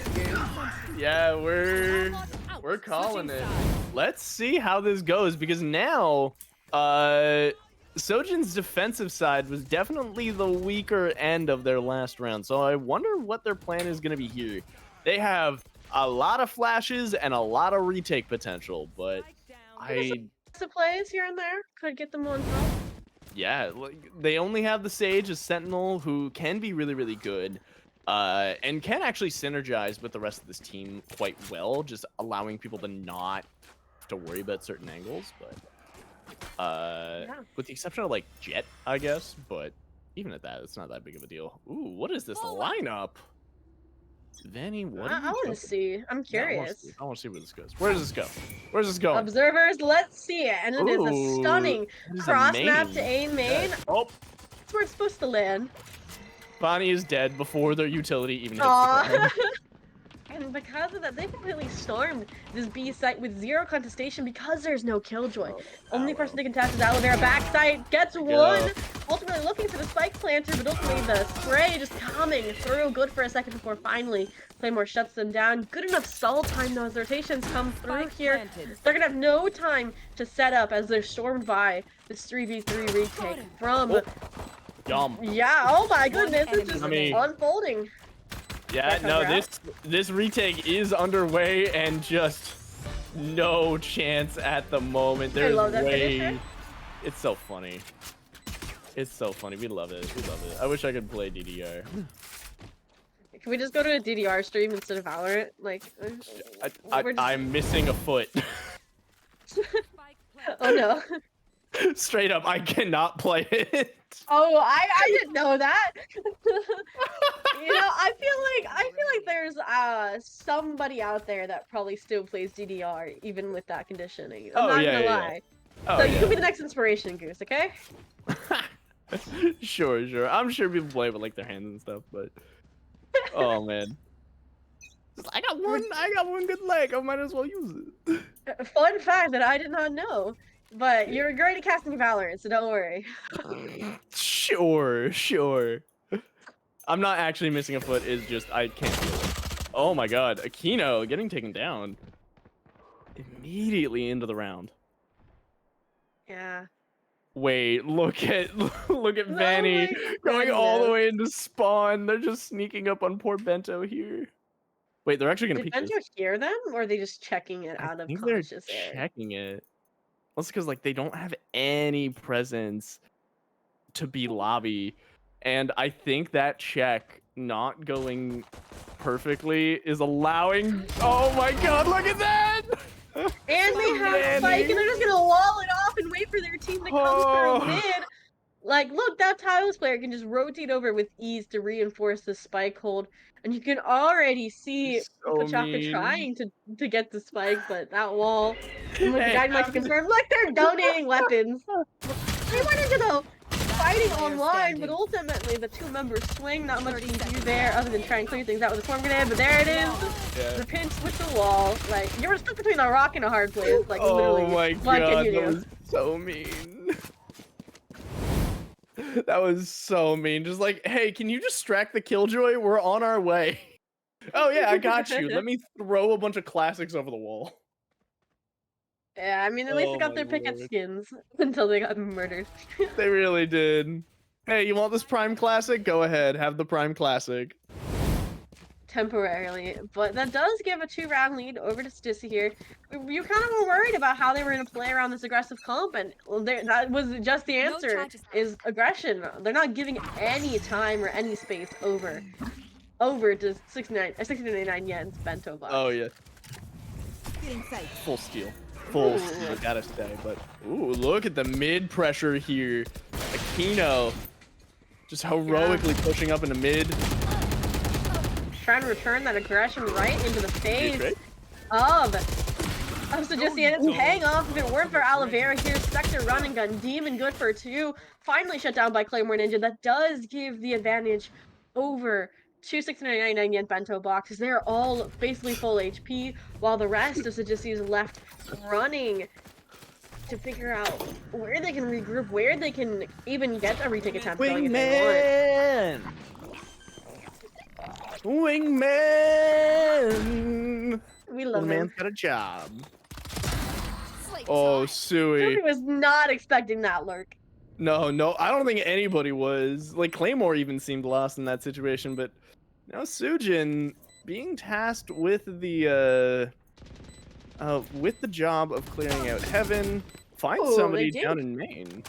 Yeah, we're calling it. Let's see how this goes, because now Sojin's defensive side was definitely the weaker end of their last round. So I wonder what their plan is going to be here. They have a lot of flashes and a lot of retake potential, but the plays here and there could get them on top. Yeah, they only have the Sage as Sentinel, who can be really good. And can actually synergize with the rest of this team quite well, just allowing people to not have to worry about certain angles. But with the exception of like Jet, I guess. But even at that, it's not that big of a deal. Ooh, what is this lineup? Vanny, what? I want to see. I'm curious. I want to see where this goes. Where does this go? Where's this going? Observers, let's see it. And it is a stunning cross map to A main. Oh, that's where it's supposed to land. Bonnie is dead before their utility even hits the ground. and because of that, they completely stormed this B site with zero contestation because there's no killjoy. Only person they contest is Olivera. Backside gets one. Ultimately looking for the spike planter, but ultimately the spray just coming through. Good for a second before finally Claymore shuts them down. Good enough stall time though as rotations come through here. They're gonna have no time to set up as they're stormed by this 3v3 retake from... Yum. Yeah, oh my goodness, it's just enemy. unfolding. Yeah, no, this retake is underway and just no chance at the moment. There's love that finisher. It's so funny. It's so funny. We love it. We love it. I wish I could play DDR. Can we just go to a DDR stream instead of Valorant? Like, I'm missing a foot. Oh no. Straight up, I cannot play it. Oh, I didn't know that. You know, I feel like there's somebody out there that probably still plays DDR even with that conditioning. I'm not gonna lie. Oh, So you can be the next inspiration, Goose, okay? Sure. I'm sure people play with like their hands and stuff, but oh man. I got one good leg. I might as well use it. Fun fact that I did not know. But you're great at casting Valorant, so don't worry. Sure. I'm not actually missing a foot, it's just I can't feel it. Oh my god, Aquino getting taken down. Immediately into the round. Yeah. Wait, look at Vanny going all the way into spawn. They're just sneaking up on poor Bento here. Wait, they're actually gonna Did peek Bento this. hear them, or are they just checking it out I of think they're conscious air? checking it. That's because like they don't have any presence to be lobby, and I think that check not going perfectly is allowing. Oh my god, look at that! And they have Spike, and they're just gonna wall it off and wait for their team to come through mid. Like, look, that Tiles player can just rotate over with ease to reinforce the Spike hold, and you can already see Pachaka trying to get the Spike, but that wall. And with the Dynamite to confirm, look, they're donating weapons. They went into the fighting online, but ultimately the two members swing. Not much you can do there other than try and clear things out with a storm grenade. But there it is, the pinch with the wall. Like, you were stuck between a rock and a hard place. Like, literally. Oh my what god, can you that do? was so mean. That was so mean. Just like, hey, can you distract the Killjoy? We're on our way. Oh yeah, I got you. Let me throw a bunch of classics over the wall. Yeah, I mean, at least they got their pick at skins until they got murdered. They really did. Hey, you want this Prime Classic? Go ahead, have the Prime Classic. Temporarily, but that does give a 2-round lead over to Sujussy here. You kind of were worried about how they were going to play around this aggressive comp, and that was just the answer, is aggression. They're not giving any time or any space over to 69 Yen's Bento box. Oh yeah. Full steal. Full steal, gotta say, but ooh, look at the mid pressure here. Aquino just heroically pushing up into mid. Trying to return that aggression right into the face of Sujussy, and it's paying off. If it weren't for Olivera here, Spectre run and gun, Demon good for 2. Finally shut down by Claymore Ninja. That does give the advantage over 269.99 Yen Bento boxes. They're all basically full HP, while the rest of Sujussy is left running to figure out where they can regroup, where they can even get a retake attempt going if they want. Wingman! We love him. The man's got a job. Oh, Sui. Sui was not expecting that lurk. No, I don't think anybody was. Like, Claymore even seemed lost in that situation, but now Sujin being tasked with the job of clearing out Heaven, find somebody down in main.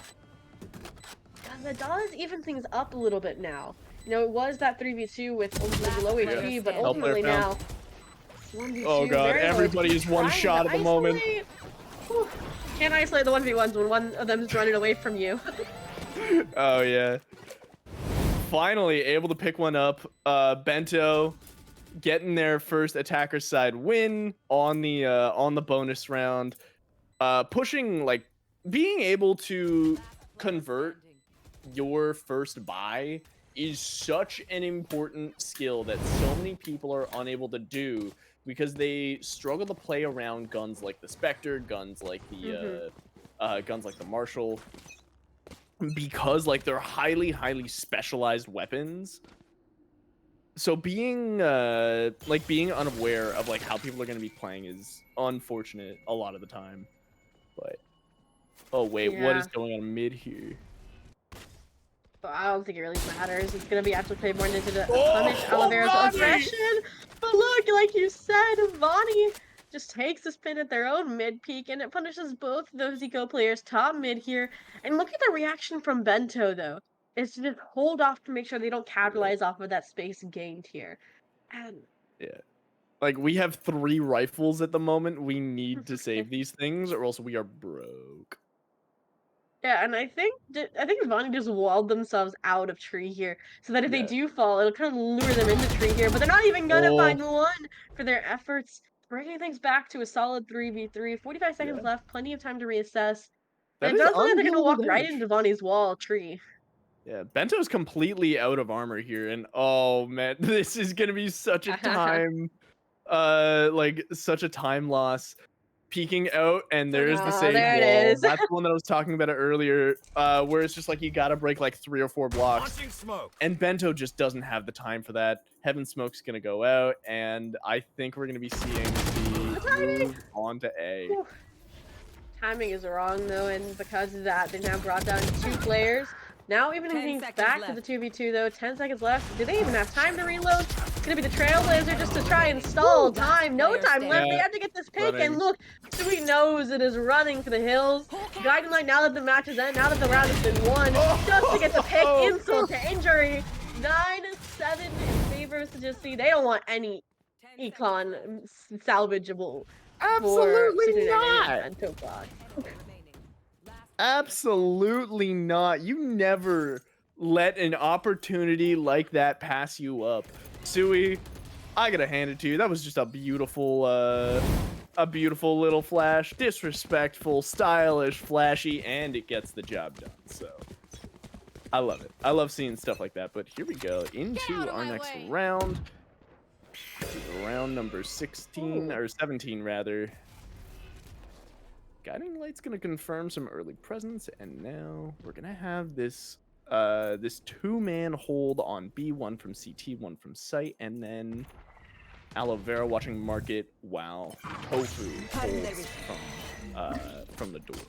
God, that does even things up a little bit now. You know, it was that 3v2 with low HP, but ultimately now 1v2. Oh god, everybody is one shot at the moment. Can't isolate the 1v1s when one of them is running away from you. Oh yeah. Finally able to pick one up. Bento getting their first attacker side win on the bonus round. Pushing, like, being able to convert your first buy is such an important skill that so many people are unable to do because they struggle to play around guns like the Spectre, guns like the Marshall, because like they're highly specialized weapons. So being unaware of like how people are going to be playing is unfortunate a lot of the time. But oh wait, what is Yeah. going on mid here? But I don't think it really matters. It's gonna be actually played more into to Oh, punish Oliveira's Vonnie! aggression. But look, like you said, Vonnie just takes a spin at their own mid peak, and it punishes both those eco players top mid here. And look at the reaction from Bento though. It's to just hold off to make sure they don't capitalize off of that space gained here. And Yeah. Like, we have 3 rifles at the moment. We need to save these things, or else we are broke. yeah, and I think Vonnie just walled themselves out of tree here, so that if they Yeah. do fall, it'll kind of lure them into tree here. But they're not even gonna find one for their efforts, bringing things back to a solid 3v3. 45 seconds left, plenty of time to reassess. That And it is does look like they're gonna undeniable walk right damage. into Vonnie's wall tree. Yeah, Bento's completely out of armor here, and oh man, this is gonna be such a time, like such a time loss. Peeking out, and there's the Oh, save there it wall. is. That's the one that I was talking about earlier, where it's just like you gotta break like 3 or 4 blocks. Launching smoke. And Bento just doesn't have the time for that. Heaven Smoke's gonna go out, and I think we're gonna be seeing the move onto A. Whew. Timing is wrong though, and because of that, they now brought down 2 players. Now even 10 things seconds back left. to the 2v2 though. 10 seconds left. Do they even have time to reload? It's gonna be the Trailblazer just to try and stall time. No player time left. They standing. have to get this pick, Running. and look, Sui knows it is running for the hills. Guiding Light, now that the match is end, now that the round has been won, just to get the pick, insult to injury. 9-7 in favor of Sujussy. They don't want any econ salvageable. Absolutely not. Bento block. Absolutely not. You never let an opportunity like that pass you up. Sui, I gotta hand it to you. That was just a beautiful little flash. Disrespectful, stylish, flashy, and it gets the job done. So I love it. I love seeing stuff like that. But here we go into our next round. Round number 16 or 17 rather. Guiding Light's gonna confirm some early presence, and now we're gonna have this this 2-man hold on B, 1 from CT, 1 from site, and then Aloe Vera watching market while Tofu holds from the door,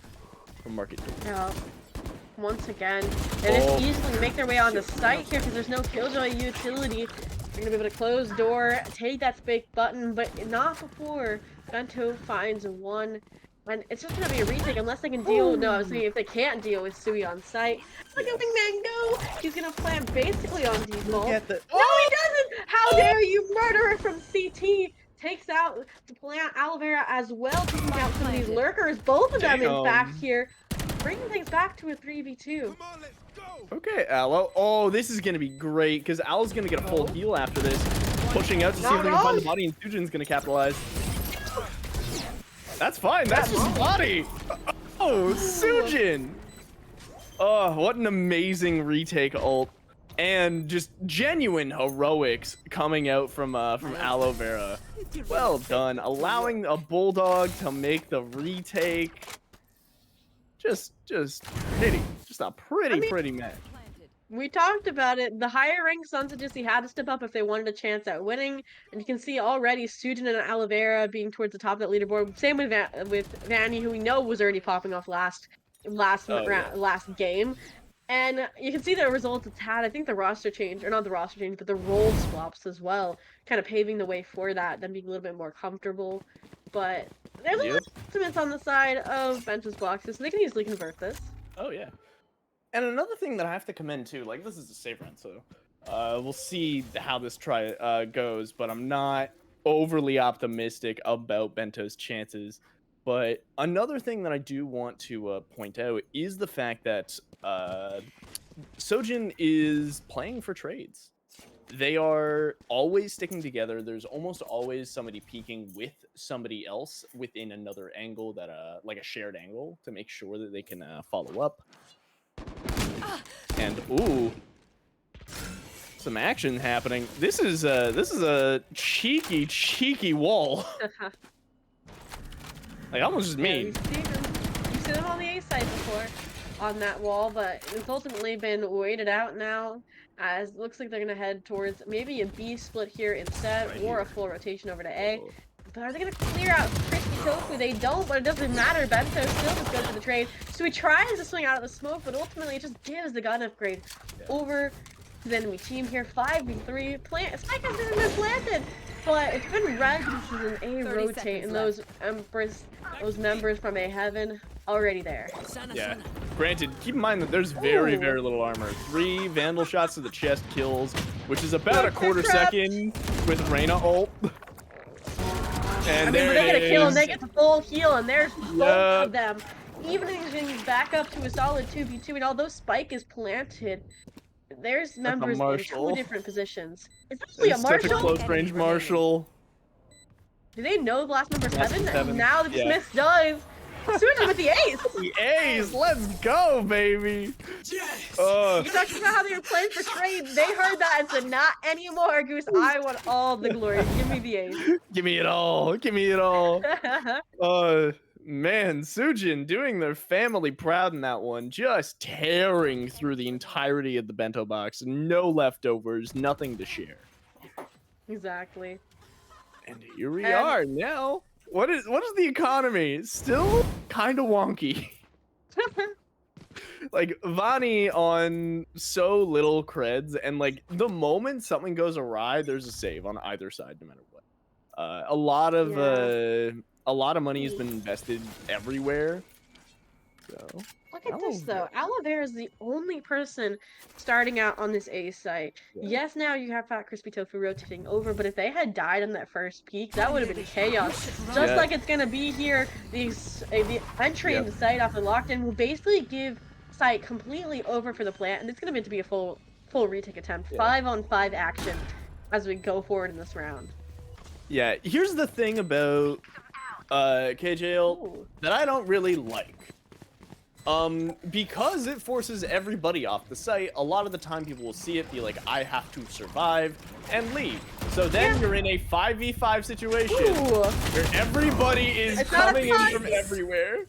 from market door. Yeah. Once again, they just easily make their way on the site here because there's no Killjoy utility. They're gonna be able to close door, take that space button, but not before Bento finds one. And it's just gonna be a retake unless they can deal. No, I was thinking if they can't deal with Sui on site. Look at Wingman go! He's gonna plant basically on default. No, he doesn't! How dare you, murderer from CT! Takes out the plant Aloe Vera as well, taking out some of these lurkers. Both of them, in fact, here. Bringing things back to a 3v2. Okay, Aloe. Oh, this is gonna be great because Aloe's gonna get a full heal after this. Pushing out to see if they can find the body, and Sujin's gonna capitalize. That's fine. That's just body. Oh, Sujin. Oh, what an amazing retake ult, and just genuine heroics coming out from Aloe Vera. Well done, allowing a bulldog to make the retake. Just pretty. Just a pretty match. We talked about it. The higher ranked Sons of Sujussy had to step up if they wanted a chance at winning. And you can see already Sujin and Aloe Vera being towards the top of that leaderboard. Same with Vanny, who we know was already popping off last game. And you can see the results it's had. I think the roster change, or not the roster change, but the role swaps as well, kind of paving the way for that, them being a little bit more comfortable. But there's a lot of estimates on the side of Bento's boxes, so they can easily convert this. Oh yeah. And another thing that I have to commend too, like this is a save round, so we'll see how this goes, but I'm not overly optimistic about Bento's chances. But another thing that I do want to point out is the fact that Sojin is playing for trades. They are always sticking together. There's almost always somebody peeking with somebody else within another angle that like a shared angle to make sure that they can follow up. And ooh, some action happening. This is a cheeky wall. Like almost just Yeah, me. we've seen them on the A side before on that wall, but it's ultimately been waited out now. As it looks like they're gonna head towards maybe a B split here instead, or a full rotation over to A. But are they gonna clear out Crispy Tofu? They don't, but it doesn't matter. Bento still just goes for the trade. So he tries to swing out of the smoke, but ultimately it just gives the gun upgrade over to the enemy team here. 5v3. Spike has been planted. But it's been red because an A 30 rotate seconds and left. those members from A Heaven already there. Yeah. Granted, keep in mind that there's very Ooh. little armor. 3 Vandal shots to the chest kills, which is about a quarter Trap. second with Reyna ult. And I mean, there but they get it a kill is. and they get the full heal, and there's both Yep. of them. Evening back up to a solid 2v2, and although Spike is planted, there's members in 2 Marshall. different positions. Is that really a It's such a Marshall? close range Marshall. Do they know the last member's Last Heaven? one's Heaven. Now the Yeah. Smith does. Sujussy with the ace! The A's, let's go, baby. You're talking about how they were playing for trade. They heard that and said, not anymore, Goose. I want all the glory. Give me the ace. Give me it all. Give me it all. Man, Sujin doing their family proud in that one, just tearing through the entirety of the bento box. No leftovers, nothing to share. Exactly. And here we are now. What is the economy? Still kind of wonky. Like Vani on so little creds, and like the moment something goes awry, there's a save on either side, no matter what. A lot of money has been invested everywhere. So Look at this though. Aloe is the only person starting out on this A site. Yeah. Yes, now you have Fat Crispy Tofu rotating over, but if they had died on that first peak, that would have been chaos. Just like it's gonna be here. The entry into site off the lockdown will basically give site completely over for the plant, and it's gonna be a full retake attempt. 5-on-5 action as we go forward in this round. Yeah, here's the thing about KJL that I don't really like. Because it forces everybody off the site, a lot of the time people will see it, be like, I have to survive, and leave. So then you're in a 5v5 situation where everybody is coming in from everywhere.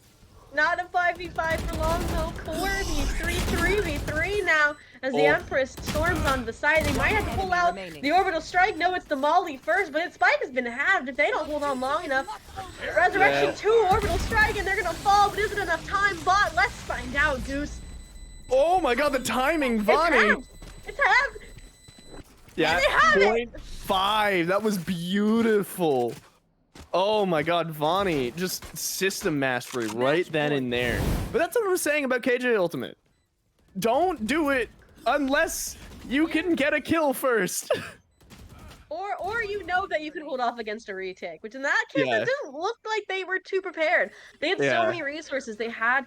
Not a 5v5 for long though. 4v3, 3v3 now. As the Empress storms onto the side, they might have to pull out the orbital strike. No, it's the Molly first, but its spike has been halved if they don't hold on long enough. Resurrection 2, orbital strike, and they're gonna fall, but is it enough time? Bot, let's find out, Goose. Oh my god, the timing, Vani! It's halved! Yeah, they have it! 0.5, that was beautiful. Oh my god, Vani, just system mastery right then and there. But that's what I was saying about KJ Ultimate. Don't do it unless you can get a kill first. Or you know that you can hold off against a retake, which in that case, it didn't look like they were too prepared. They had so many resources. They had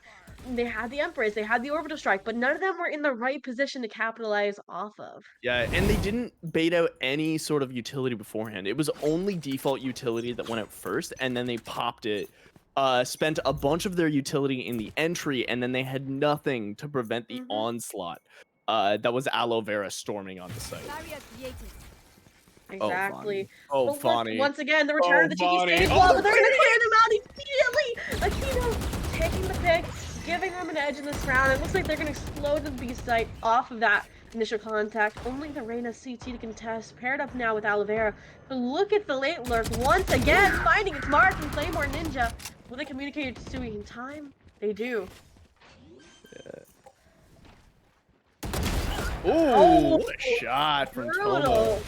the Empress, they had the orbital strike, but none of them were in the right position to capitalize off of. Yeah, and they didn't bait out any sort of utility beforehand. It was only default utility that went out first, and then they popped it. Spent a bunch of their utility in the entry, and then they had nothing to prevent the onslaught. That was Aloe Vera storming on the site. Exactly. Oh, Vani. Once again, the return of the cheeky stage wall, but they're going to clear them out immediately! Akino taking the pick, giving them an edge in this round. It looks like they're going to explode the B site off of that initial contact. Only the Reyna CT to contest, paired up now with Aloe Vera. But look at the late lurk once again, finding its mark from Claymore Ninja. Will they communicate to Sui in time? They do. Ooh, what a shot from Tomo.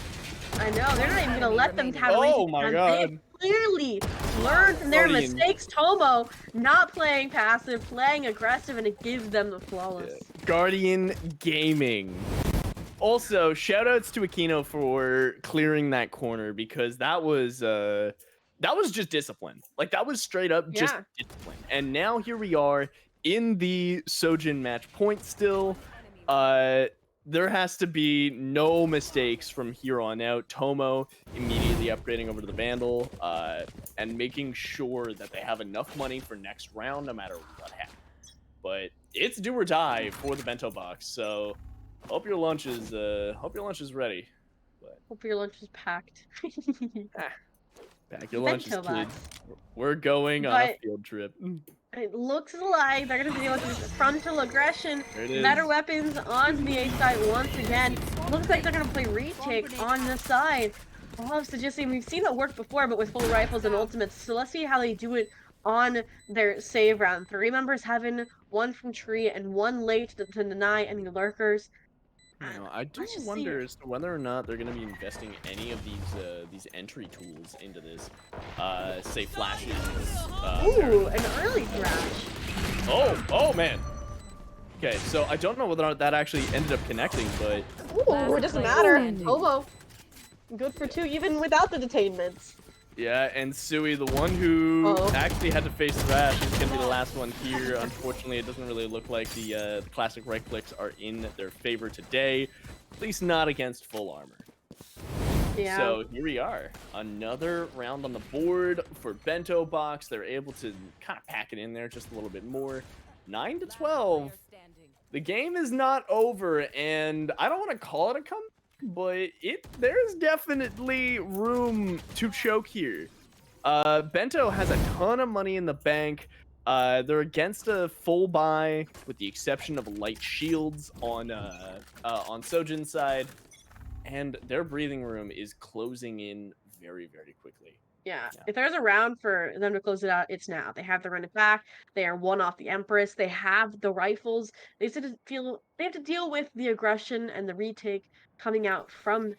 I know, they're not even going to let them have Oh my god. They clearly learned from their mistakes. Tomo not playing passive, playing aggressive, and it gives them the flawless. Guardian Gaming. Also, shoutouts to Aquino for clearing that corner, because that was just discipline. Like, that was straight up just discipline. And now here we are in the Sojin match point still. There has to be no mistakes from here on out. Tomo immediately upgrading over to the Vandal, and making sure that they have enough money for next round, no matter what happens. But it's do or die for the Bento box, so Hope your lunch is ready. But Hope your lunch is packed. pack your lunches, Bento kids. box. We're going on a But field trip. it looks like they're gonna deal with this frontal aggression. There it is. Better weapons on the A side once again. Looks like they're gonna play retake on the side. Oh, Sujussy, we've seen it work before, but with full rifles and ultimates. So let's see how they do it on their save round. 3 members having 1 from tree and 1 late to deny any lurkers. I do Let's just see. wonder as to whether or not they're going to be investing any of these entry tools into this. Say flashes. Ooh, an early thrash. Oh man. Okay, so I don't know whether or not that actually ended up connecting, but Ooh, it doesn't matter. Hobo. Good for 2, even without the detainments. yeah, and Sui, the one who Uh-oh. actually had to face Thrash, is going to be the last one here. Unfortunately, it doesn't really look like the classic right clicks are in their favor today, at least not against full armor. Yeah. So here we are, another round on the board for Bento Box. They're able to kind of pack it in there just a little bit more. 9 to 12. The game is not over, and I don't want to call it a comeback, but there's definitely room to choke here. Bento has a ton of money in the bank. They're against a full buy, with the exception of light shields on Sojin's side, and their breathing room is closing in very, very quickly. Yeah. If there's a round for them to close it out, it's now. They have to run it back. They are 1 off the Empress. They have the rifles. They have to deal with the aggression and the retake coming out from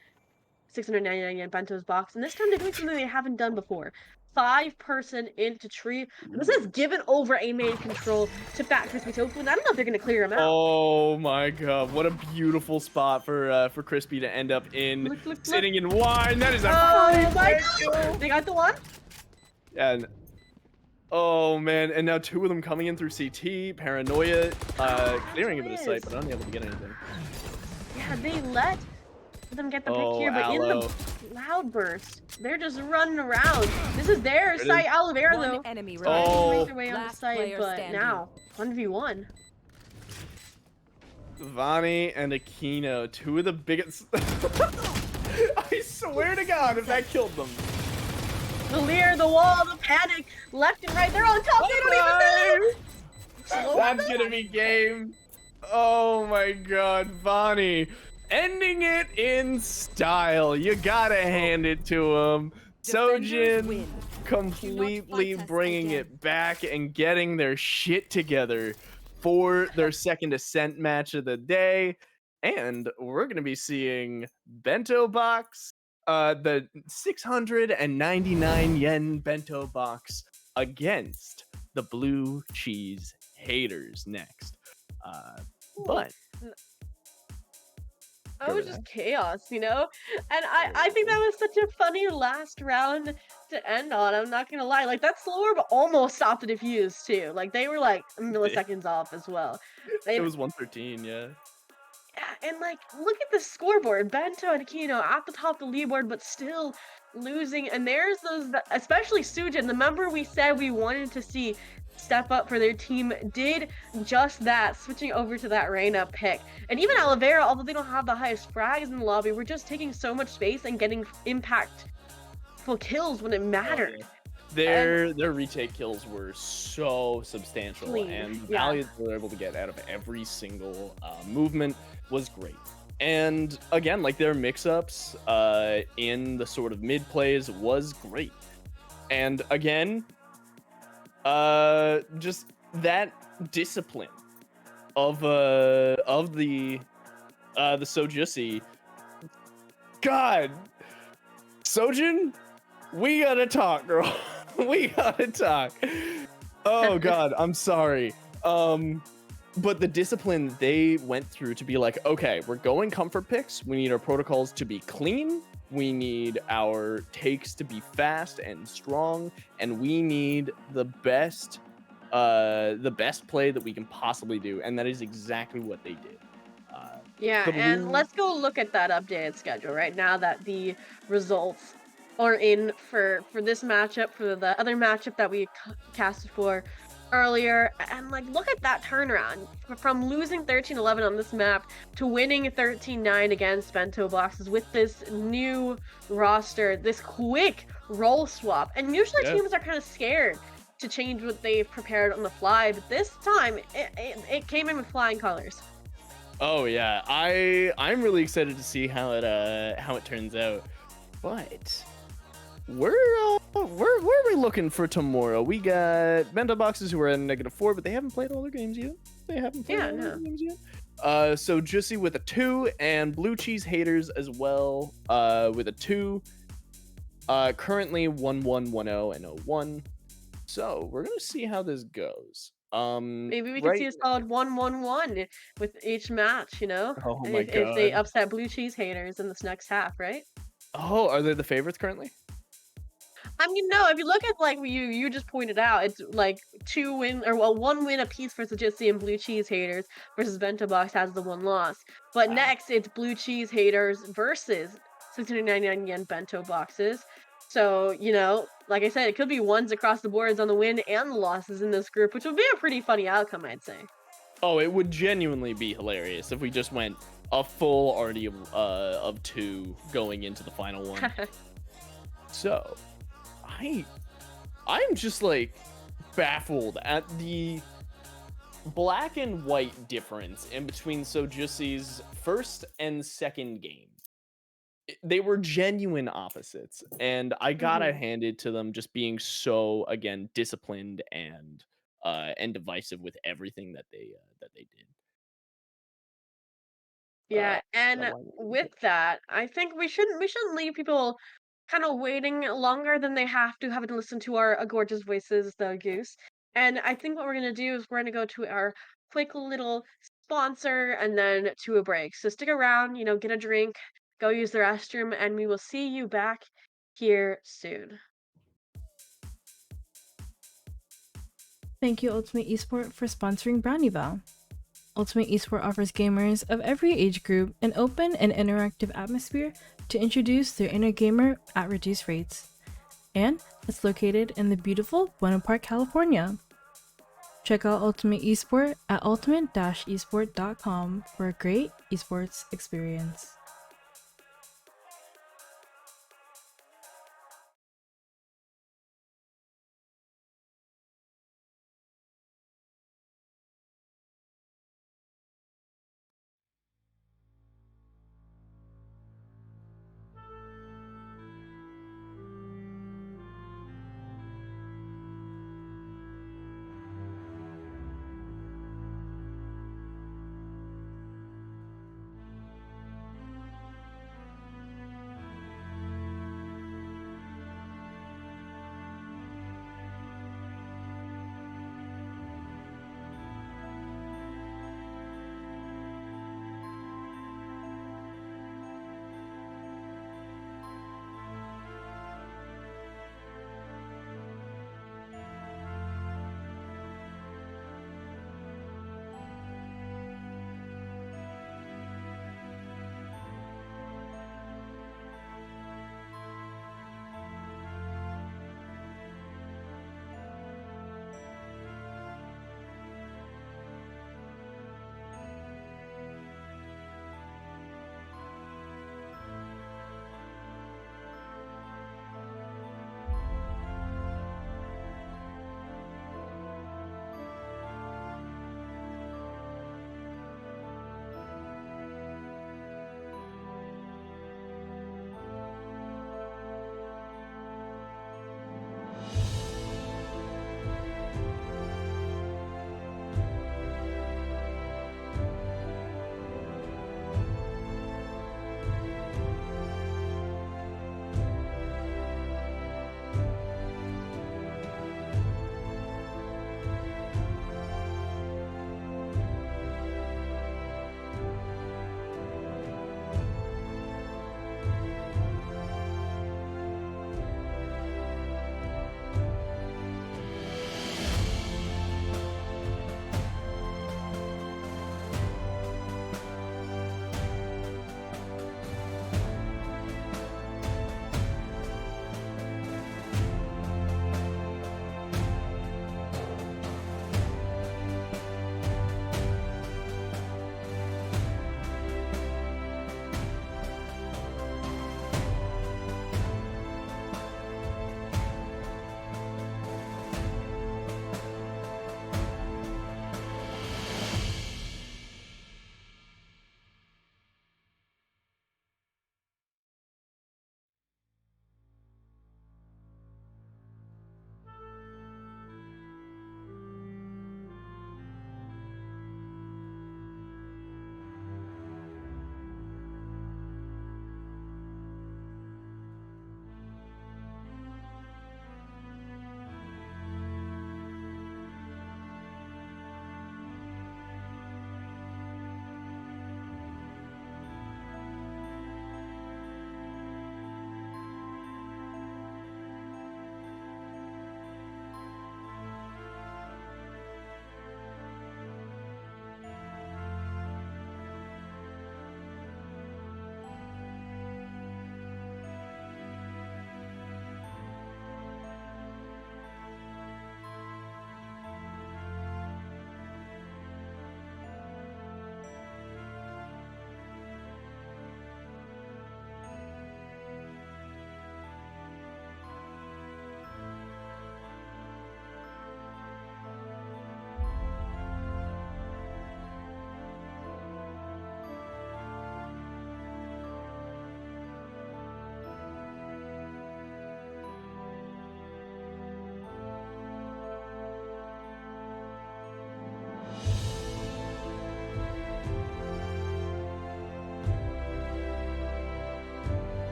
699 yen Bento's box. And this time they're doing something they haven't done before. 5-person into tree. And this is given over a main control to Fat Crispy Tofu. And I don't know if they're gonna clear him out. Oh my god, what a beautiful spot for Crispy to end up in. Look. Sitting in wine. That is a Oh great my kill. god! They got the one? And oh man, and now 2 of them coming in through CT. Paranoia, clearing a bit of sight, but unable to get anything. Yeah, they let them get the pick Oh, here, but in Aloe. the loud burst, they're just running around. This is their There it site, is. Oliveira, One though. enemy Trying remaining. to Oh. make their way on the Last site, player but standing. now 1v1. Vani and Aquino, 2 of the biggest. I swear to God, if that killed them. The leer, the wall, the panic, left and right. They're on top. They don't even know. Slow That's down. gonna be game. Oh my god, Vani. Ending it in style. You gotta hand it to him. Defenders Sojin win. completely fight us bringing again. it back and getting their shit together for their second ascent match of the day. And we're gonna be seeing Bento Box, the 699 yen Bento Box against the Blue Cheese Haters next. But That was just chaos, you know? And I think that was such a funny last round to end on. I'm not gonna lie. Like, that slower but almost stopped the defuse, too. Like, they were, like, milliseconds off as well. it was 113, yeah. Yeah, and, like, look at the scoreboard. Bento and Aquino at the top of the leaderboard, but still losing. And there's those, especially Sujin, the member we said we wanted to see step up for their team, did just that, switching over to that Reyna pick. And even Oliveira, although they don't have the highest frags in the lobby, were just taking so much space and getting impactful kills when it mattered. Oh, yeah. Their retake kills were so substantial, Clean, and the yeah. value they were able to get out of every single movement was great. And again, like, their mix-ups in the sort of mid plays was great. And again, just that discipline of the Sujussy. God, Sojin, we gotta talk, girl. We gotta talk. Oh God, I'm sorry. But the discipline they went through to be like, okay, we're going comfort picks. We need our protocols to be clean. We need our takes to be fast and strong, and we need the best play that we can possibly do, and that is exactly what they did. Yeah, the and Blue- let's go look at that updated schedule right now that the results are in for this matchup, for the other matchup that we casted for. earlier, and like look at that turnaround from losing 13-11 on this map to winning 13-9 against Bento boxes with this new roster, this quick role swap. And usually Yeah. teams are kind of scared to change what they've prepared on the fly, but this time it came in with flying colors. Oh yeah, I'm really excited to see how it turns out. But where are we looking for tomorrow? We got Bento boxes who are at -4, but they haven't played all their games yet. So Juicy with a 2 and Blue Cheese Haters as well with a 2. Currently 1-1-1-0 and 0-1. So we're gonna see how this goes. Maybe we could Right. see a solid 1-1-1 with each match, Oh my if they god. upset Blue Cheese Haters in this next half, right? Oh, are they the favorites currently? I mean, no, if you look at like you just pointed out, it's like 1 win apiece for Sujussy and Blue Cheese Haters versus Bento Box has the 1 loss. But next it's Blue Cheese Haters versus 699 yen Bento Boxes. So, like I said, it could be ones across the boards on the win and the losses in this group, which would be a pretty funny outcome, I'd say. Oh, it would genuinely be hilarious if we just went a full army of 2 going into the final one. So, I'm just like baffled at the black and white difference in between Sojussy's first and second game. They were genuine opposites, and I gotta Mhm. hand it to them just being so again disciplined and divisive with everything that they did. Yeah, That and line was with that, I think we shouldn't leave people kind of waiting longer than they have to having to listen to our gorgeous voices, the Goose. And I think what we're gonna do is we're gonna go to our quick little sponsor and then to a break. So stick around, get a drink, go use the restroom, and we will see you back here soon. Thank you, Ultimate Esport, for sponsoring BrownieVAL. Ultimate Esport offers gamers of every age group an open and interactive atmosphere to introduce their inner gamer at reduced rates. And it's located in the beautiful Buena Park, California. Check out Ultimate Esport at ultimate-esport.com for a great esports experience.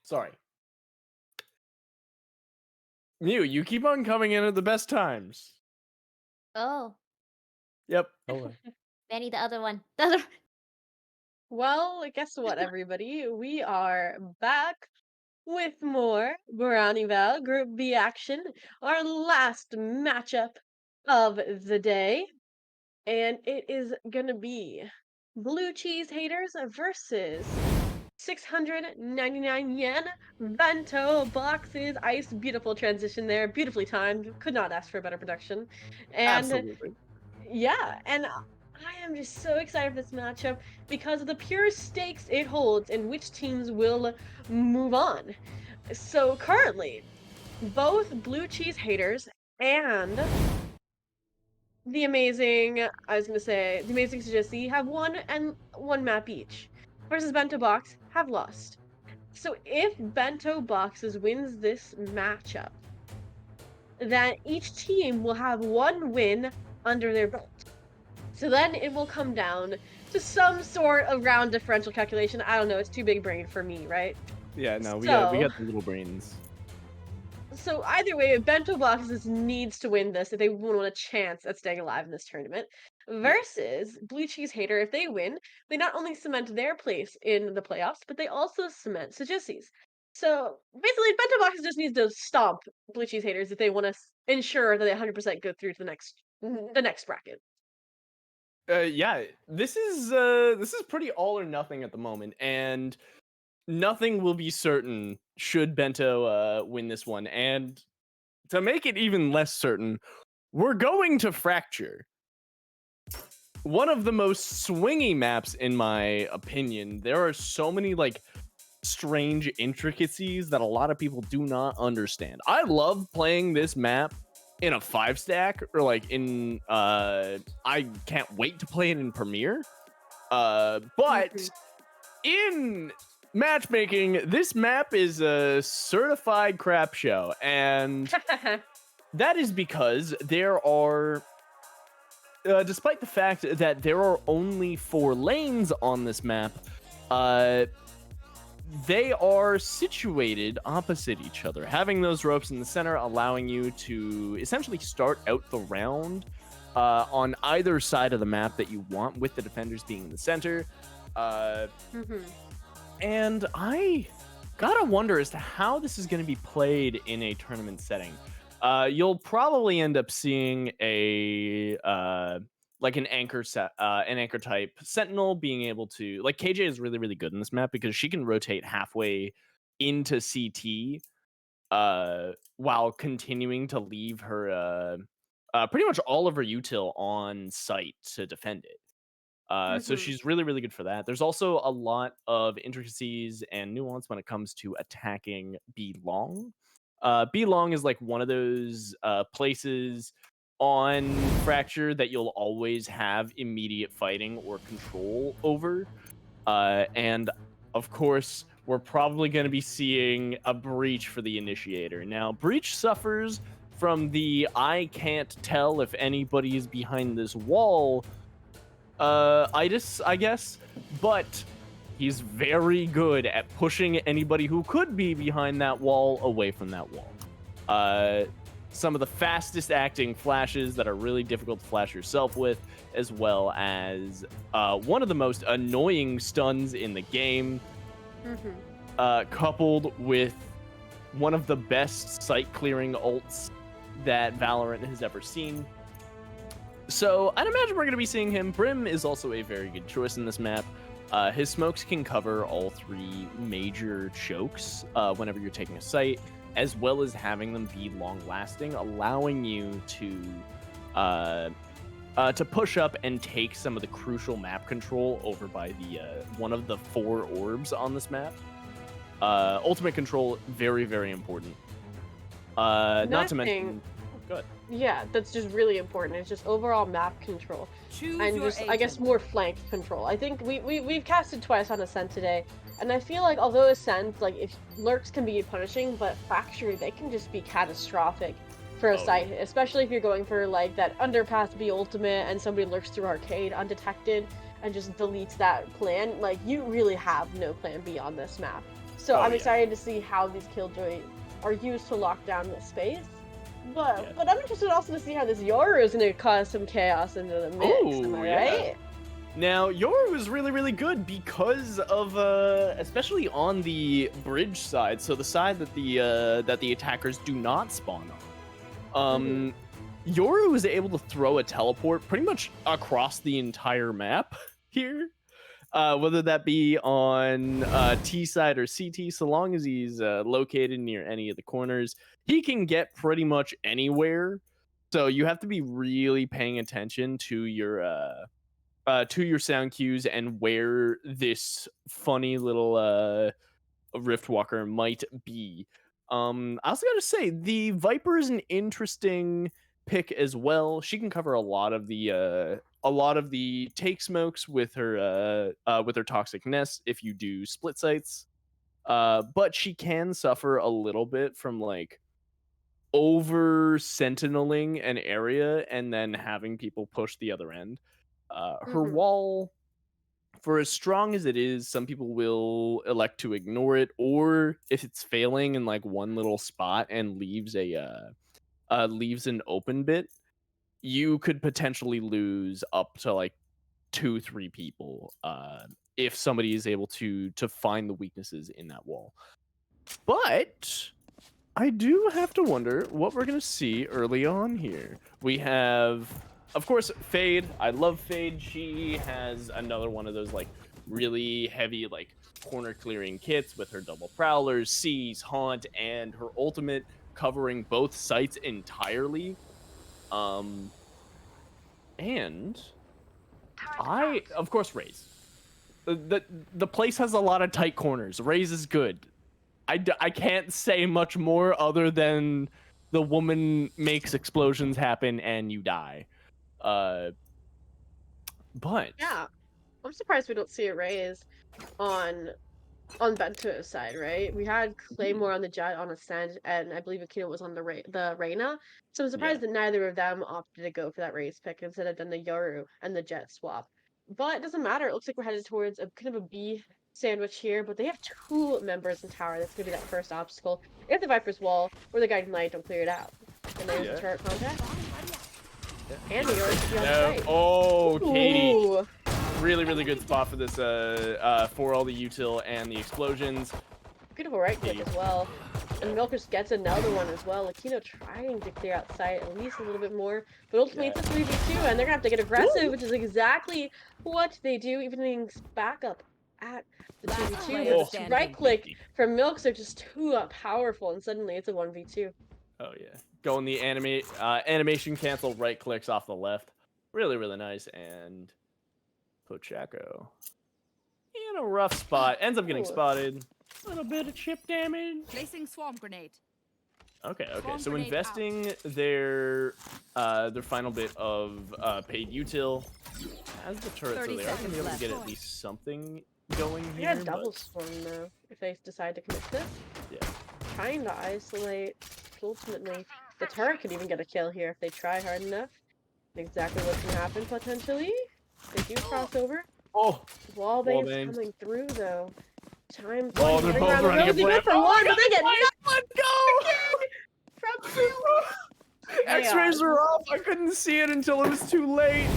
Sorry. Mew, you keep on coming in at the best times. Oh, Yep. Hello. Benny, the other one. The other. Well, guess what, everybody? We are back with more BrownieVAL Group B action, our last matchup of the day. And it is gonna be Blue Cheese Haters versus 699 yen Bento boxes. Ice, beautiful transition there, beautifully timed. Could not ask for a better production. And Absolutely. yeah, and I am just so excited for this matchup because of the pure stakes it holds and which teams will move on. So currently, both Blue Cheese Haters and the amazing, I was gonna say, the amazing Sujussy have one map each, versus Bento Box have lost. So if Bento Boxes wins this matchup, then each team will have one win under their belt. So then it will come down to some sort of round differential calculation. I don't know, it's too big brain for me, right? Yeah, no, we So- got the little brains. So either way, Bento Boxes needs to win this if they want a chance at staying alive in this tournament. Versus Blue Cheese Hater, if they win, they not only cement their place in the playoffs, but they also cement Sujussy's. So basically, Bento Boxes just needs to stomp Blue Cheese Haters if they want to ensure that they 100% go through to the next bracket. Yeah, this is pretty all or nothing at the moment, and nothing will be certain should Bento win this one. And to make it even less certain, we're going to Fracture. One of the most swingy maps, in my opinion. There are so many like strange intricacies that a lot of people do not understand. I love playing this map in a 5-stack or like in I can't wait to play it in Premiere. But in matchmaking, this map is a certified crap show, and that is because there are despite the fact that there are only 4 lanes on this map, they are situated opposite each other, having those ropes in the center, allowing you to essentially start out the round on either side of the map that you want, with the defenders being in the center. And I gotta wonder as to how this is going to be played in a tournament setting. You'll probably end up seeing a like an anchor type sentinel being able to, like, KJ is really really good in this map because she can rotate halfway into CT while continuing to leave her pretty much all of her util on site to defend it. So she's really, really good for that. There's also a lot of intricacies and nuance when it comes to attacking B long. B long is like one of those places on Fracture that you'll always have immediate fighting or control over. And of course, we're probably going to be seeing a Breach for the Initiator. Now, Breach suffers from the I can't tell if anybody is behind this wall itis, I guess, but he's very good at pushing anybody who could be behind that wall away from that wall. Some of the fastest acting flashes that are really difficult to flash yourself with, as well as one of the most annoying stuns in the game, coupled with one of the best site clearing ults that Valorant has ever seen. So I'd imagine we're going to be seeing him. Brim is also a very good choice in this map. His smokes can cover all 3 major chokes whenever you're taking a site, as well as having them be long-lasting, allowing you to push up and take some of the crucial map control over by the one of the 4 orbs on this map. Ultimate control, very, very important. Not to mention... Good. Yeah, that's just really important. It's just overall map control. And just, I guess, more flank control. I think we've casted twice on Ascent today, and I feel like although Ascent, like, if lurks can be punishing, but Fracture, they can just be catastrophic for a site, especially if you're going for, like, that underpass B ultimate and somebody lurks through arcade undetected and just deletes that plan. Like, you really have no plan B on this map. So Oh, I'm yeah. excited to see how these killjoy are used to lock down this space. But Yeah. but I'm interested also to see how this Yoru is going to cause some chaos into the mix. Am Oh, I yeah. right? Now, Yoru was really, really good because of, especially on the bridge side, so the side that the attackers do not spawn on. Yoru was able to throw a teleport pretty much across the entire map here, whether that be on T side or CT. So long as he's located near any of the corners, he can get pretty much anywhere. So you have to be really paying attention to your sound cues and where this funny little Riftwalker might be. I also gotta say the Viper is an interesting pick as well. She can cover a lot of the take smokes with her toxic nest if you do split sights. But she can suffer a little bit from like over sentineling an area and then having people push the other end. Her wall, for as strong as it is, some people will elect to ignore it, or if it's failing in like one little spot and leaves an open bit, you could potentially lose up to like 2-3 people if somebody is able to find the weaknesses in that wall. But I do have to wonder what we're gonna see early on here. We have, of course, Fade. I love Fade. She has another one of those like really heavy like corner clearing kits with her double prowlers, seize, haunt, and her ultimate covering both sites entirely. And of course, Raze. The place has a lot of tight corners. Raze is good. I can't say much more other than the woman makes explosions happen and you die. But Yeah. I'm surprised we don't see a raise on Bento's side, right? We had Claymore on the Jet on Ascent, and I believe Akino was on the Reyna. So I'm yeah, surprised that neither of them opted to go for that raise pick instead of done the Yoru and the Jet swap. But it doesn't matter. It looks like we're headed towards a kind of a B sandwich here, but they have two members in tower. That's gonna be that first obstacle. If the Viper's wall or the Guiding Light don't clear it out. And there's the turret contact. And the Yoru should be on site. Oh, Katie. Ooh. Really, really good spot for this for all the util and the explosions. Beautiful right click as well. And Milk just gets another one as well. Aquino trying to clear out sight at least a little bit more. But ultimately it's a 3v2 and they're gonna have to get aggressive, which is exactly what they do, evening back up at the 2v2. But this right click from Milks are just too powerful and suddenly it's a 1v2. Oh yeah. Going the animation cancel right clicks off the left. Really, really nice. And Pochaco in a rough spot. Ends up getting spotted. A little bit of chip damage. Placing swarm grenade. Okay. Swarm So grenade investing their final bit of paid util as the turret, so 30 they are going to be able to seconds get left. at least something going They here. got double swarm though, if they decide to commit this. Yeah. Trying to isolate. Ultimately, the turret could even get a kill here if they try hard enough. Exactly what can happen potentially. They do cross over. Oh, Wallbangs coming through though. Time to Oh, they're bring both around the running a Rosie blitz. good for one, but they get Let's go! from X-rays are off. I couldn't see it until it was too late.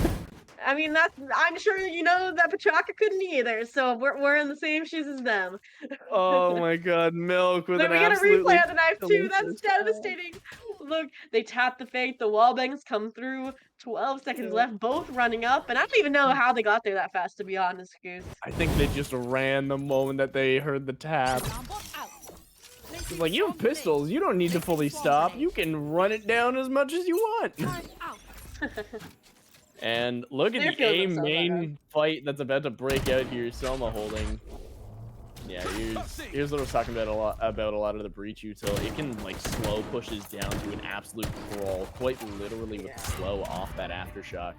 I mean, I'm sure you know that Petraka couldn't either, so we're in the same shoes as them. Oh my god, Milk with Look, an we get a absolutely replay of the knife too. That's delicious devastating. Look, they tap the fake. The wallbangs come through. 12 seconds left, both running up, and I don't even know how they got there that fast, to be honest, Goose. I think they just ran the moment that they heard the tap. It's like, you have pistols. You don't need to fully stop. You can run it down as much as you want. And look at They're the feeling A themselves out, main fight that's about to break out here. Selma holding. Yeah, here's what I was talking about a lot of the breach util. It can like slow pushes down to an absolute crawl, quite literally with slow off that aftershock.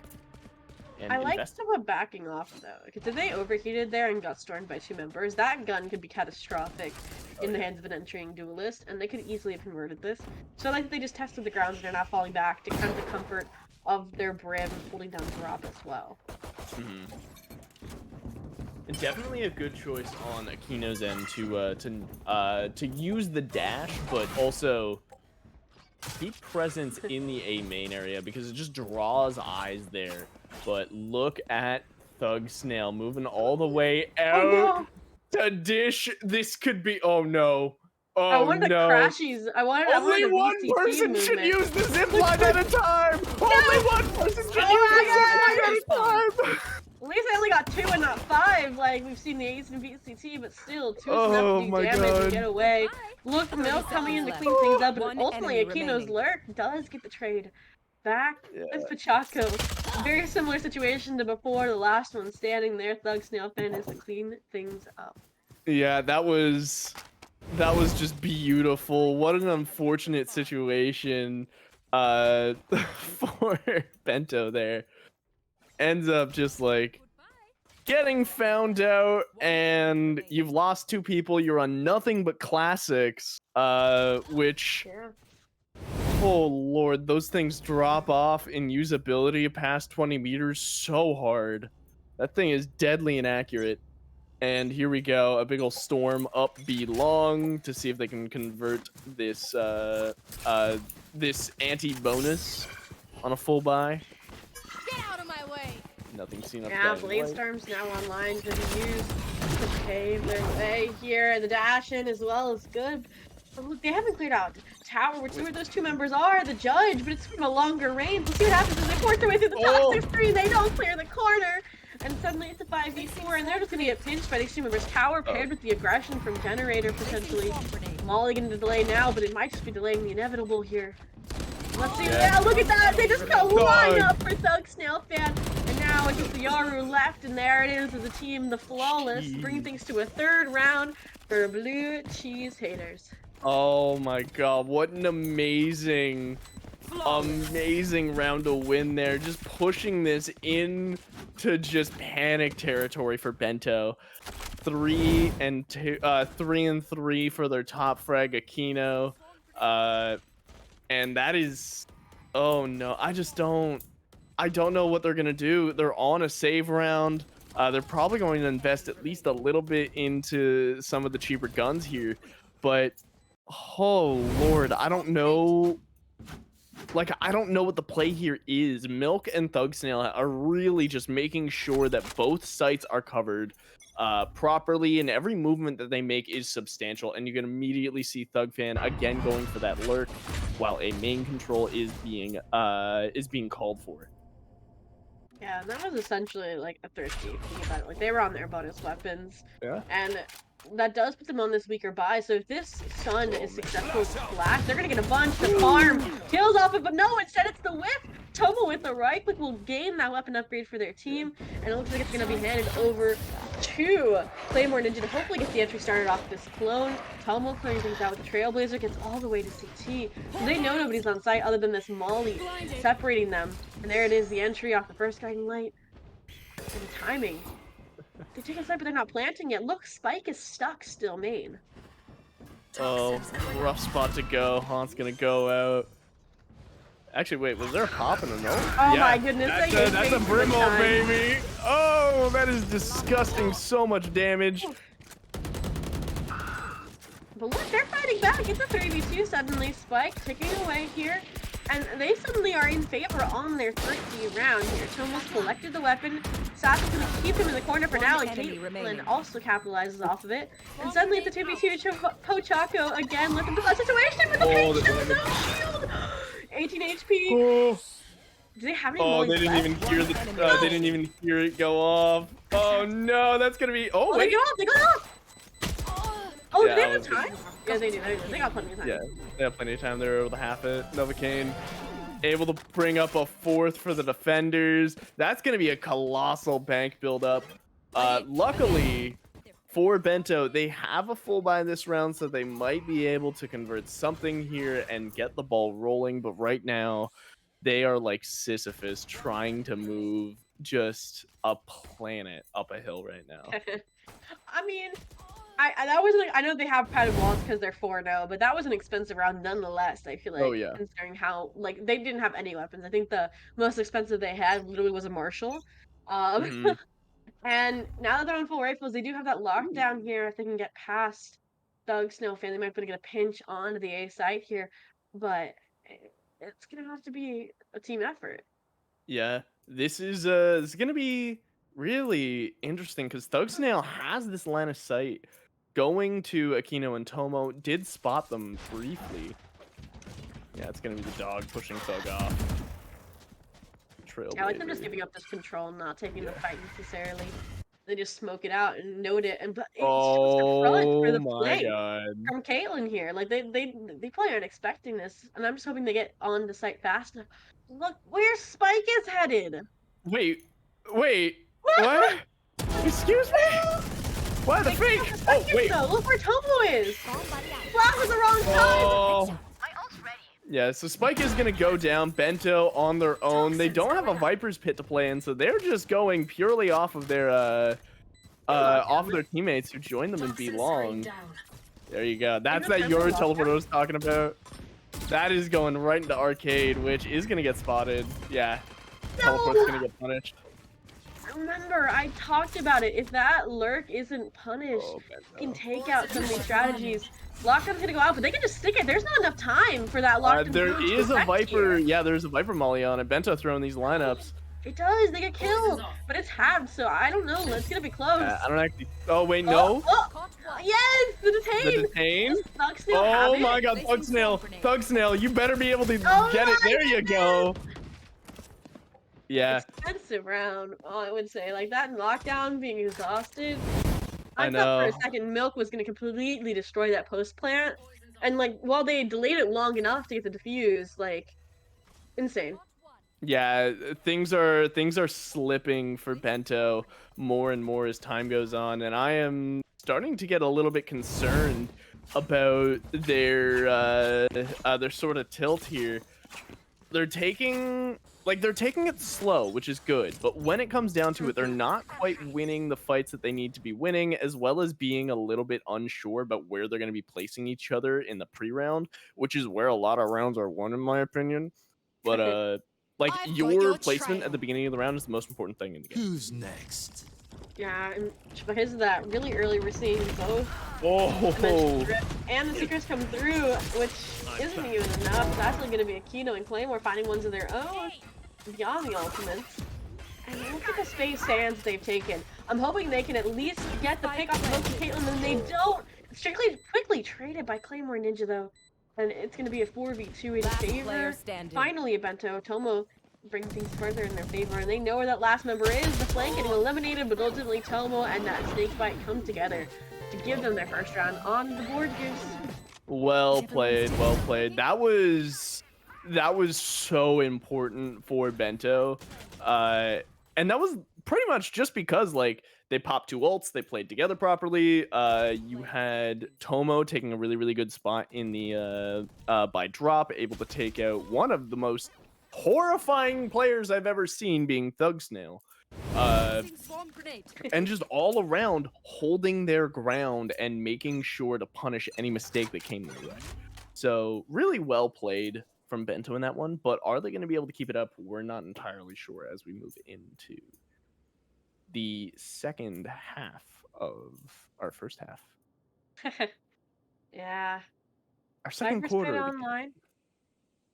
And I like Selma backing off though, because if they overheated there and got stormed by two members, that gun could be catastrophic in the hands of an entering duelist, and they could easily have converted this. So I like that they just tested the grounds and they're not falling back to kind of the comfort of their brim holding down drop as well. Definitely a good choice on Akino's end to use the dash, but also keep presence in the A main area because it just draws eyes there. But look at Thug Snail moving all the way Oh out no! to dish. This could be. Oh no! I Oh wanted the no! crashies. I wanted Only the one VCT person should movement. use the zip line at a time. Only one person should use the zip line at a time. At least I only got 2 and not 5, like we've seen the Ace and VCT, but still, 2 is enough Oh to do my damage and God. get away. Look, 30 Milk coming in to seconds clean left. things up, and One ultimately enemy Akino's remaining. lurk does get the trade back Yeah. with Pachako. Very similar situation to before, the last one standing there, Thug Snail fan is to clean things up. Yeah, that was just beautiful. What an unfortunate situation for Bento there. Ends up just like getting found out, and you've lost 2 people. You're on nothing but classics, which Yeah. oh lord, those things drop off in usability past 20 meters so hard. That thing is deadly inaccurate. And here we go, a big ol' storm up B long to see if they can convert this this anti-bonus on a full buy. Get out of my way. Nothing seen up Yeah, that Blade white. Storm's now online to be used to pave their way here. The dash in as well is good. But look, they haven't cleared out tower, which is where those 2 members are, the judge, but it's from a longer range. We'll see what happens as they force their way through the toxic screen. They don't clear the corner. And suddenly it's a 5v4, and they're just gonna get pinched by these 2 members. Tower paired with the aggression from Generator potentially. Molly gonna delay now, but it might just be delaying the inevitable here. Let's see. Yeah, look at that! They just go line up for Thug Snail fan. And now it's just the Yaru left, and there it is as a team, the Flawless, bringing things to a 3rd round for Blue Cheese Haters. Oh my god, what an amazing round to win there. Just pushing this in to just panic territory for Bento. 3 and 3 for their top frag Aquino. And that is, oh no, I don't know what they're gonna do. They're on a save round. They're probably going to invest at least a little bit into some of the cheaper guns here, but oh lord, I don't know. Like, I don't know what the play here is. Milk and Thug Snail are really just making sure that both sites are covered properly, and every movement that they make is substantial. And you can immediately see Thug Fan again going for that lurk, while a main control is being called for. Yeah, and that was essentially like a thirsty thing about it. Like they were on their bonus weapons. Yeah. And that does put them on this weaker buy. So if this Sun is successful with Flash, they're gonna get a bunch to farm kills off it, but no, instead it's the whip. Tomo with the right click will gain that weapon upgrade for their team, and it looks like it's gonna be handed over to Claymore Ninja to hopefully get the entry started off this clone. Tomo clearing things out with the Trailblazer, gets all the way to CT. So they know nobody's on site other than this Molly separating them. And there it is, the entry off the first guiding light. And the timing. They take a side, but they're not planting yet. Look, Spike is stuck still main. Oh, rough spot to go. Haunt's gonna go out. Actually, wait, was there a pop in the note? Oh my goodness, that's a Brimble, baby! Oh, that is disgusting. So much damage. But look, they're fighting back. It's a 3v2 suddenly. Spike ticking away here. And they suddenly are in favor on their 3th round here. Tomo's collected the weapon. Sasha's going to keep him in the corner for now, and Caitlyn also capitalizes off of it. And suddenly it's a 2v2. Pochako again looking for that situation, but the paint shows no shield! 18 HP. Oh, Do they have any mollies they didn't left? even hear they didn't even hear it go off. Oh no, that's gonna be. Oh Oh, wait. they got off! They got off! Oh, Yeah, they I have was time? Yeah, they do. They got plenty of time. Yeah, they have plenty of time. They're able to half it. Novocaine able to bring up a 4th for the defenders. That's going to be a colossal bank buildup. Luckily for Bento, they have a full buy this round, so they might be able to convert something here and get the ball rolling. But right now, they are like Sisyphus trying to move just a planet up a hill right now. I mean, that was like, I know they have padded walls because they're 4-0, but that was an expensive round nonetheless. I feel like, Oh, yeah. considering how like they didn't have any weapons. I think the most expensive they had literally was a Marshall. And now that they're on full rifles, they do have that lockdown here. If they can get past Thug Snow fan, they might be able to get a pinch onto the A site here. But it's gonna have to be a team effort. Yeah, this is gonna be really interesting because Thug Snail has this line of sight going to Aquino and Tomo. Did spot them briefly. Yeah, it's gonna be the dog pushing Thug off. Yeah, I like them just Trailblazer. giving up this control, not taking the fight necessarily. They just smoke it out and note it, and but it shows the front for Oh the my play god. from Caitlyn here. Like they probably aren't expecting this, and I'm just hoping they get on the site fast enough. Look where Spike is headed. Wait, what? Excuse me? What the They freak? killed the Oh second, wait. though. Look where Tomo is. Bomb buddy out. Flat was the wrong time. Oh. Yeah, so Spike is gonna go down. Bento on their own. They don't have a Viper's Pit to play in, so they're just going purely off of their teammates who joined them in B long. There you go. That's that your teleport I was talking about. That is going right into arcade, which is gonna get spotted. Yeah, teleport's gonna get punished. Remember, I talked about it. If that lurk isn't punished, Oh, you can Bento. take out some of these strategies. Lockdown's gonna go out, but they can just stick it. There's not enough time for that lockdown. There is a Viper. Yeah, there's a Viper molly on it. Bento throwing these lineups. It does. They get killed, but it's halved, so I don't know. It's gonna be close. I don't actually. Oh wait, no. Yes, the detain. The detain. Thug Snail have Oh it. my god, Thug Snail. Thug Snail, you better be able to Oh get it. my There you go. Yeah, Expensive round, I would say. Like that lockdown being exhausted. I I thought know. for a second Milk was gonna completely destroy that post plant. And like while they delayed it long enough to get the defuse, like insane. Yeah, things are slipping for Bento more and more as time goes on, and I am starting to get a little bit concerned about their sort of tilt here. They're taking it slow, which is good, but when it comes down to it, they're not quite winning the fights that they need to be winning, as well as being a little bit unsure about where they're going to be placing each other in the pre-round, which is where a lot of rounds are won, in my opinion. But like I've got your your placement trail. at the beginning of the round is the most important thing in the game. Who's next? Yeah, and because of that, really early we're seeing both Oh, dimension drift and the secrets come through, which isn't even enough. It's actually going to be Aquino and Claymore finding ones of their own beyond the ultimates. And look at the space stands they've taken. I'm hoping they can at least get the pick off of Milk and Caitlyn, and they don't. Strictly quickly traded by Claymore Ninja though, and it's going to be a 4v2 in favor. Finally, a Bento. Tomo bring things further in their favor, and they know where that last member is. The flank getting eliminated, but ultimately Tomo and that Snakebite come together to give them their first round on the board, Goose. well played, well played. That was so important for Bento, and that was pretty much just because like they popped two ults, they played together properly. You had Tomo taking a really good spot in the by drop, able to take out one of the most horrifying players I've ever seen, being Thug Snail. And just all around holding their ground and making sure to punish any mistake that came their way. So really well played from Bento in that one, but are they going to be able to keep it up? We're not entirely sure as we move into the second half of our first half. Yeah. Our second Viper's quarter. Pit of the game. online.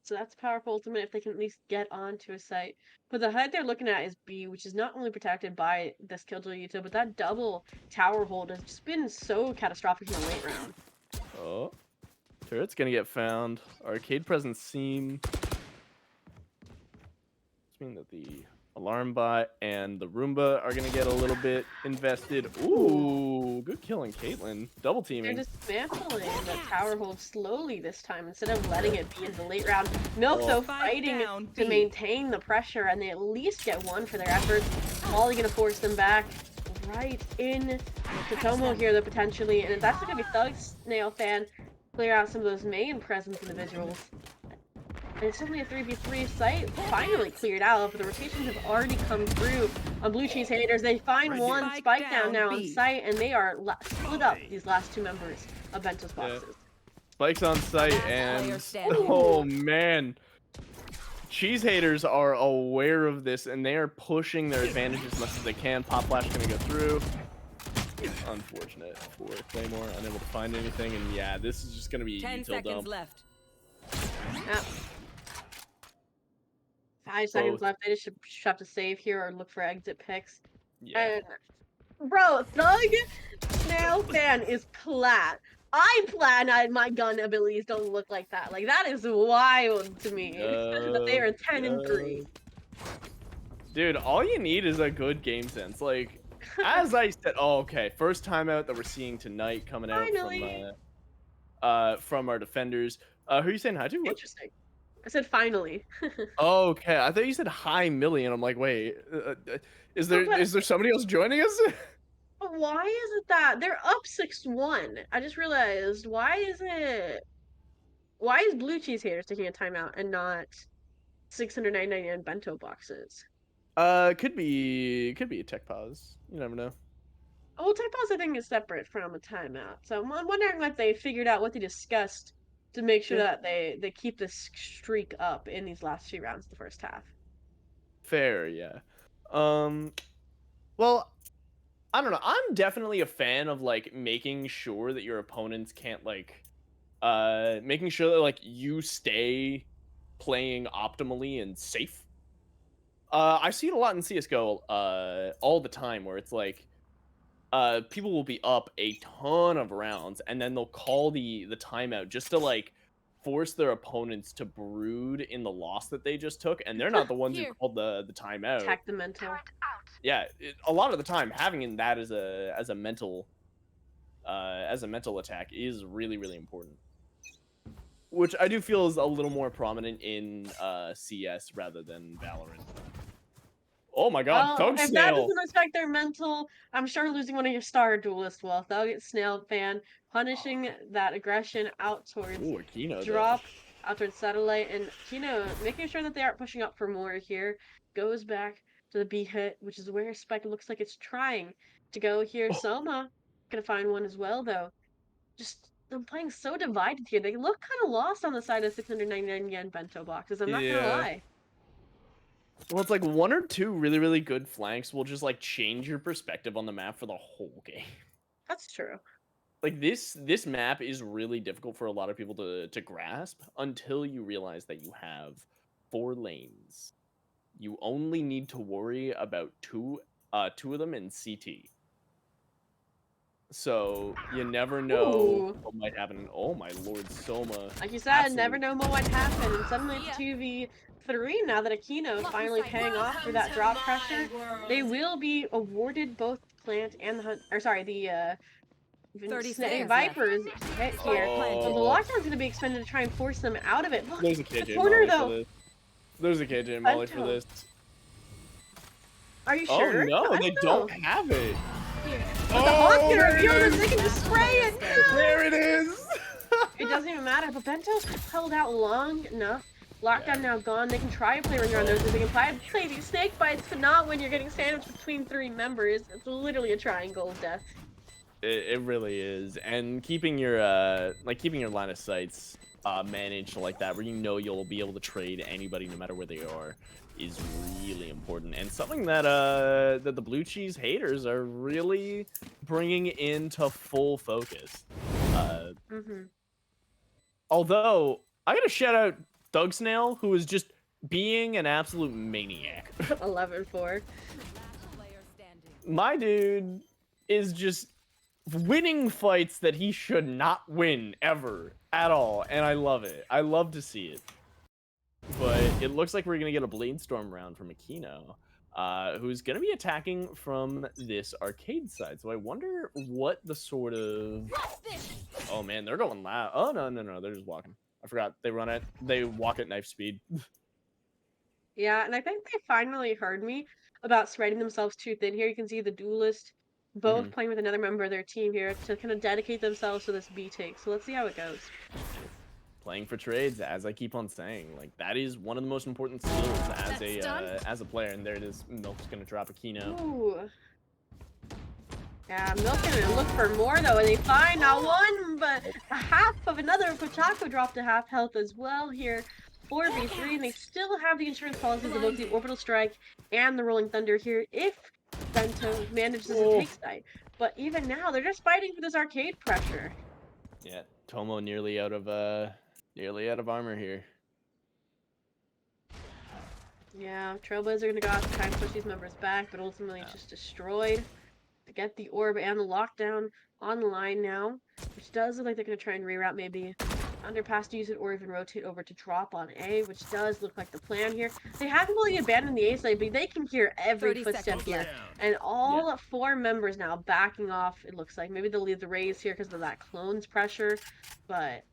So that's a powerful ultimate if they can at least get onto a site. But the HUD they're looking at is B, which is not only protected by this Killjoy Yuto, but that double tower hold has just been so catastrophic in the late round. Oh, turret's gonna get found. Arcade presence seen. Which means that the alarm bot and the Roomba are gonna get a little bit invested. Ooh, good killing, Caitlyn. Double They're teaming. dismantling the tower hold slowly this time instead of letting it be in the late round. Milk, though, fighting to maintain the pressure, and they at least get one for their efforts. Molly gonna force them back right in to Tomo here, though, potentially. And that's gonna be Thug Snail fan clear out some of those main presence individuals. And it's only a 3v3 site finally cleared out, but the rotations have already come through on Blue Cheese Haters. They find one spike down now on site, and they are split up these last two members of Bento's boxes. Spike's on site, and oh man, cheese haters are aware of this, and they are pushing their advantage as much as they can. Pop Flash gonna go through. Unfortunate for Claymore, unable to find anything, and yeah, this is just gonna be 10 util seconds dump. left. Yep. 5 seconds left. They just should have to save here or look for exit picks. Yeah. And bro, Thug Snail fan is plat. I plan my gun abilities don't look like that. Like that is wild to me. That they are 10 and 3. Dude, all you need is a good game sense. Like, as I said, oh, okay, first timeout that we're seeing tonight coming out from our defenders. Who are you saying hi to? What? Interesting. I said finally. Okay, I thought you said hi Millie, and I'm like, wait, is there somebody else joining us? But why is it that they're up 6-1? I just realized why is Blue Cheese Haters taking a timeout and not 699 bento boxes? Could be a tech pause. You never know. Well, tech pause I think is separate from a timeout. So I'm wondering what they figured out, what they discussed to make sure that they keep this streak up in these last 2 rounds of the first half. Fair, yeah. Well, I don't know. I'm definitely a fan of like making sure that your opponents can't like making sure that like you stay playing optimally and safe. I see it a lot in CS:GO all the time where it's like people will be up a ton of rounds and then they'll call the timeout just to like force their opponents to brood in the loss that they just took, and they're not the ones who called the timeout. Attack the mental. Yeah, a lot of the time having that as a mental attack is really, really important. Which I do feel is a little more prominent in CS rather than Valorant. Oh my god, Thug if Snail! that doesn't respect their mental, I'm sure losing one of your star duelists will. Thug Snail fan punishing that aggression out towards drop, out towards satellite, and Kino making sure that they aren't pushing up for more here. Goes back to the B hit, which is where Spike looks like it's trying to go here. Soma gonna find one as well though. Just them playing so divided here. They look kind of lost on the side of 699 yen bento boxes. I'm not gonna lie. Well, it's like 1 or 2 really, really good flanks will just like change your perspective on the map for the whole game. That's true. Like this map is really difficult for a lot of people to grasp until you realize that you have 4 lanes. You only need to worry about two of them in CT. So you never know what might happen. Oh my lord, Soma! Like you said, never know what might happen, and suddenly it's 2v3 now that Akino finally paying off for that drop pressure. They will be awarded both plant and the hunt, or sorry, the Vipers hit here. So the lockdown's gonna be expended to try and force them out of it. Look, there's a KJ corner Molly though. for this. There's a KJ Molly for this. Are you sure? Oh no, they don't have it. But the Hawk can reveal this, they can just spray it! No! There it is! It doesn't even matter, but Bento's held out long enough. Lockdown now gone, they can try to play Ringer on those, they can play these snake bites, but not when you're getting sandwiched between 3 members. It's literally a triangle of death. It really is, and keeping your line of sights managed like that, where you know you'll be able to trade anybody no matter where they are, is really important, and something that that the Blue Cheese haters are really bringing into full focus. Although I gotta shout out Thug Snail, who is just being an absolute maniac. 11-4. My dude is just winning fights that he should not win ever at all, and I love it. I love to see it. But it looks like we're gonna get a Blade Storm round from Akino, who's gonna be attacking from this arcade side. So I wonder what the sort of... Oh man, they're going loud. Oh no, they're just walking. I forgot they walk at knife speed. Yeah, and I think they finally heard me about spreading themselves too thin here. You can see the duelist both playing with another member of their team here to kind of dedicate themselves to this B take. So let's see how it goes. Playing for trades, as I keep on saying, like that is one of the most important skills as a player. And there it is. Milk's gonna drop a Kino. Ooh. Yeah, Milk gonna look for more though, and they find not one, but a half of another. Pochaco dropped a half health as well here. 4v3, and they still have the insurance policies of both the Orbital Strike and the Rolling Thunder here if Bento manages to take side. But even now, they're just fighting for this arcade pressure. Yeah, Tomo nearly out of armor here. Yeah, Trailblazer gonna go out to try and push these members back, but ultimately it's just destroyed. To get the orb and the lockdown on the line now, which does look like they're gonna try and reroute maybe underpass to use it or even rotate over to drop on A, which does look like the plan here. They haven't really abandoned the A side, but they can hear every footstep here. And all 4 members now backing off, it looks like. Maybe they'll leave the Rays here because of that clone's pressure, but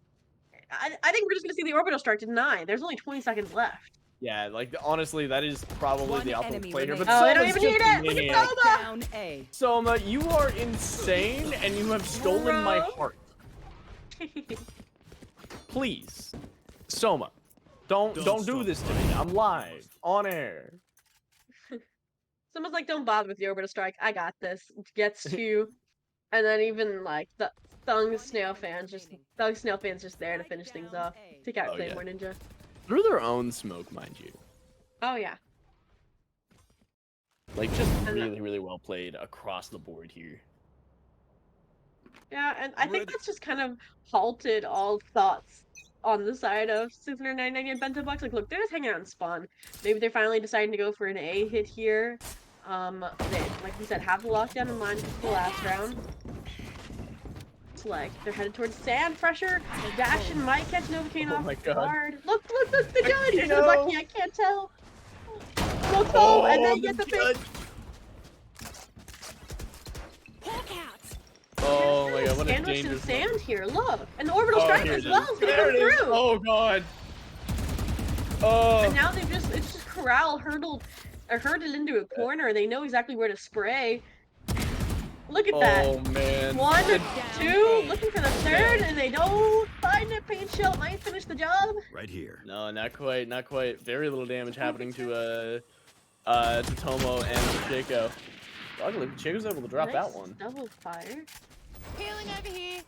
I think we're just gonna see the orbital strike to 9. There's only 20 seconds left. Yeah, like honestly, that is probably the optimal play here. But oh, they don't Soma's even need just it! Look maniac. at Soma! Soma, you are insane, and you have stolen my heart. Please, Soma, don't do this to me. I'm live on air. Someone's like, don't bother with the orbital strike. I got this. Gets to, and then even like the Thug Snail fans just there to finish things off. Take out Claymore Ninja. Through their own smoke, mind you. Oh yeah. Like just really well played across the board here. Yeah, and I think that's just kind of halted all thoughts on the side of 699 and Bento Bucks. Like, look, they're just hanging out in spawn. Maybe they're finally deciding to go for an A hit here. They, like we said, have the lockdown in mind for the last round. It's like they're headed towards sand pressure. Dashin might catch Novocaine off guard. Look, the judge! Is it lucky? I can't tell. Look home, and then get the pick. Oh my god, what a Sandwiched in dangerous sand here, look! And the orbital strike as well is gonna come through! Oh god! Oh! And now they've it's just hurdled into a corner. They know exactly where to spray. Look at that. Oh man. 1, 2, looking for the third, and they don't find it. Paint Shell might finish the job. Right here. No, not quite. Very little damage happening to Tomo and Pacheco. Luckily, Pacheco's able to drop that one. Double fire. Healing over here.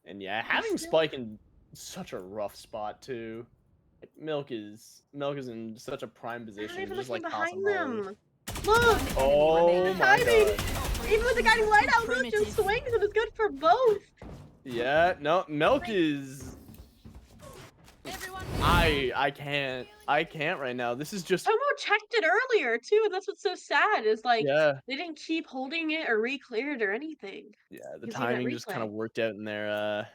And yeah, having Spike in such a rough spot too. Like, Milk is in such a prime position. Even Just looking like behind them. Look! Oh my god. Even with the guiding light out, Milk just swings and it's good for both. Yeah, no, Milk is. I can't right now. This is just. Tomo checked it earlier too, and that's what's so sad is like they didn't keep holding it or re-clear it or anything. Yeah, the timing just kind of worked out in their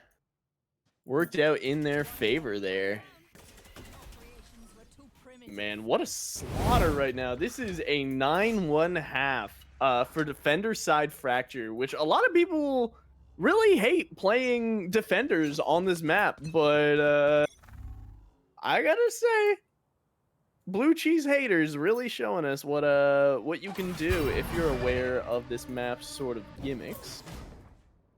favor there. Man, what a slaughter right now. This is a 9-1/2 for Defender side Fracture, which a lot of people really hate playing defenders on this map, but I gotta say, Blue Cheese haters really showing us what you can do if you're aware of this map's sort of gimmicks.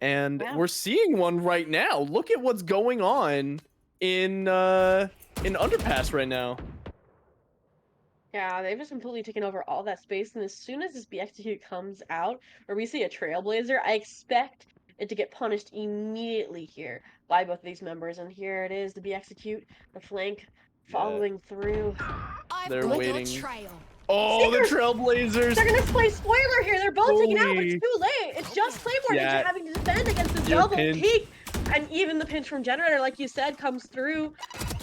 And we're seeing one right now. Look at what's going on in Underpass right now. Yeah, they've just completely taken over all that space, and as soon as this Be Execute comes out, or we see a Trailblazer, I expect it to get punished immediately here by both of these members. And here it is, the Be Execute, the flank following through. They're waiting. Oh, the Trailblazers! They're gonna play spoiler here. They're both taken out, but it's too late. It's just Claymore Ninja having to defend against this double peak. And even the pinch from Generator, like you said, comes through.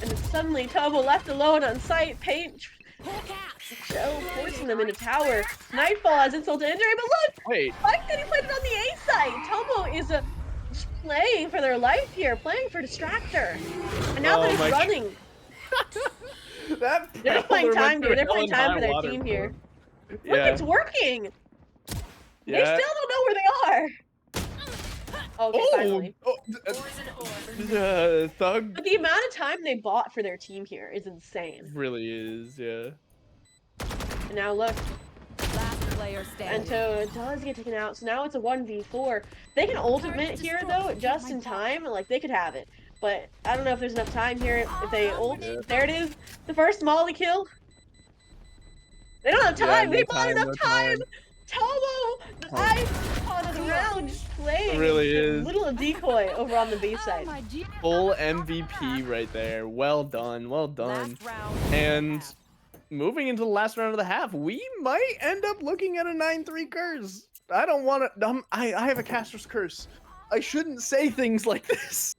And then suddenly Tomo left alone on site. Paint Joe forcing them into tower. Nightfall has insult to injury, but look! Mike said he played it on the A side. Tomo is just playing for their life here, playing for Distractor. And now they're just running. They're playing time, dude. They're playing time for their team here. Look, it's working! They still don't know where they are! Okay, finally. Thug. But the amount of time they bought for their team here is insane. Really is, yeah. And now look. Last player standing. Bento does get taken out, so now it's a 1v4. They can ultimate here, though, just in time. Like, they could have it. But I don't know if there's enough time here. If they ult, there it is. The first Molly kill. They don't have time. They bought enough time. Tomo, icon of the round, just playing It really a is. little decoy over on the B side. Full MVP right there. Well done. Well done. And moving into the last round of the half, we might end up looking at a 9-3 curse. I don't want to. I have a caster's curse. I shouldn't say things like this.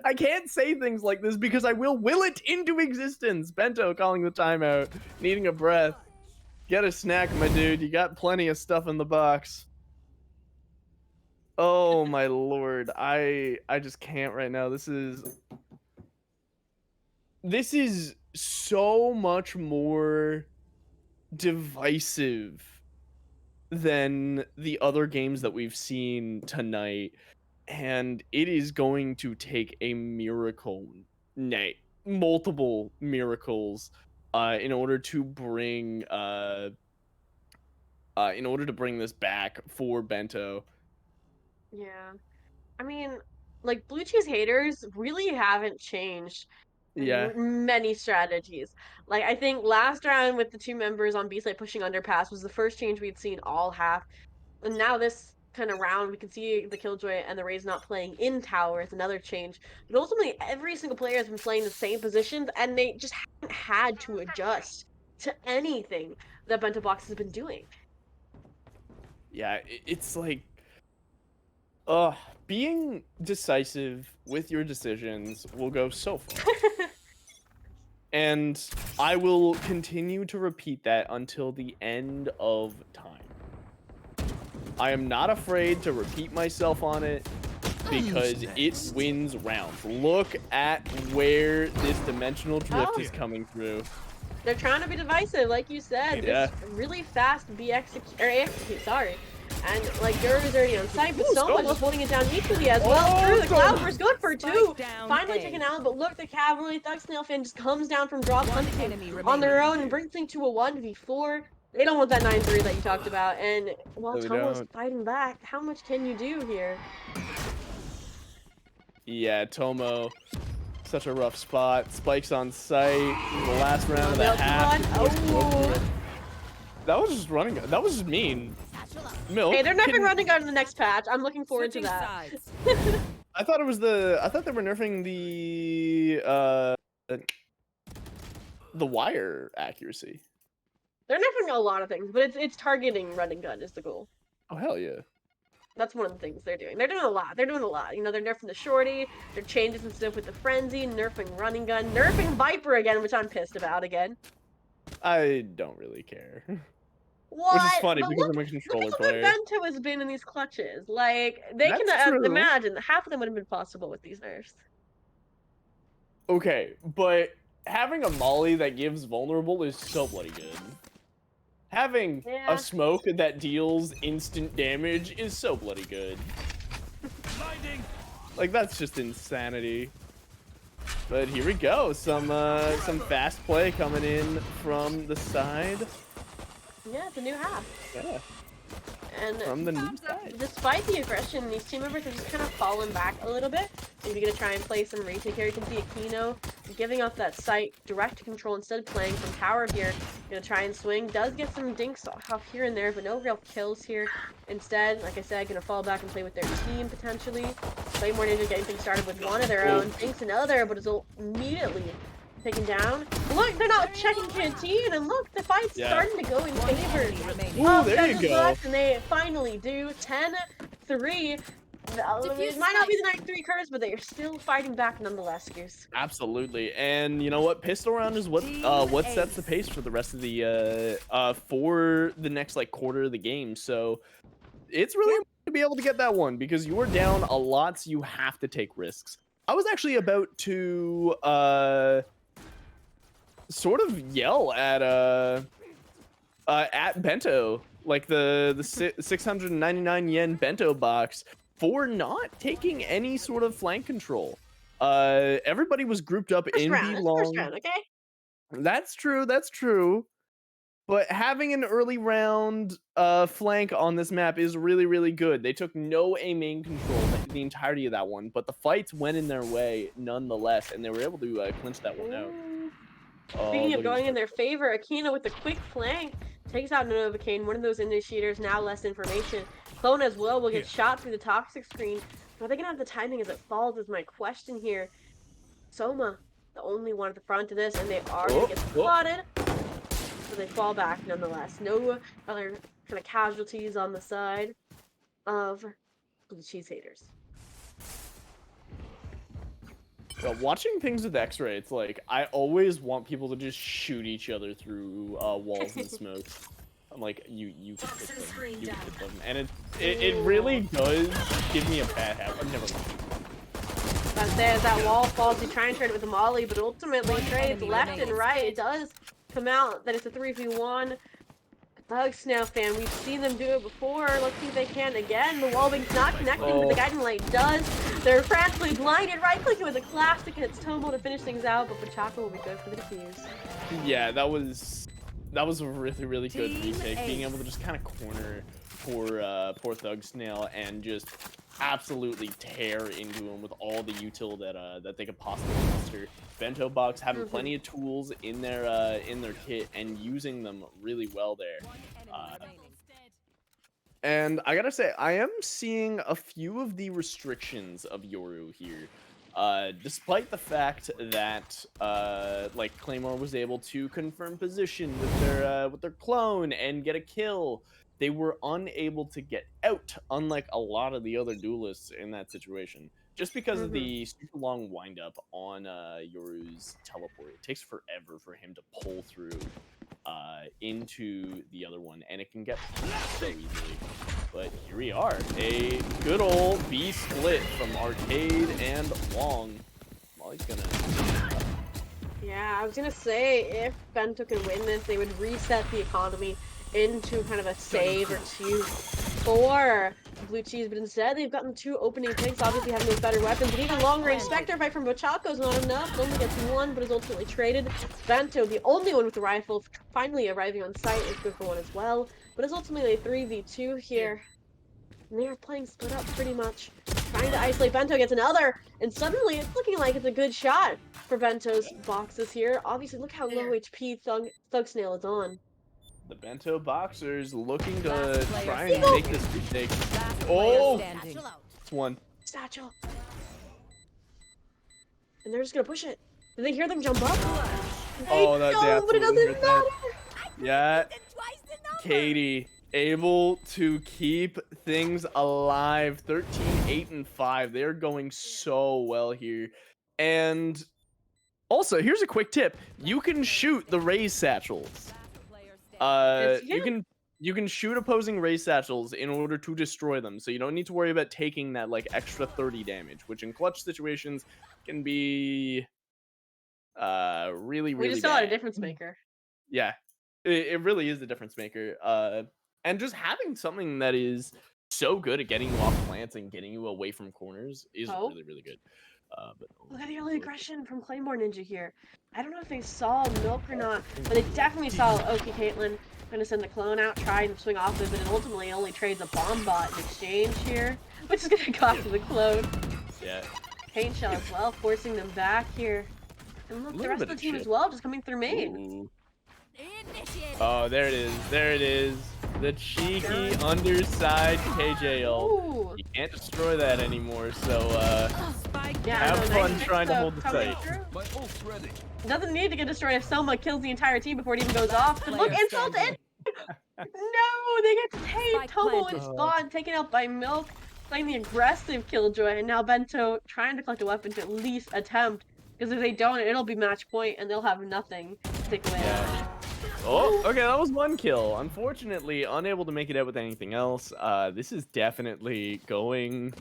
I can't say things like this because I will it into existence. Bento calling the timeout, needing a breath. Get a snack, my dude. You got plenty of stuff in the box. Oh my lord. I just can't right now. This is so much more divisive than the other games that we've seen tonight, and it is going to take a miracle, nay, multiple miracles, in order to bring this back for Bento. Yeah. I mean, like, blue cheese haters really haven't changed Yeah, many strategies. Like, I think last round with the two members on B side pushing underpass was the first change we'd seen all half. And now this kind of round, we can see the Killjoy and the Rays not playing in tower is another change. But ultimately, every single player has been playing the same positions, and they just haven't had to adjust to anything that Bento Box has been doing. yeah, it's like, being decisive with your decisions will go so far. And I will continue to repeat that until the end of time. I am not afraid to repeat myself on it because it wins rounds. Look at where this dimensional drift is coming through. They're trying to be divisive, like you said. Yeah. This really fast B execute, sorry. And like Gurv is already on site, but Soma just holding it down equally as well. Through the Cloudburst, good for two. Finally taken out, but look, the Cavalry, Thug Snailfin just comes down from drop hunting on their own and brings things to a 1v4. They don't want that 9-3 that you talked about. And while No, they Tomo's don't. fighting back, how much can you do here? Yeah, Tomo, such a rough spot. Spikes on site. The last round of the half. Oh. That was just running. That was just mean. Milk. Hey, they're nerfing running gun in the next patch. I'm looking forward to that. I thought it was I thought they were nerfing the wire accuracy. They're nerfing a lot of things, but it's targeting running gun is the goal. Oh hell yeah. That's one of the things they're doing. They're doing a lot. They're doing a lot. You know, they're nerfing the shorty, they're changing some stuff with the frenzy, nerfing running gun, nerfing Viper again, which I'm pissed about again. I don't really care. What? Which is funny But because look, I'm a controller look at player. what Bento has been in these clutches. Like, they That's can true. imagine that half of them would have been possible with these nerfs. Okay, but having a molly that gives vulnerable is so bloody good. Having Yeah. a smoke that deals instant damage is so bloody good. Like, that's just insanity. But here we go. Some fast play coming in from the side. Yeah, it's a new half. Yeah. And From the new side. despite the aggression, these team members are just kind of falling back a little bit. Maybe gonna try and play some retake here. You can see Aquino giving up that site direct control instead of playing from tower here. Gonna try and swing. Does get some dinks off here and there, but no real kills here. Instead, like I said, gonna fall back and play with their team potentially. Claymore Ninja getting things started with one of their own. Dinks another, but is immediately taken down. Look, they're not checking Canteen, and look, the fight's starting to go in favor Ooh, there you go. and they finally do 10-3. It might not be the 9-3 curse, but they are still fighting back nonetheless, Goose. Absolutely, and you know what? Pistol round is what sets the pace for the rest of the for the next like quarter of the game. So it's really important to be able to get that one because you are down a lot, so you have to take risks. I was actually about to sort of yell at Bento, like the 699 yen Bento box, for not taking any sort of flank control. Everybody was grouped up in the long. First round, okay? That's true. That's true. But having an early round flank on this map is really, really good. They took no A main control the entirety of that one, but the fights went in their way nonetheless, and they were able to clinch that one out. Oh, Speaking of look at going this. in their favor, Akina with a quick flank takes out Novocaine, one of those initiators, now less information. Clone as well will get shot through the toxic screen. Are they gonna have the timing as it falls is my question here. Soma, the only one at the front of this, and they are gonna get spotted. But they fall back nonetheless. No other kind of casualties on the side of Blue Cheese haters. Watching things with X-ray, it's like I always want people to just shoot each other through walls and smoke. I'm like, you can hit them, you can hit them, and it really does give me a bad habit. Never mind. But as that wall falls, you try and trade it with a molly, but ultimately trades left and right. It does come out that it's a 3v1. Thugs now, fan. We've seen them do it before. Let's see if they can again. The wallbang's not connecting, but the guiding light does. They're frantically blinded. Right-clicking with a classic, and it's Tomo to finish things out, but Pachaka will be good for the defuse. Yeah, that was a really good retake. Being able to just kind of corner poor Thug Snail and just absolutely tear into him with all the util that they could possibly muster. Bento Box having plenty of tools in their kit and using them really well there. And I gotta say, I am seeing a few of the restrictions of Yoru here. Despite the fact that like Claymore was able to confirm position with their clone and get a kill, they were unable to get out, unlike a lot of the other duelists in that situation. Just because of the super long windup on Yoru's teleport. It takes forever for him to pull through into the other one, and it can get so easily. But here we are, a good old B split from Arcade and Wong. Molly's gonna... Yeah, I was gonna say, if Bento can win this, they would reset the economy into kind of a save or two for Blue Cheese, but instead they've gotten 2 opening picks, obviously having those better weapons, but even long-range Spectre fight from Bochaco is not enough. Only gets 1, but is ultimately traded. Bento, the only one with the rifle, finally arriving on site, is good for 1 as well, but it's ultimately a 3v2 here. And they are playing split up pretty much, trying to isolate. Bento gets another, and suddenly it's looking like it's a good shot for Bento's boxes here. Obviously, look how low HP Thug Snail is on. The Bento Boxers looking to try and make this retake. Oh! It's 1. Satchel. And they're just gonna push it. Did they hear them jump up? Oh, that No, but it doesn't matter. Yeah. Katie, able to keep things alive. 13, 8, and 5. They're going so well here. And also, here's a quick tip. You can shoot the raise satchels. You can shoot opposing raise satchels in order to destroy them, so you don't need to worry about taking that like extra 30 damage, which in clutch situations can be really We just bad. saw it a difference maker. Yeah, it really is the difference maker. And just having something that is so good at getting you off plants and getting you away from corners is really good. But look at the early aggression from Claymore Ninja here. I don't know if they saw Milk or not, but they definitely saw okay, Caitlyn gonna send the clone out, try and swing off of it, but it ultimately only trades a bomb bot in exchange here, which is gonna cost the clone. Yeah. Paint shell as well, forcing them back here. And look, the rest of the team as well, just coming through main. Ooh. Oh, there it is. There it is. The cheeky underside KJL. Ooh. You can't destroy that anymore, so yeah, have fun trying to hold the site. Doesn't need to get destroyed if Selma kills the entire team before it even goes off. But look, insult in! No, they get to take Tomo is gone, taken out by Milk, playing the aggressive Killjoy, and now Bento trying to collect a weapon to at least attempt. Because if they don't, it'll be match point, and they'll have nothing to take away. Yeah. Oh, okay, that was 1 kill. Unfortunately, unable to make it out with anything else. This is definitely gonna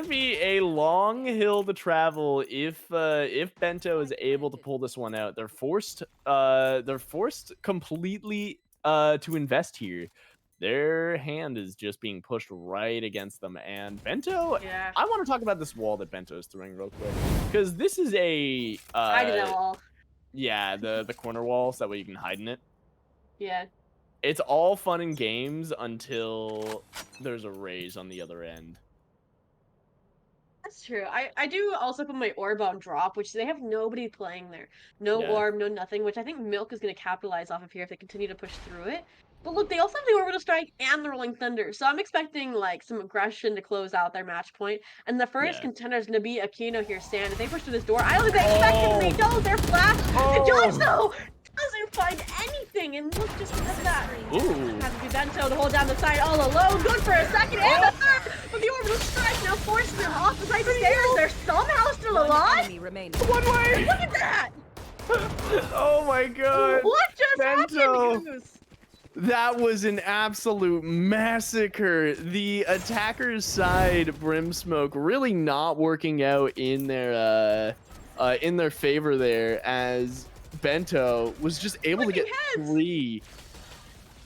be a long hill to travel if Bento is able to pull this one out. They're forced completely to invest here. Their hand is just being pushed right against them, and Bento. Yeah. I want to talk about this wall that Bento is throwing real quick because this is a hide in that wall. Yeah, the corner wall, so that way you can hide in it. Yeah. It's all fun and games until there's a raise on the other end. That's true. I do also put my orb on drop, which they have nobody playing there. No Yeah. orb, no nothing, which I think Milk is going to capitalize off of here if they continue to push through it. But look, they also have the Orbital Strike and the Rolling Thunder, so I'm expecting like some aggression to close out their match point. And the first Yeah. contender is going to be Aquino here, Stan. If they push through this door, I don't think they expected me. No, they're flash. The judge though doesn't find anything, and look, just because of that, Ooh. has to be Bento to hold down the side all alone. Good for a second and a third, but the Orbital Strike now forces him off the side stairs. They're somehow still alive. One way. Look at that! Oh my god. What just Bento. happened, Goose? That was an absolute massacre. The attackers' side, Brimsmoke, really not working out in their favor there, as Bento was just able to get Heads. 3.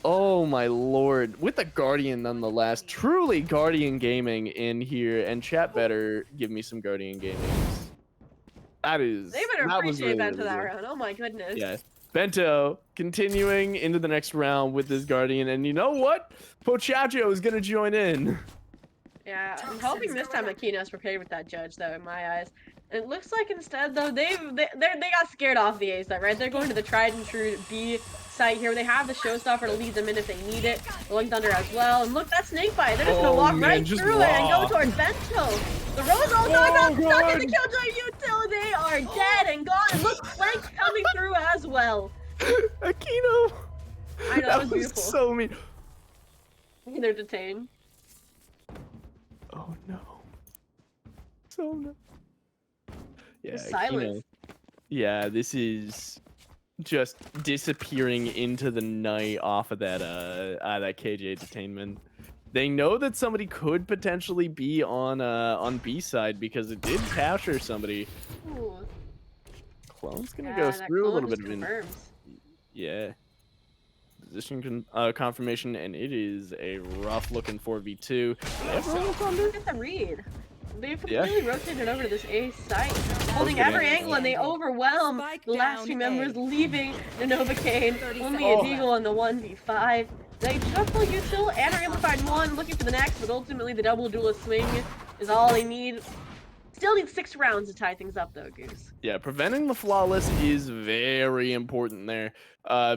Oh my lord. With the Guardian nonetheless. Truly Guardian Gaming in here, and chat better give me some Guardian Gaming. That is. They better that was appreciate really, Bento really that good. round. Oh my goodness. Yeah. Bento continuing into the next round with this Guardian, and you know what? Pochacho is gonna join in. Yeah, I'm hoping this time Aquino's prepared with that judge, though, in my eyes. And it looks like instead, though, they got scared off the A side, right? They're going to the tried and true B site here. They have the showstopper to lead them in if they need it. Rolling Thunder as well. And look, that snake bite. They're just gonna walk right through it and go towards Bento. The Rose all going up, stuck in the Killjoy util. They are dead and gone. And look, Plank coming through as well. Aquino. I know, That was was beautiful. so mean. They're detained. Oh no. So no. Yeah, Silence. Aquino. Yeah, this is just disappearing into the night off of that that KJ detainment. They know that somebody could potentially be on B side because it did capture somebody. Ooh. Clone's gonna Yeah, go that through a clone little just bit of confirms. yeah. Position confirmation, and it is a rough looking 4v2. Look at the read. They've completely rotated over to this A site, holding every angle, and they overwhelm the last two members, leaving Nova Kane only a Deagle on the 1v5. They shuffle util and are able to find one, looking for the next, but ultimately the double duelist swing is all they need. Still need 6 rounds to tie things up, though, Goose. Yeah, preventing the flawless is very important there,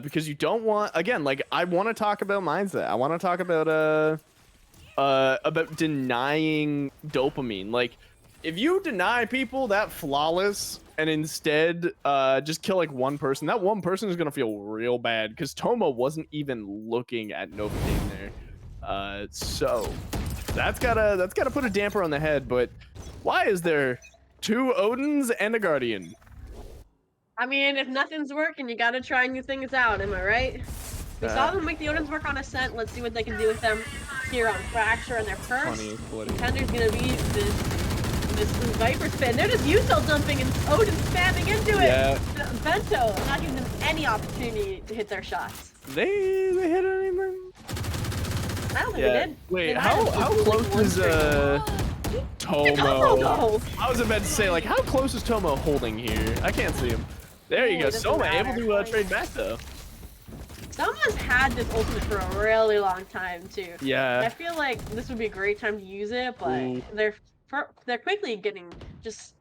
because you don't want, again, like, I want to talk about mindset. I want to talk about denying dopamine. Like, if you deny people that flawless and instead just kill like one person, that one person is gonna feel real bad because Toma wasn't even looking at Novocaine there. So that's gotta put a damper on the head. But why is there 2 Odins and a Guardian? I mean, if nothing's working, you gotta try new things out, am I right? We saw them make the Odins work on Ascent. Let's see what they can do with them here on Fracture. And their first contender's gonna be this Viper spin. They're just util dumping and Odin spamming into it. Yeah. Bento not giving them any opportunity to hit their shots. They hit anything? I don't think they did. Wait, They might how have just close one is string. Tomo? Tomo! I was about to say, like, how close is Tomo holding here? I can't see him. There you Oh, go. it doesn't Soma able matter. to trade back though. Someone's had this ultimate for a really long time too. I Yeah. feel like this would be a great time to use it, but Ooh. they're quickly getting just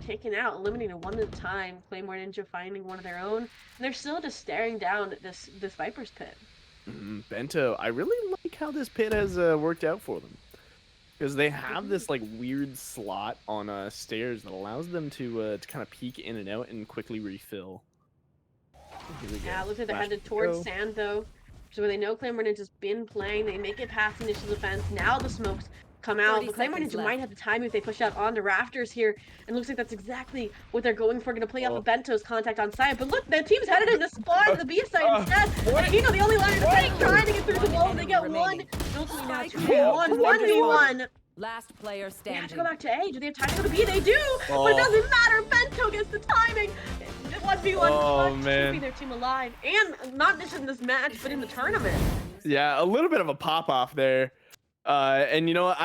taken out, eliminated one at a time. Claymore Ninja finding one of their own, and they're still just staring down at this Viper's pit. Bento, I really like how this pit has worked out for them. Because they have this like weird slot on stairs that allows them to kind of peek in and out and quickly refill. Here we go. Yeah, it looks like they're Flash headed to towards go. Sand though, which is where they know Claymore Ninja's been playing. They make it past initial defense. Now the smokes come out. 30 But Claymore seconds Ninja might have the time if they push out on the rafters here. And looks like that's exactly what they're going for. Going to play off of Bento's contact on side. But look, their team's headed into spawn the B side instead. Aquino, the only line in the fight, trying to get through the wall. They get one. Ultimately now 2v1, 1v1. Last player They have to standing. go back to A. Do they have time to go to B? They do! But Oh. it doesn't matter. Bento gets the timing. 1v1 Oh, clutch to man. keep their team alive. And not just in this match, but in the tournament. Yeah, a little bit of a pop off there. And you know what?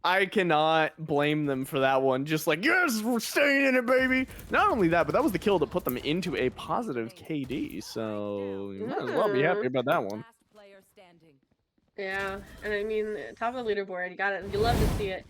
I cannot blame them for that one. Just like, yes, we're staying in it, baby. Not only that, but that was the kill that put them into a positive KD. So you might as well be happy about that one. Last player standing. Yeah, and I mean, top of the leaderboard, you love to see it.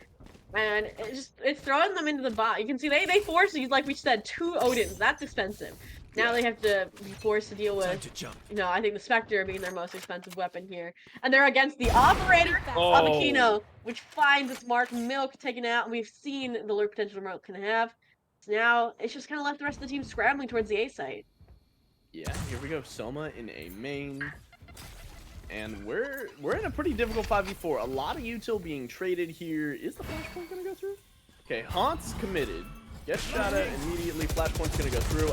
And it's throwing them into the bot. You can see they force these, like we said, 2 Odins. That's expensive. Now they have to be forced to deal with, I think the Spectre being their most expensive weapon here. And they're against the operating of Aquino, which finds its mark. Milk taken out, and we've seen the lure potential Milk can have. So now it's just kind of left the rest of the team scrambling towards the A site. Yeah, here we go. Soma in a main. And we're in a pretty difficult 5v4. A lot of util being traded here. Is the flashpoint gonna go through? Okay, Haunt's committed. Gets shot at immediately. Flashpoint's gonna go through.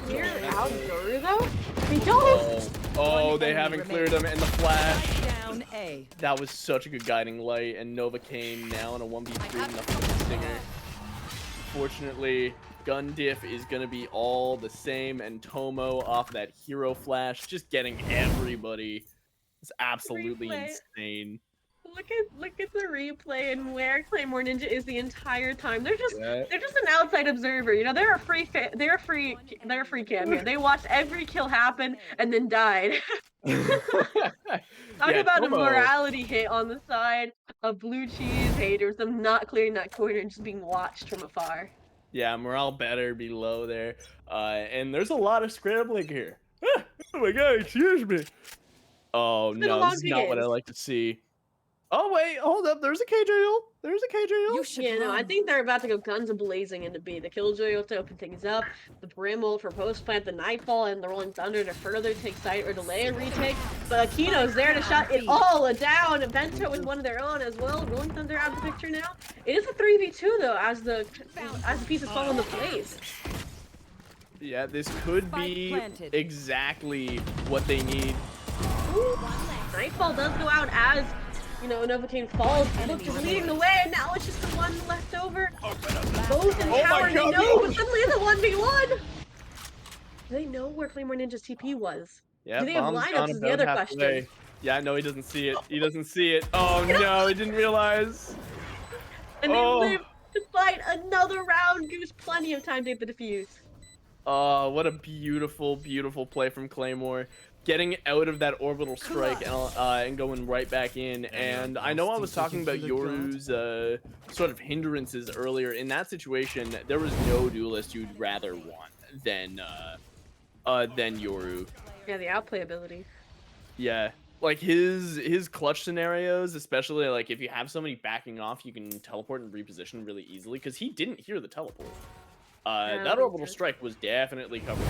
Clear out Guru though? They don't. Oh, they haven't cleared him, and the flash. Down A. That was such a good guiding light, and Nova came now in a 1v3. Nothing but the Stinger. Fortunately, gun diff is gonna be all the same, and Tomo off that hero flash, just getting everybody. It's absolutely insane. Look at the replay and where Claymore Ninja is the entire time. They're just an outside observer. You know, they're a free cam here. They watched every kill happen and then died. Talk about Tomo. A morality hit on the side of Blue Cheese haters, them not clearing that corner and just being watched from afar. Yeah, morale better be low there. And there's a lot of scrambling here. Oh my god, excuse me. Oh no, this is not what I like to see. Oh wait, hold up. There's a KJ ult. There's a KJ ult. Yeah, no, I think they're about to go guns blazing into B. The Killjoy ult to open things up. The Brim ult for post plant. The Nightfall and the Rolling Thunder to further take site or delay a retake. But Aquino's there to shut it all down. Bento with one of their own as well. Rolling Thunder out of the picture now. It is a 3v2 though, as the pieces fall into place. Yeah, this could be exactly what they need. Ooh, Nightfall does go out as, Novocaine falls. Look, leading the way, and now it's just the one left over. Both in tower, they know, but suddenly it's a 1v1. Do they know where Claymore Ninja's TP was? Yeah, do they have lineups is the other question. Yeah, no, he doesn't see it. He doesn't see it. Oh no, he didn't realize. And they live to fight another round. Gives plenty of time to get the defuse. Oh, what a beautiful, beautiful play from Claymore. Getting out of that orbital strike and going right back in. And I know I was talking about Yoru's sort of hindrances earlier. In that situation, there was no duelist you'd rather want than Yoru. Yeah, the outplay ability. Yeah, like his clutch scenarios, especially like if you have somebody backing off, you can teleport and reposition really easily because he didn't hear the teleport. That orbital strike was definitely covered.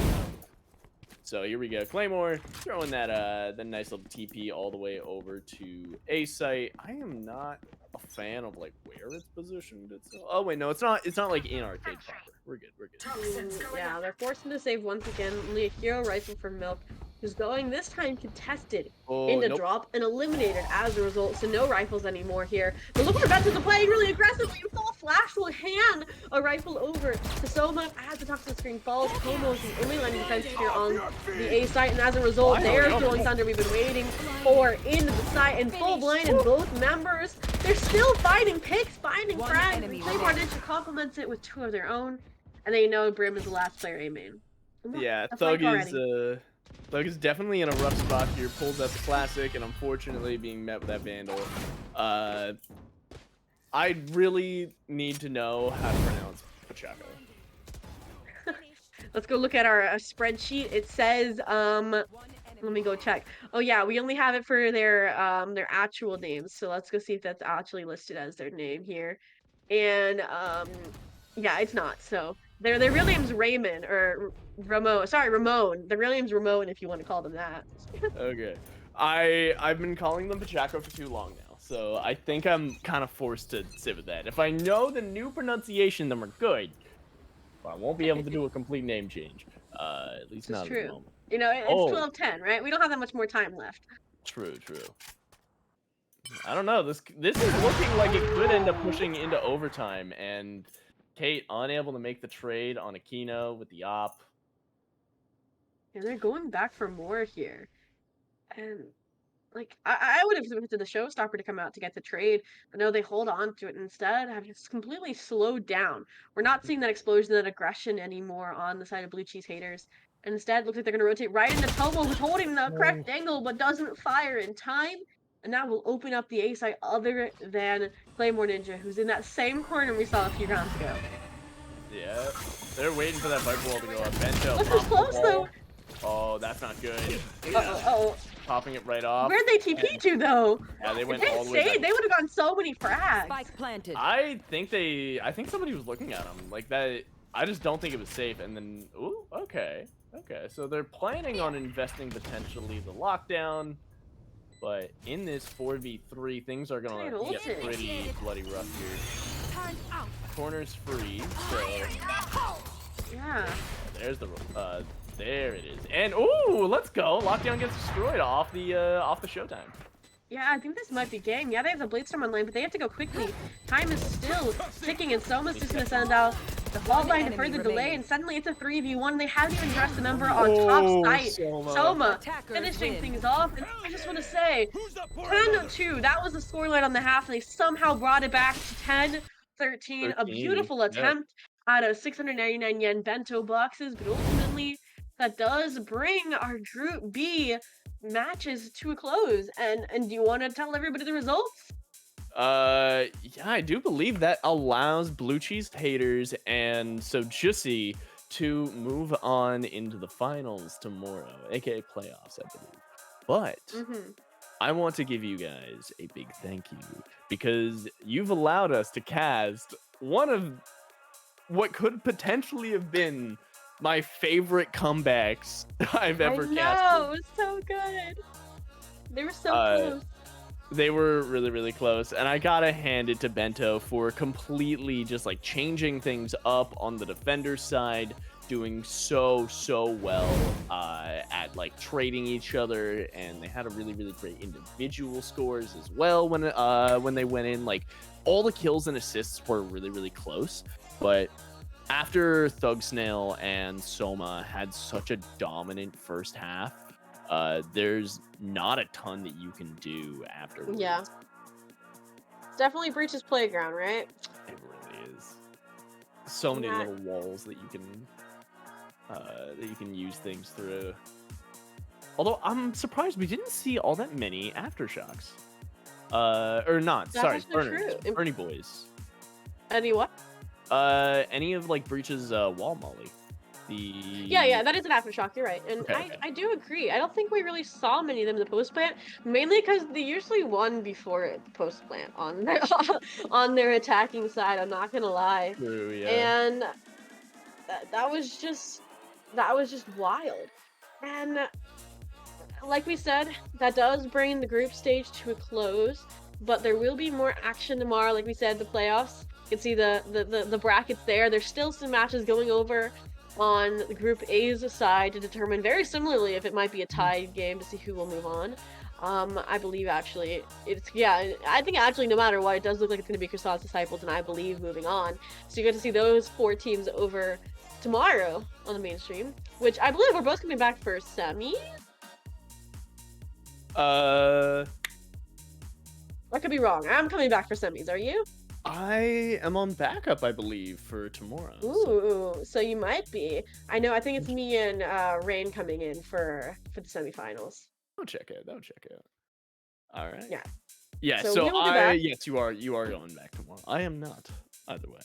So here we go. Claymore throwing that the nice little TP all the way over to A site. I am not a fan of like where it's positioned. Oh wait, no, it's not like in arcade proper. We're good. Yeah, they're forcing to save once again. Only a hero rifle for Milk, who's going this time contested into drop and eliminated as a result. So no rifles anymore here. But look where Bento is playing really aggressively. Full flash will hand a rifle over to Soma as the top of the screen falls. Como is the only line of defense here on the A site, and as a result, there's Rolling Thunder we've been waiting for into the site in full blind, and both members, they're still finding picks, finding frags. Claymore Ninja complements it with 2 of their own, and they know Brim is the last player A main. Yeah, Thug is definitely in a rough spot here. Pulls out the classic, and unfortunately being met with that Vandal. I really need to know how to pronounce Pachaco. Let's go look at our spreadsheet. It says, let me go check. Oh yeah, we only have it for their actual names. So let's go see if that's actually listed as their name here. And yeah, it's not. So their real name's Raymond or Ramon. Sorry, Ramon. Their real name's Ramon if you want to call them that. Okay. I've been calling them Pachaco for too long now. So I think I'm kind of forced to sit with that. If I know the new pronunciation, then we're good. But I won't be able to do a complete name change. At least not at the moment. You know, it's 12:10, right? We don't have that much more time left. True. I don't know. This is looking like it could end up pushing into overtime, and Kate unable to make the trade on Aquino with the op. And they're going back for more here. And like I would have expected the showstopper to come out to get the trade, but no, they hold on to it instead. Have just completely slowed down. We're not seeing that explosion, that aggression anymore on the side of Blue Cheese haters. And instead, it looks like they're going to rotate right into Tomo, who's holding the correct angle, but doesn't fire in time. and that will open up the A site other than Claymore Ninja, who's in that same corner we saw a few rounds ago. Yeah, they're waiting for that Viper wall to go up. Bento Look who's pops the close, though. wall. Oh, that's not good. Uh-oh. Popping it right off. Where'd they TP to, though? Yeah, they If went they all had the way back. stayed, they would have gotten so many frags. Spike planted. I think somebody was looking at them like that. I just don't think it was safe. And then, ooh, okay. So they're planning on investing potentially the lockdown, but in this 4v3, things are gonna get pretty bloody rough here. Time out. Corner's free, so Yeah. there's the there it is. And ooh, let's go. Lockdown gets destroyed off the showtime. Yeah, I think this might be game. Yeah, they have the Bladestorm online, but they have to go quickly. Time is still ticking, and Soma's just gonna send out the fall line to further delay, and suddenly it's a 3v1. They haven't even dressed the number on top site. Soma finishing things off, and I just want to say, 10-2, that was the scoreline on the half, and they somehow brought it back to 10-13. A beautiful attempt out of 699 yen bento boxes, but ultimately, that does bring our Group B matches to a close. And do you want to tell everybody the results? Yeah, I do believe that allows Blue Cheese Haters and Sujussy to move on into the finals tomorrow, aka playoffs, I believe. But I want to give you guys a big thank you because you've allowed us to cast one of what could potentially have been my favorite comebacks I've ever casted. It was so good. They were so close. They were really, really close, and I gotta hand it to Bento for completely just like changing things up on the defender side, doing so well at like trading each other, and they had a really, really great individual scores as well when they went in. Like all the kills and assists were really, really close, but after Thug Snail and Soma had such a dominant first half, there's not a ton that you can do afterwards. Yeah. It's definitely Breach's playground, right? It really is. So many little walls that you can use things through. Although I'm surprised we didn't see all that many aftershocks. Or not. Sorry, burners. Bernie boys. Any what? Any of like Breach's wall molly. Yeah, that is an aftershock. You're right, and I do agree. I don't think we really saw many of them in the post plant, mainly because they usually won before the post plant on their on their attacking side. I'm not gonna lie. True, yeah. And that was just wild. And like we said, that does bring the group stage to a close. But there will be more action tomorrow. Like we said, the playoffs. You can see the brackets there. There's still some matches going over on the Group A's side to determine very similarly if it might be a tied game to see who will move on. I believe actually I think actually no matter what, it does look like it's going to be Croissant's Disciples and I believe moving on. So you get to see those 4 teams over tomorrow on the mainstream, which I believe we're both coming back for semi. I could be wrong. I'm coming back for semis. Are you? I am on backup, I believe, for tomorrow. Ooh, so you might be. I know. I think it's me and Rain coming in for the semifinals. I'll check it. All right. Yeah. Yeah. So So we will be back. yes, you are going back tomorrow. I am not. Either way.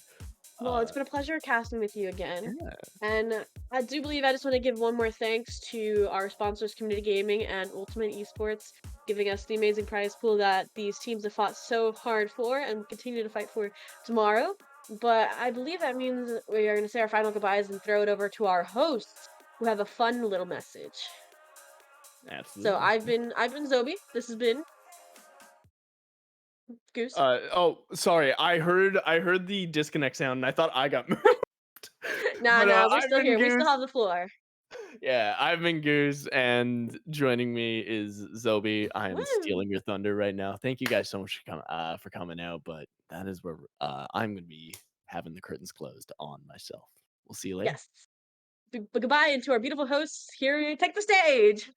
Well, it's been a pleasure casting with you again. Yeah. And I do believe I just want to give one more thanks to our sponsors, Community Gaming and Ultimate Esports, giving us the amazing prize pool that these teams have fought so hard for and continue to fight for tomorrow. But I believe that means we are going to say our final goodbyes and throw it over to our hosts, who have a fun little message. Absolutely. So I've been Zobi. This has been Goose. Sorry. I heard the disconnect sound and I thought I got moved. No, we're I've still been here. We Goose. still have the floor. Yeah, I've been Goose, and joining me is Zobi. I am Woo. stealing your thunder right now. Thank you guys so much for coming out, but that is where I'm going to be having the curtains closed on myself. We'll see you later. Yes. But goodbye, and to our beautiful hosts here, take the stage.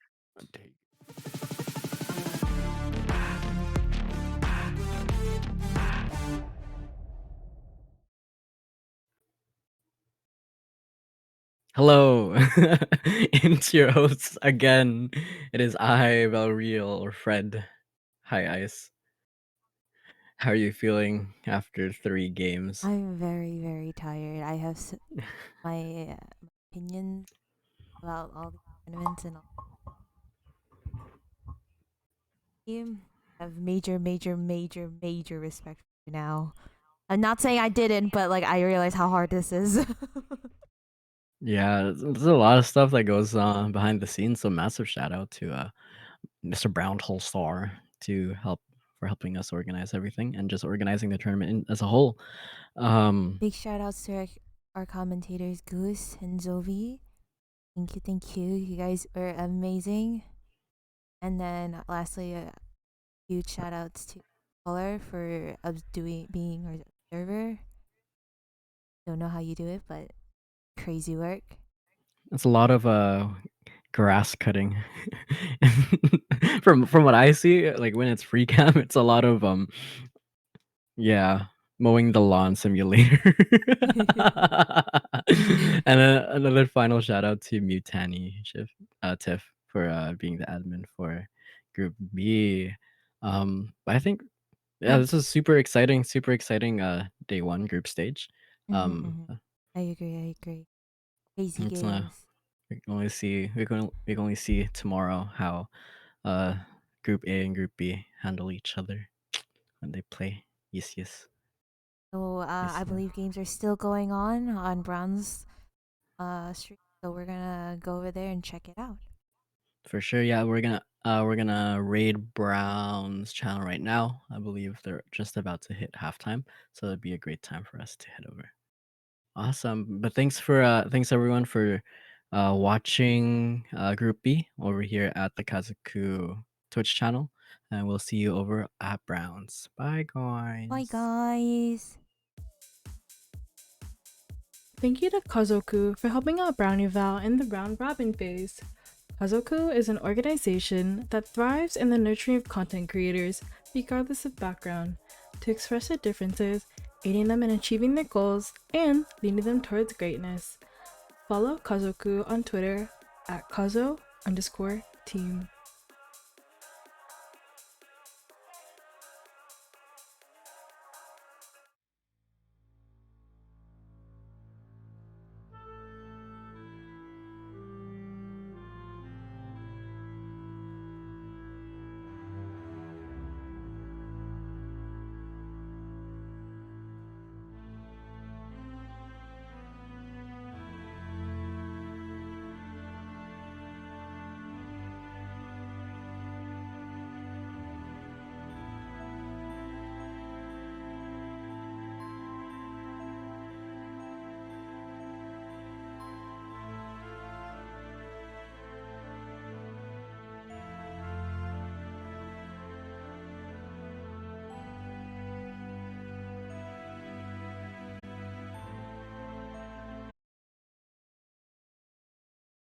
Hello, it's your hosts again. It is I, Valreal or Fred. Hi, Ice. How are you feeling after 3 games? I'm very, very tired. I have my opinions about all the tournaments and all the game. I have major, major, major, major respect for you now. I'm not saying I didn't, but like I realize how hard this is. Yeah, there's a lot of stuff that goes on behind the scenes. So massive shout out to Mr. Brown Star to helping us organize everything and just organizing the tournament as a whole. Big shout outs to our commentators Goose and Zovi. Thank you, thank you. You guys were amazing. And then lastly, huge shout outs to Color for being our observer. Don't know how you do it, but crazy work. It's a lot of grass cutting. From what I see, like when it's free cam, it's a lot of yeah, mowing the lawn simulator. And then another final shout out to Mutani Tiff for being the admin for Group B. But I think yeah, this is super exciting day one group stage. Uh, I agree. I agree. Crazy it's games. we can only see tomorrow how uh Group A and Group B handle each other when they play. Yes, yes. So Yes, I yeah. believe games are still going on Brown's stream. So we're gonna go over there and check it out. For sure, yeah, we're gonna raid Brown's channel right now. I believe they're just about to hit halftime, so it'd be a great time for us to head over. Awesome, but thanks everyone for watching Group B over here at the Kazoku Twitch channel, and we'll see you over at Brown's. Bye, Bye, guys. guys. Thank you to Kazoku for helping out BrownieVAL in the round robin phase. Kazoku is an organization that thrives in the nurturing of content creators, regardless of background, to express their differences, aiding them in achieving their goals, and leading them towards greatness. Follow Kazoku on Twitter at Kazo_team.